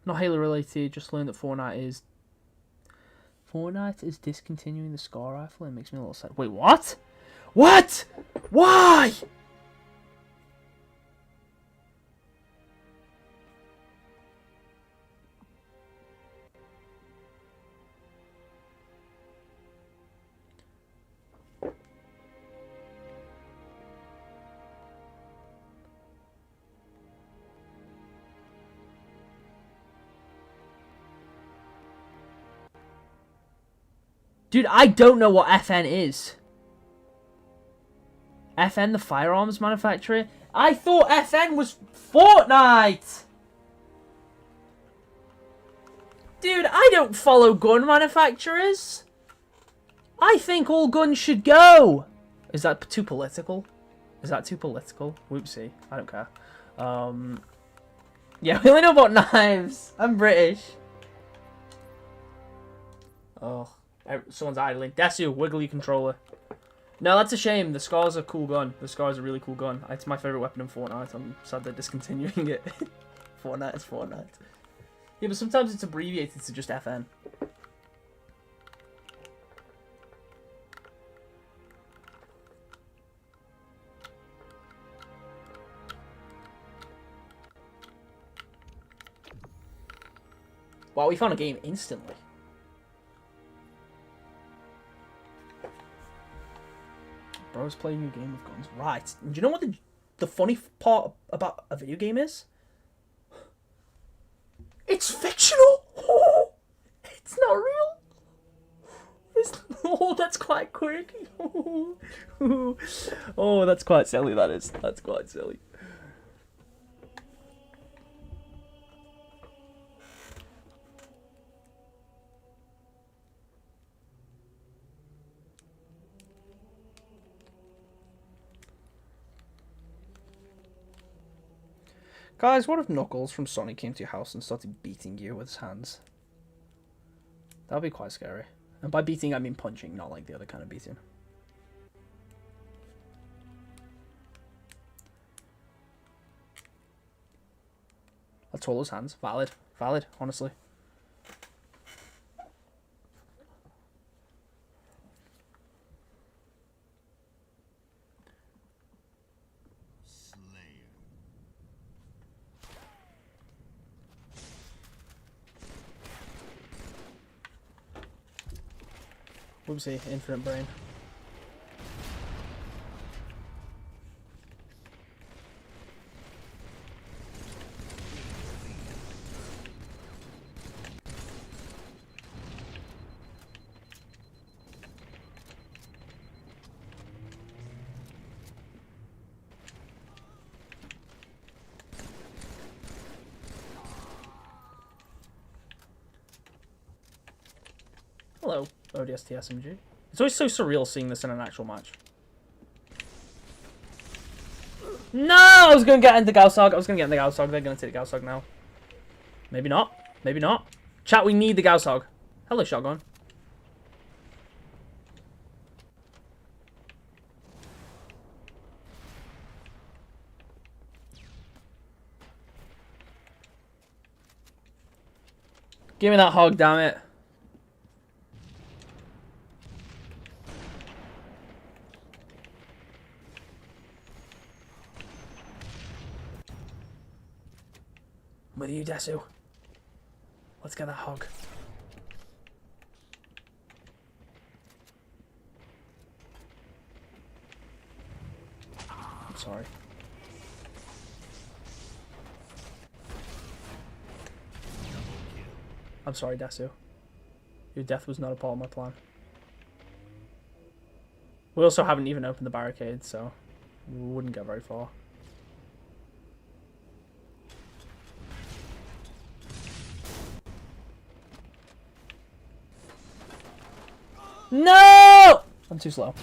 Not Halo related, just learned that Fortnite is discontinuing the Scar rifle. It makes me a little sad. Wait, what? What? Why? Dude, I don't know what FN is. FN, the firearms manufacturer? I thought FN was Fortnite! Dude, I don't follow gun manufacturers. I think all guns should go. Is that too political? Is that too political? Whoopsie. I don't care. Yeah, we only know about knives. I'm British. Oh, someone's idling. Desu, wiggly controller. No, that's a shame. The Scar's a cool gun. The Scar's a really cool gun. It's my favourite weapon in Fortnite. I'm sad they're discontinuing it. Fortnite is Fortnite. Yeah, but sometimes it's abbreviated to just FN. Wow, we found a game instantly. Bro's playing a game with guns. Right. Do you know what the funny part about a video game is? It's fictional! It's not real! Oh, that's quite quick. Oh, that's quite silly, that is. That's quite silly. Guys, what if Knuckles from Sonic came to your house and started beating you with his hands? That would be quite scary. And by beating, I mean punching, not like the other kind of beating. That's all those hands. Valid. Valid, honestly. Oopsie, infinite brain. Hello, ODST SMG. It's always so surreal seeing this in an actual match. No! I was going to get into Gausog. They're going to take the Gausog now. Maybe not. Maybe not. Chat, we need the Gausog. Hello, Shotgun. Give me that hog, damn it. I'm with you, Desu. Let's get that hog. I'm sorry. I'm sorry, Desu. Your death was not a part of my plan. We also haven't even opened the barricade, so we wouldn't get very far. No! I'm too slow.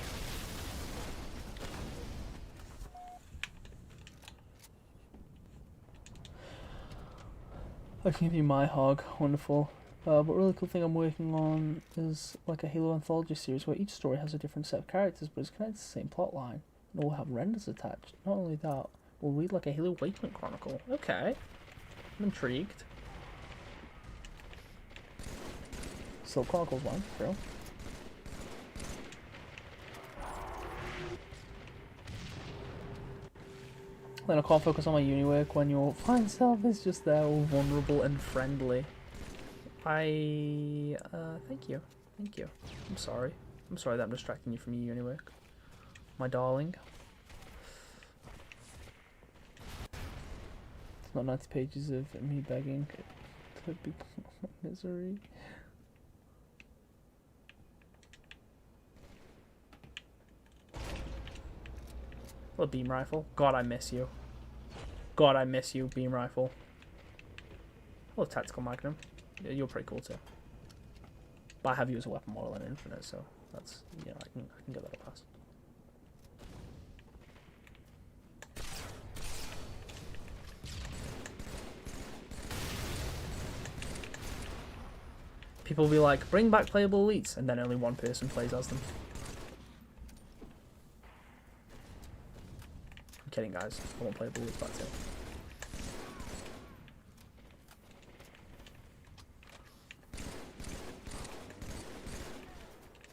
I can give you my hog. Wonderful. But really cool thing I'm working on is like a Halo anthology series where each story has a different set of characters, but it's connected to the same plot line. And all have renders attached. Not only that, we'll read like a Halo Awakening Chronicle. Okay. I'm intrigued. Silk Chronicles 1, bro. Then I can't focus on my uni work when your fine self is just there, all vulnerable and friendly. Thank you. Thank you. I'm sorry. I'm sorry that I'm distracting you from your uni work. My darling. It's not 90 pages of me begging to become my misery. A beam rifle. God, I miss you. God, I miss you, beam rifle. Oh, tactical magnum. Yeah, you're pretty cool too. But I have you as a weapon model in Infinite, so that's, you know, I can get that a pass. People will be like, bring back playable elites, and then only one person plays as them. I'm kidding, guys. I won't play elites back too.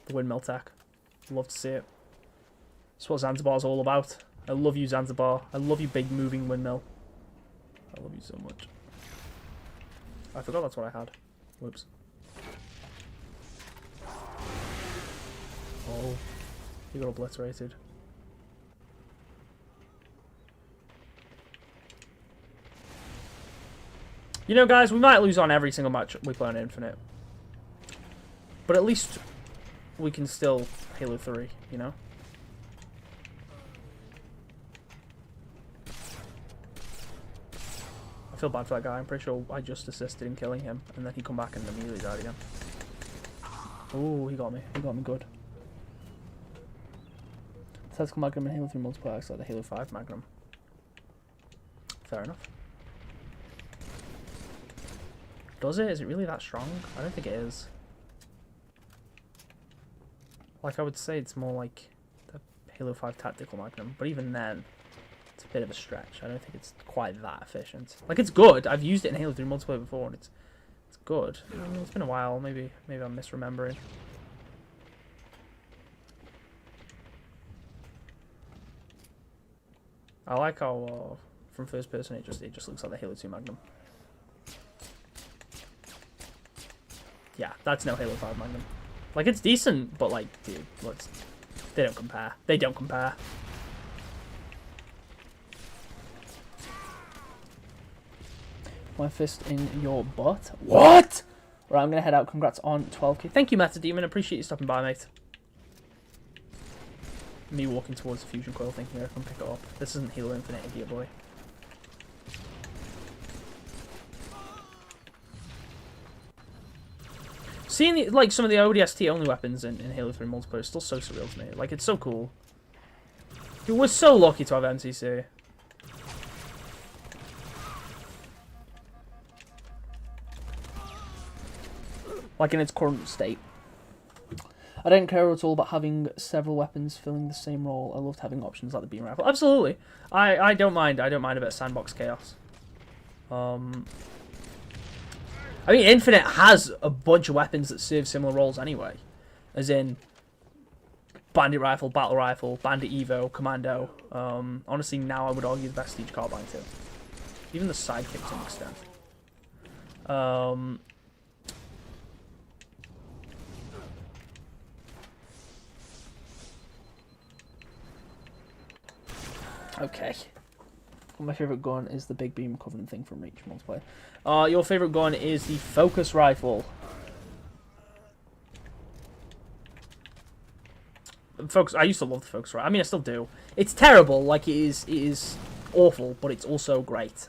The windmill tech. Love to see it. That's what Zanzibar's all about. I love you, Zanzibar. I love you, big moving windmill. I love you so much. I forgot that's what I had. Whoops. Oh, he got obliterated. You know, guys, we might lose on every single match we play on Infinite. But at least we can still Halo 3, you know? I feel bad for that guy. I'm pretty sure I just assisted in killing him, and then he come back and immediately died again. Oh, he got me. He got me good. Tactical Magnum and Halo 3 multiplayer acts like the Halo 5 Magnum. Fair enough. Does it? Is it really that strong? I don't think it is. Like, I would say it's more like the Halo 5 Tactical Magnum, but even then, it's a bit of a stretch. I don't think it's quite that efficient. Like, it's good. I've used it in Halo 3 multiplayer before, and it's good. I mean, it's been a while. Maybe I'm misremembering. I like how from first person it just looks like the Halo 2 Magnum. Yeah, that's no Halo 5 Magnum. Like, it's decent, but, like, dude, they don't compare. They don't compare. My fist in your butt? What? Right, I'm going to head out. Congrats on 12k. Thank you, Metademon. Appreciate you stopping by, mate. Me walking towards the fusion coil thinking I can pick it up. This isn't Halo Infinite, idiot boy. Seeing, the, like, some of the ODST only weapons in Halo 3 multiplayer is still so surreal to me. Like, it's so cool. Dude, we're so lucky to have MCC. Like, in its current state. I don't care at all about having several weapons filling the same role. I loved having options like the beam rifle. Absolutely. I don't mind. I don't mind a bit of sandbox chaos. I mean, Infinite has a bunch of weapons that serve similar roles anyway. As in, Bandit Rifle, Battle Rifle, Bandit Evo, Commando. Honestly, now I would argue the best Siege Carbine too. Even the Sidekick to an extent. Okay. My favourite gun is the Big Beam Covenant thing from Reach multiplayer. Your favourite gun is the Focus Rifle. Focus. I used to love the Focus Rifle. I mean, I still do. It's terrible. Like, it is awful, but it's also great.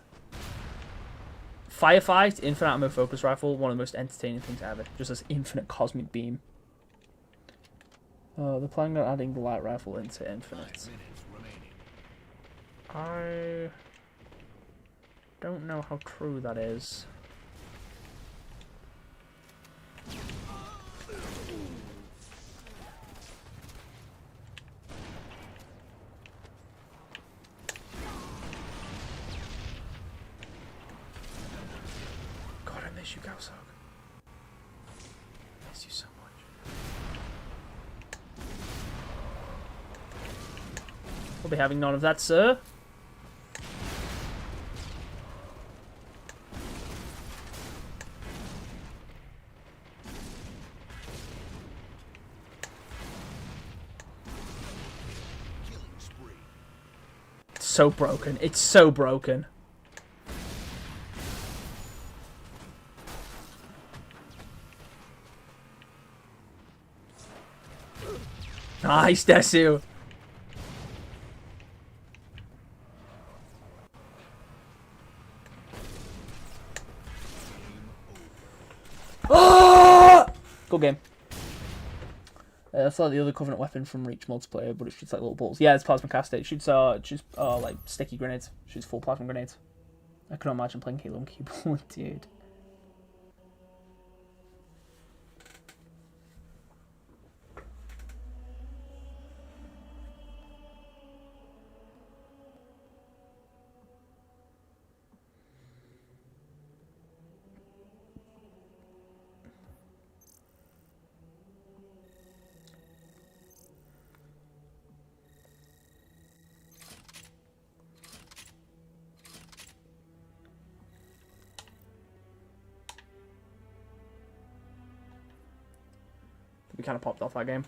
Firefight, Infinite Ammo Focus Rifle, one of the most entertaining things ever. Just this infinite cosmic beam. They're planning on adding the light rifle into Infinite. I don't know how true that is. God, I miss you, Gausog. I miss you so much. We'll be having none of that, sir. So broken. It's so broken. Nice, Desu. Oh! Good game. That's like the other Covenant weapon from Reach multiplayer, but it shoots like little balls. Yeah, it's plasma casted. It shoots like sticky grenades. Shoots full plasma grenades. I couldn't imagine playing Halo on keyboard, dude. We kind of popped off that game.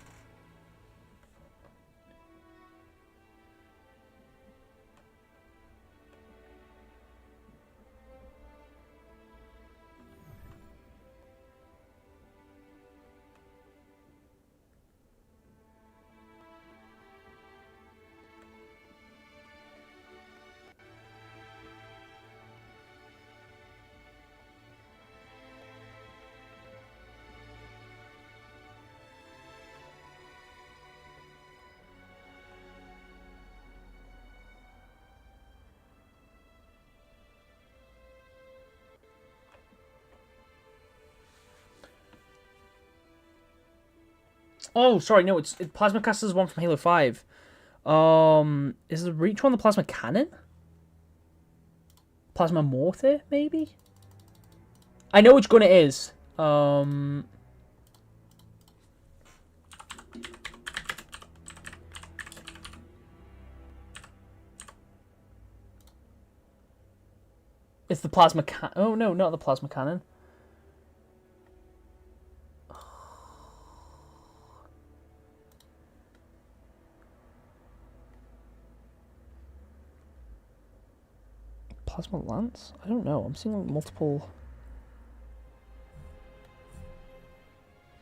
Oh, sorry, no, it's Plasma Caster's one from Halo 5. Is the Reach one the Plasma Cannon? Plasma Mortar, maybe? I know which gun it is. It's the Plasma Cannon. Oh, no, not the Plasma Cannon. Plasma Lance? I don't know. I'm seeing multiple...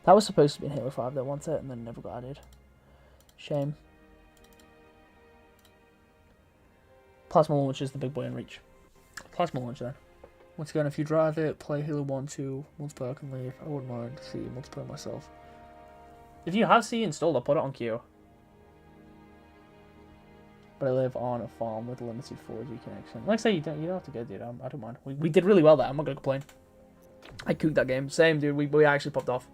That was supposed to be in Halo 5 though, wasn't it? And then never got added. Shame. Plasma Launch is the big boy in Reach. Plasma Launch then. Once again, if you'd rather play Halo 1, 2, multiplayer, I can leave. I wouldn't mind seeing multiplayer myself. If you have C installed, I'll put it on queue. But I live on a farm with a limited 4G connection. Like I say, you don't have to go, dude. I don't mind. We did really well there. I'm not gonna complain. I cooked that game. Same, dude. We actually popped off.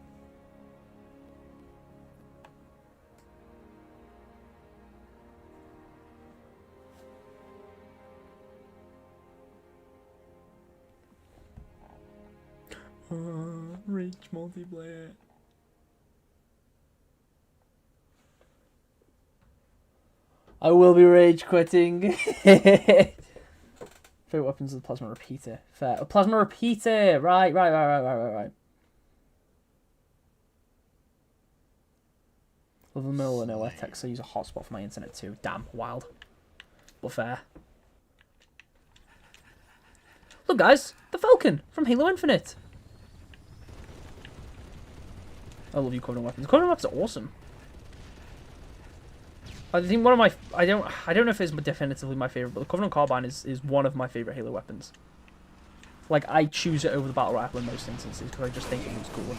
Reach multiplayer. I will be rage quitting. Favorite weapons of the plasma repeater. Fair. A plasma repeater. Right. Live in the middle of nowhere. Text. I use a hotspot for my internet too. Damn, wild. But fair. Look, guys, the Falcon from Halo Infinite. I love you, Covenant weapons. Covenant weapons are awesome. I think one of my... I don't know if it's definitively my favorite, but the Covenant Carbine is one of my favorite Halo weapons. Like, I choose it over the Battle Rifle in most instances because I just think it looks cool.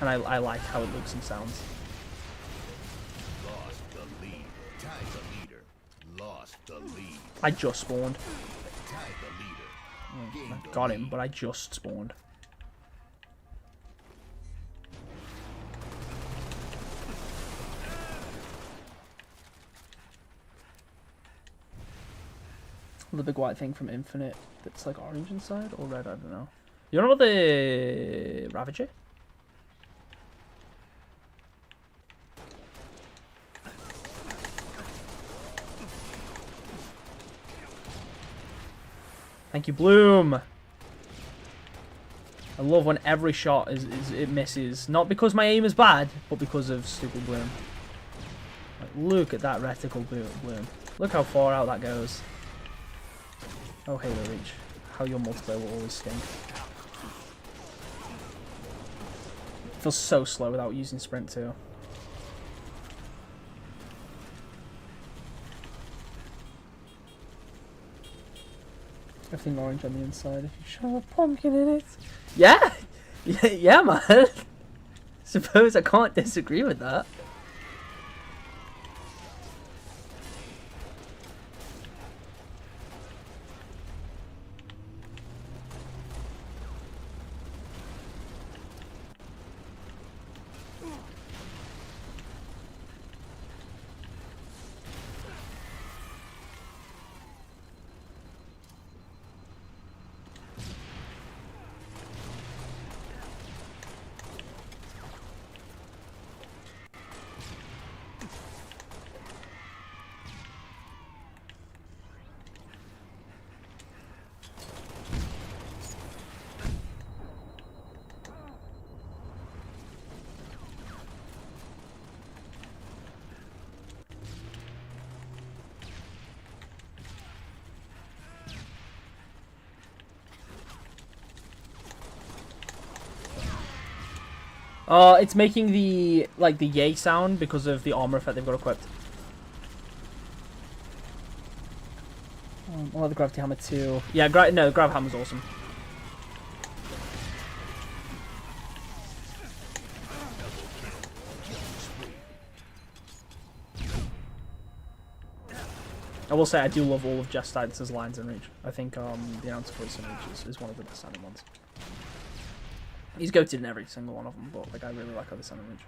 And I like how it looks and sounds. Lost the lead. Tied the leader. Lost the lead. I just spawned. Tied the leader. I got him, but I just spawned. The big white thing from Infinite that's like orange inside or red, I don't know. You know about the Ravager? Thank you, Bloom. I love when every shot it misses. Not because my aim is bad, but because of stupid Bloom. Like, look at that reticle Bloom. Look how far out that goes. Oh, Halo Reach. How your multiplayer will always stink. It feels so slow without using sprint too. Everything orange on the inside if you show a pumpkin in it. Yeah! Yeah, man! Suppose I can't disagree with that. It's making the yay sound because of the armor effect they've got equipped. I like the gravity hammer too. Yeah, no, the grav hammer's awesome. I will say I do love all of Jeff Stites' lines in Reach. I think the announcer voice in Reach is one of the best sounding ones. He's goated in every single one of them, but like I really like how they sound in Reach.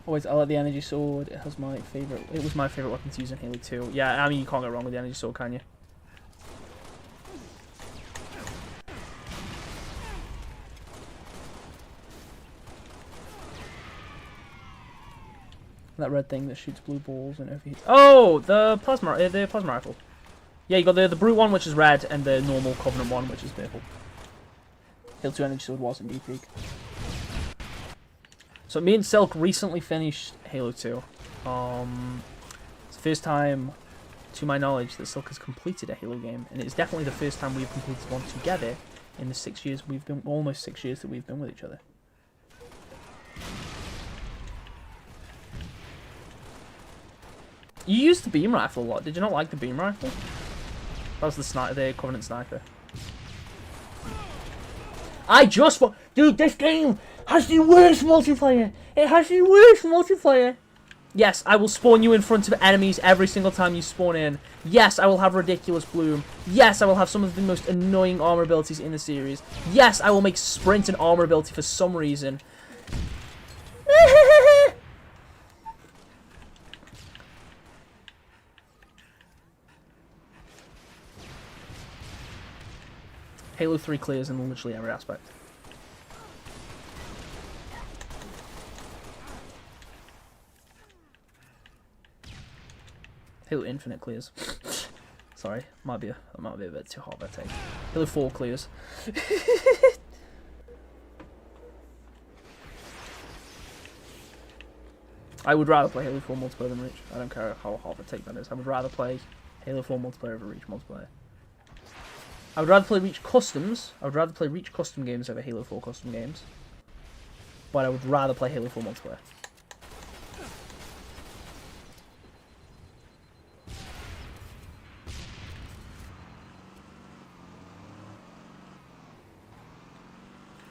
Always, I like the energy sword. It has my favorite. It was my favorite weapon to use in Halo 2. Yeah, I mean you can't go wrong with the energy sword, can you? That red thing that shoots blue balls and overheats. Oh, the plasma rifle. Yeah, you got the brute one, which is red, and the normal Covenant one, which is purple. Halo 2 energy sword was indeed peak. So me and Silk recently finished Halo 2. It's the first time, to my knowledge, that Silk has completed a Halo game, and it's definitely the first time we've completed one together in the 6 years we've been, almost 6 years that we've been with each other. You used the beam rifle a lot. Did you not like the beam rifle? That was the sniper, the Covenant sniper. Dude, this game has the worst multiplayer. It has the worst multiplayer. Yes, I will spawn you in front of enemies every single time you spawn in. Yes, I will have ridiculous bloom. Yes, I will have some of the most annoying armor abilities in the series. Yes, I will make sprint an armor ability for some reason. Halo 3 clears in literally every aspect. Halo Infinite clears. Sorry, might be a bit too hot of a take. Halo 4 clears. I would rather play Halo 4 multiplayer than Reach. I don't care how hot of a take that is. I would rather play Halo 4 multiplayer over Reach multiplayer. I would rather play Reach Customs. I would rather play Reach custom games over Halo 4 custom games. But I would rather play Halo 4 multiplayer.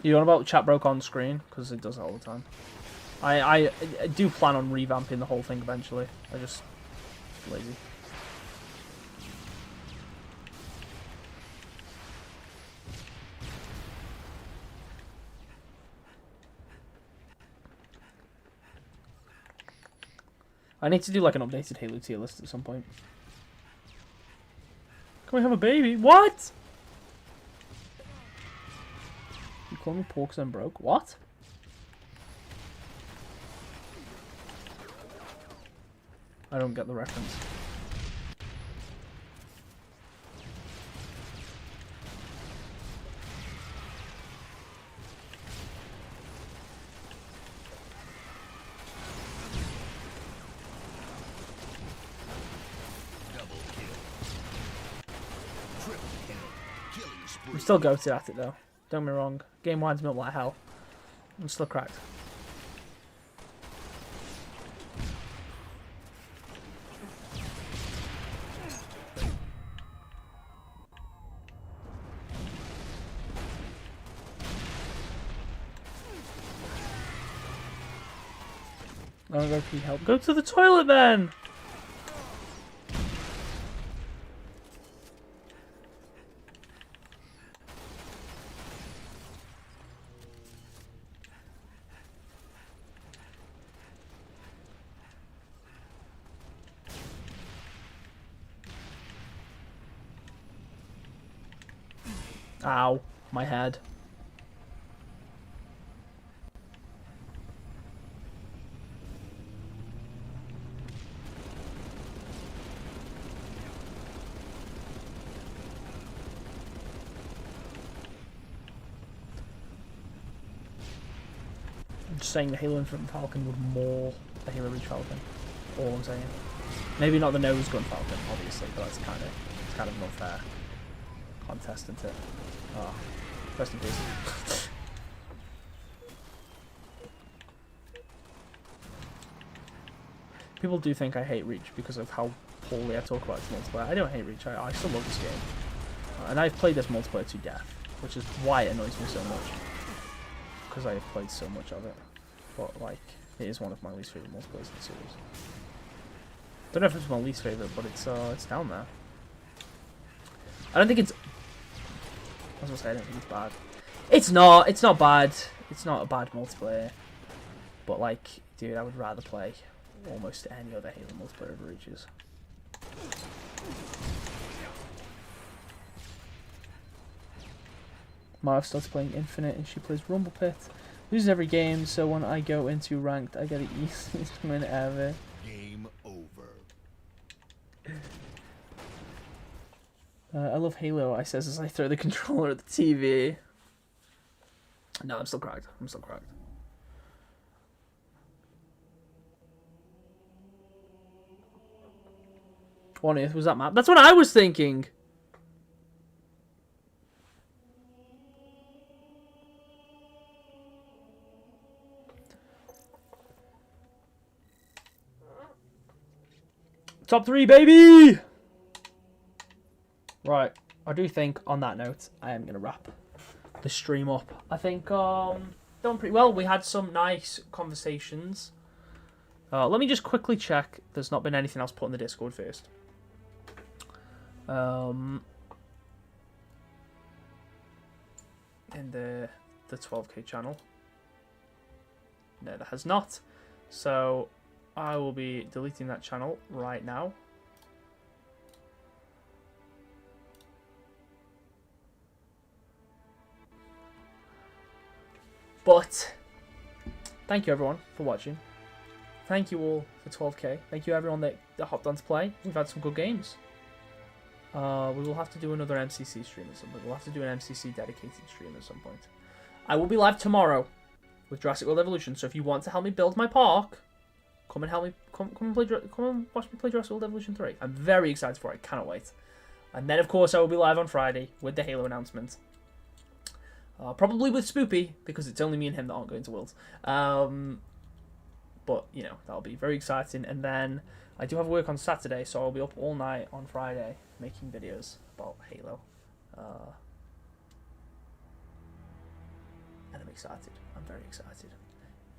You on about chat broke on screen? Because it does it all the time. I do plan on revamping the whole thing eventually. I just lazy. I need to do like an updated Halo tier list at some point. Can we have a baby? What? You call me poor 'cause I'm broke? What? I don't get the reference. I'm still goated at it though. Don't get me wrong. Game winds me up like hell. I'm still cracked. I don't go to help. Go to the toilet then! Ow, my head. I'm just saying the Halo Infinite Falcon would maul the Halo Reach Falcon. All I'm saying. Maybe not the nose gun Falcon, obviously, but that's kind of an unfair contest, isn't it? Oh, rest in peace. People do think I hate Reach because of how poorly I talk about its multiplayer. I don't hate Reach, I still love this game. And I've played this multiplayer to death, which is why it annoys me so much. Because I have played so much of it. But, like, it is one of my least favourite multiplayers in the series. Don't know if it's my least favourite, but it's down there. I don't think it's... I was gonna say, I don't think it's bad. It's not bad. It's not a bad multiplayer. But, like, dude, I would rather play almost any other Halo multiplayer over Reaches. Marv starts playing Infinite and she plays Rumble Pit. Loses every game, so when I go into ranked, I get the easiest win ever. Game over. I love Halo, I says as I throw the controller at the TV. No, I'm still cracked. I'm still cracked. 20th was that map. That's what I was thinking. Top 3, baby! Right. I do think, on that note, I am going to wrap the stream up. I think, done pretty well. We had some nice conversations. Let me just quickly check there's not been anything else put in the Discord first. In the 12k channel. No, there has not. So I will be deleting that channel right now. But thank you everyone for watching. Thank you all for 12k. Thank you everyone that hopped on to play. We've had some good games. We will have to do another MCC stream at some point. We'll have to do an MCC dedicated stream at some point. I will be live tomorrow with Jurassic World Evolution. So if you want to help me build my park, come and help me. Come and watch me play Jurassic World Evolution 3. I'm very excited for it. I cannot wait. And then of course I will be live on Friday with the Halo announcement. Probably with Spoopy, because it's only me and him that aren't going to Worlds. But, you know, that'll be very exciting. And then I do have work on Saturday, so I'll be up all night on Friday making videos about Halo. And I'm excited. I'm very excited.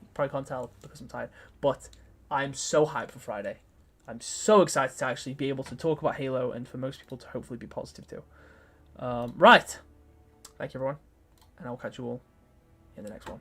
You probably can't tell because I'm tired. But I'm so hyped for Friday. I'm so excited to actually be able to talk about Halo and for most people to hopefully be positive too. Right. Thank you, everyone. And I will catch you all in the next one.